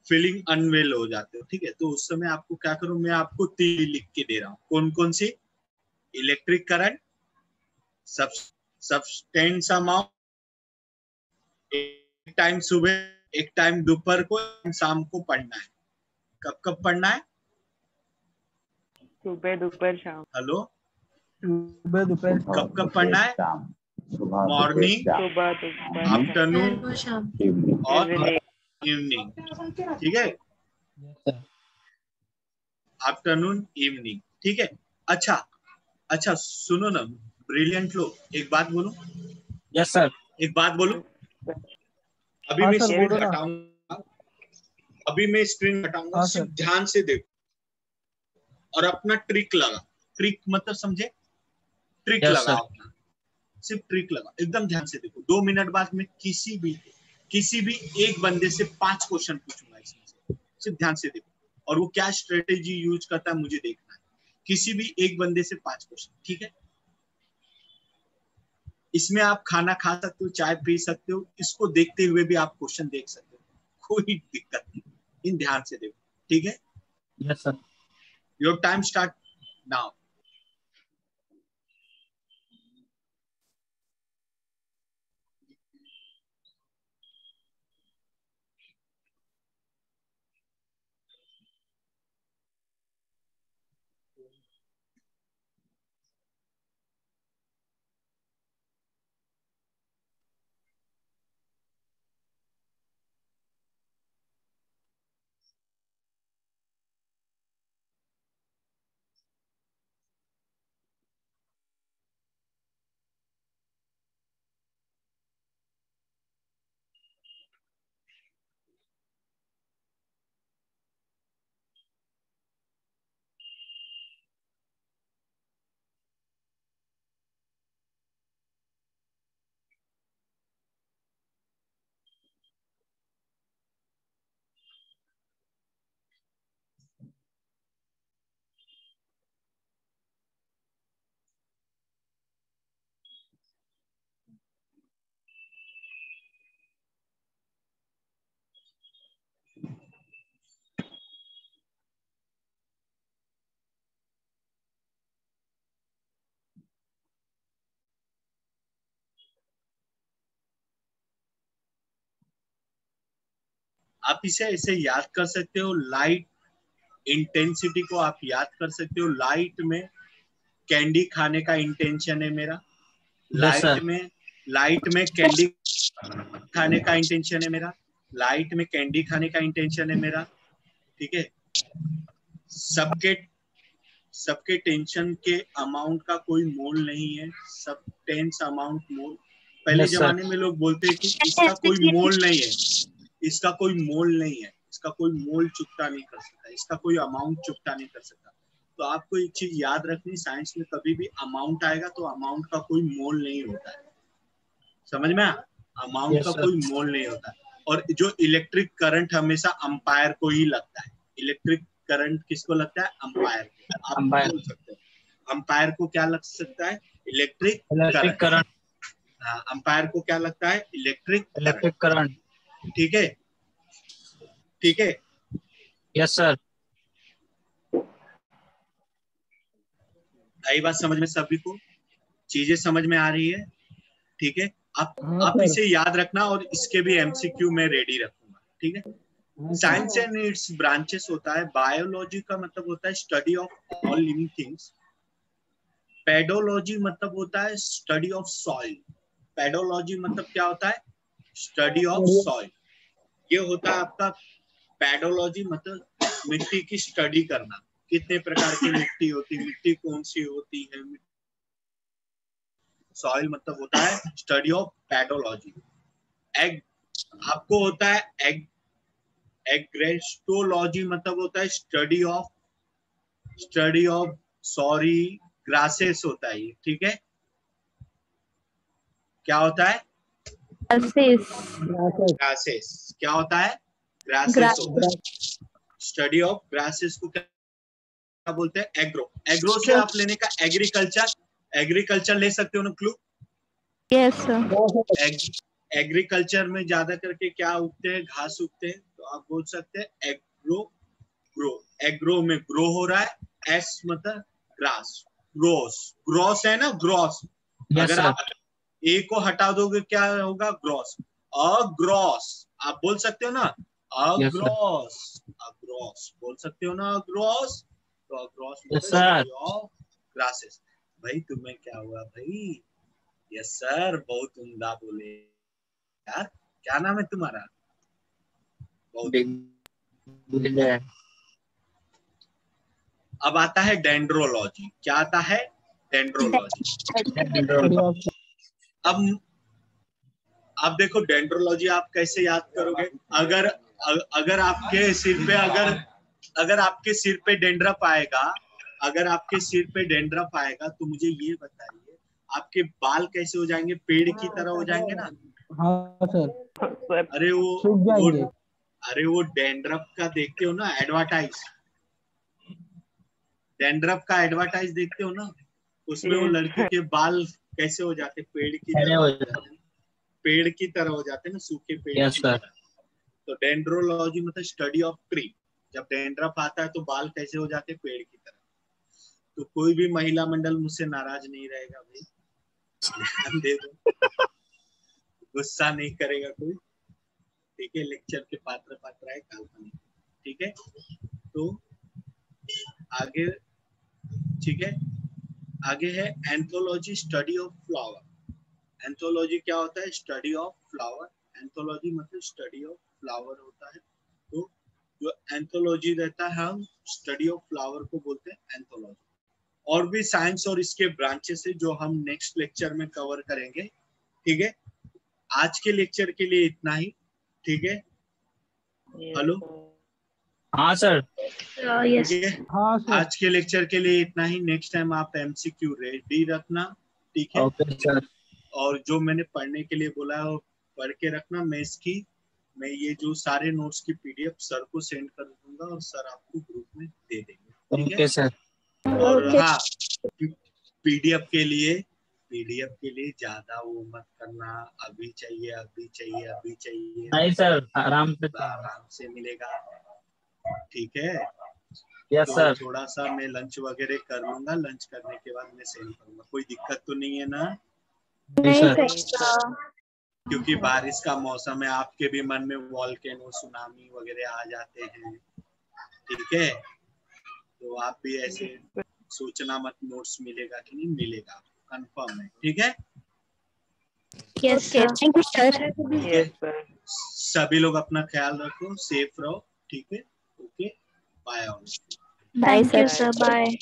फीलिंग अनवेल हो जाते हो, ठीक है। तो उस समय आपको क्या करो, मैं आपको 3 लिख के दे रहा हूँ। कौन कौन सी? इलेक्ट्रिक करंट, सब्सटेंस अमाउंट, एक टाइम सुबह, एक टाइम दोपहर को, शाम को पढ़ना है। कब कब पढ़ना है? सुबह दोपहर शाम। हेलो, सुबह दोपहर कब कब पढ़ना है? मॉर्निंग, आफ्टरनून और इवनिंग, ठीक है। आफ्टरनून इवनिंग, ठीक है। अच्छा सुनो ना ब्रिलियंट लोग, एक बात बोलो। Yes sir. एक बात बोलो। अभी हाँ मैं सर, स्क्रीन बोलो ना। हटाऊंगा, अभी मैं स्क्रीन हटाऊंगा, हाँ सिर्फ सर। ध्यान से देखो और अपना ट्रिक लगा। ट्रिक मतलब समझे? ट्रिक Yes, लगा sir. अपना, सिर्फ ट्रिक लगा, एकदम ध्यान से देखो। 2 मिनट बाद में किसी भी एक बंदे से 5 क्वेश्चन पूछूंगा इसमें से, सिर्फ ध्यान से देखो। और वो क्या स्ट्रेटेजी यूज करता है मुझे देखना है। किसी भी एक बंदे से 5 क्वेश्चन, ठीक है। इसमें आप खाना खा सकते हो, चाय पी सकते हो, इसको देखते हुए भी आप क्वेश्चन देख सकते हो, कोई दिक्कत नहीं। इन ध्यान से देखो, ठीक है। Yes sir. Your time start now. आप इसे ऐसे याद कर सकते हो, लाइट इंटेंसिटी को आप याद कर सकते हो। लाइट में कैंडी खाने का इंटेंशन है मेरा, लाइट में कैंडी खाने का इंटेंशन है मेरा, लाइट में कैंडी खाने का इंटेंशन है मेरा, ठीक है। सबके टेंशन के अमाउंट का कोई मोल नहीं है, सब टेंस अमाउंट मोल। पहले Yes, sir. जमाने में लोग बोलते हैं कि इसका कोई मोल नहीं है, इसका कोई मोल नहीं है, इसका कोई मोल चुकता नहीं कर सकता, इसका कोई अमाउंट चुकता नहीं कर सकता। तो आपको एक चीज याद रखनी, साइंस में कभी भी अमाउंट आएगा तो अमाउंट का कोई मोल नहीं होता है, समझ में? अमाउंट Yes, का sir. कोई मोल नहीं होता है। और जो इलेक्ट्रिक करंट हमेशा अंपायर को ही लगता है। इलेक्ट्रिक करंट किसको लगता है? अंपायर को। आप बोल सकते हो अंपायर को क्या लग सकता है? Electric current. हाँ, अंपायर को क्या लगता है? Electric current. ठीक है, ठीक है। Yes sir. आई बात समझ में सभी को? चीजें समझ में आ रही है? ठीक है। आप इसे याद रखना और इसके भी एमसीक्यू में रेडी रखूंगा, ठीक है। साइंस एंड इट्स ब्रांचेस होता है। बायोलॉजी का मतलब होता है study of all living things. Pedology मतलब होता है स्टडी ऑफ सॉइल। पेडोलॉजी मतलब क्या होता है? Study of soil. ये होता है आपका पेडोलॉजी, मतलब मिट्टी की स्टडी करना, कितने प्रकार की मिट्टी होती है, मिट्टी कौन सी होती है। सॉइल मतलब होता है स्टडी ऑफ पेडोलॉजी। एग आपको होता है एग्रेस्टोलॉजी मतलब होता है स्टडी ऑफ ग्रासेस होता है, ठीक है। क्या होता है? ग्रासेस। क्या होता है? ग्रासेस होता है। स्टडी ऑफ ग्रासेस को क्या बोलते हैं? एग्रो। एग्रो से आप लेने का एग्रीकल्चर ले सकते हो ना क्लू? Yes sir. एग्रीकल्चर में ज्यादा करके क्या उगते हैं? घास उगते हैं, तो आप बोल सकते हैं एग्रो ग्रो। एग्रो में ग्रो हो रहा है, एस मतलब ग्रास, ग्रॉस है ना, ग्रॉस। अगर आप ए को हटा दोगे क्या होगा? ग्रॉस। अग्रॉस आप बोल सकते हो ना, अग्रॉस। अग्रॉस बोल सकते हो ना, अग्रॉस। तो अग्रॉस मतलब ग्रासेस। भाई तुम्हें क्या हुआ भाई? यस सर, बहुत उम्दा बोले यार। क्या नाम है तुम्हारा? अब आता है डेंड्रोलॉजी। क्या आता है? डेंड्रोलॉजी। अब देखो डेंड्रोलॉजी आप कैसे याद करोगे? अगर आपके सिर पे अगर आपके सिर पे डेंड्रफ आएगा, तो मुझे ये बताइए आपके बाल कैसे हो जाएंगे? पेड़ की तरह हो जाएंगे ना? हाँ सर। अरे वो डेंड्रफ का देखते हो ना एडवर्टाइज? डेंड्रफ का एडवर्टाइज देखते हो ना? उसमें वो लड़की के बाल कैसे हो जाते? पेड़ की तरह हो जाते ना, सूखे पेड़ की तरह। तो डेंड्रोलॉजी मतलब स्टडी ऑफ ट्री। जब डेंड्रफ आता है तो बाल कैसे हो जाते? पेड़ की तरह। तो कोई भी महिला मंडल मुझसे नाराज नहीं रहेगा भाई, ध्यान दे दो, गुस्सा नहीं करेगा कोई, ठीक है। लेक्चर के पात्र है काल्पनिक, ठीक है। तो आगे, ठीक है, आगे है anthology, study of flower. Anthology क्या होता है? Study of flower. एंथोलॉजी मतलब स्टडी ऑफ फ्लावर होता है। तो जो एंथोलॉजी रहता है, हम स्टडी ऑफ फ्लावर को बोलते हैं एंथोलॉजी। और भी साइंस और इसके ब्रांचेस है जो हम नेक्स्ट लेक्चर में कवर करेंगे, ठीक है। आज के लेक्चर के लिए इतना ही, ठीक है। हेलो, हाँ सर। ठीक है, आज के लेक्चर के लिए इतना ही। नेक्स्ट टाइम आप एमसीक्यू रेडी रखना, ठीक है। Okay sir. और जो मैंने पढ़ने के लिए बोला है वो पढ़ के रखना। मैं ये जो सारे नोट्स की पीडीएफ सर को सेंड कर दूंगा और सर आपको ग्रुप में दे देंगे, ठीक है सर। और हाँ, पीडीएफ के लिए ज्यादा वो मत करना, अभी चाहिए। नहीं सर, आराम से मिलेगा, ठीक है। Yes sir. थोड़ा सा मैं लंच वगैरह कर लूंगा, लंच करने के बाद मैं सेंड करूंगा। कोई दिक्कत तो नहीं है ना? नहीं सर। क्योंकि बारिश का मौसम है, आपके भी मन में वॉल्केनो, सुनामी वगैरह आ जाते हैं, ठीक है। तो आप भी ऐसे सोचना मत नोट्स मिलेगा कि नहीं मिलेगा, कंफर्म है, ठीक है। Yes sir, thank you sir. सभी लोग अपना ख्याल रखो, सेफ रहो, ठीक है। Okay, bye. Bye sir, bye.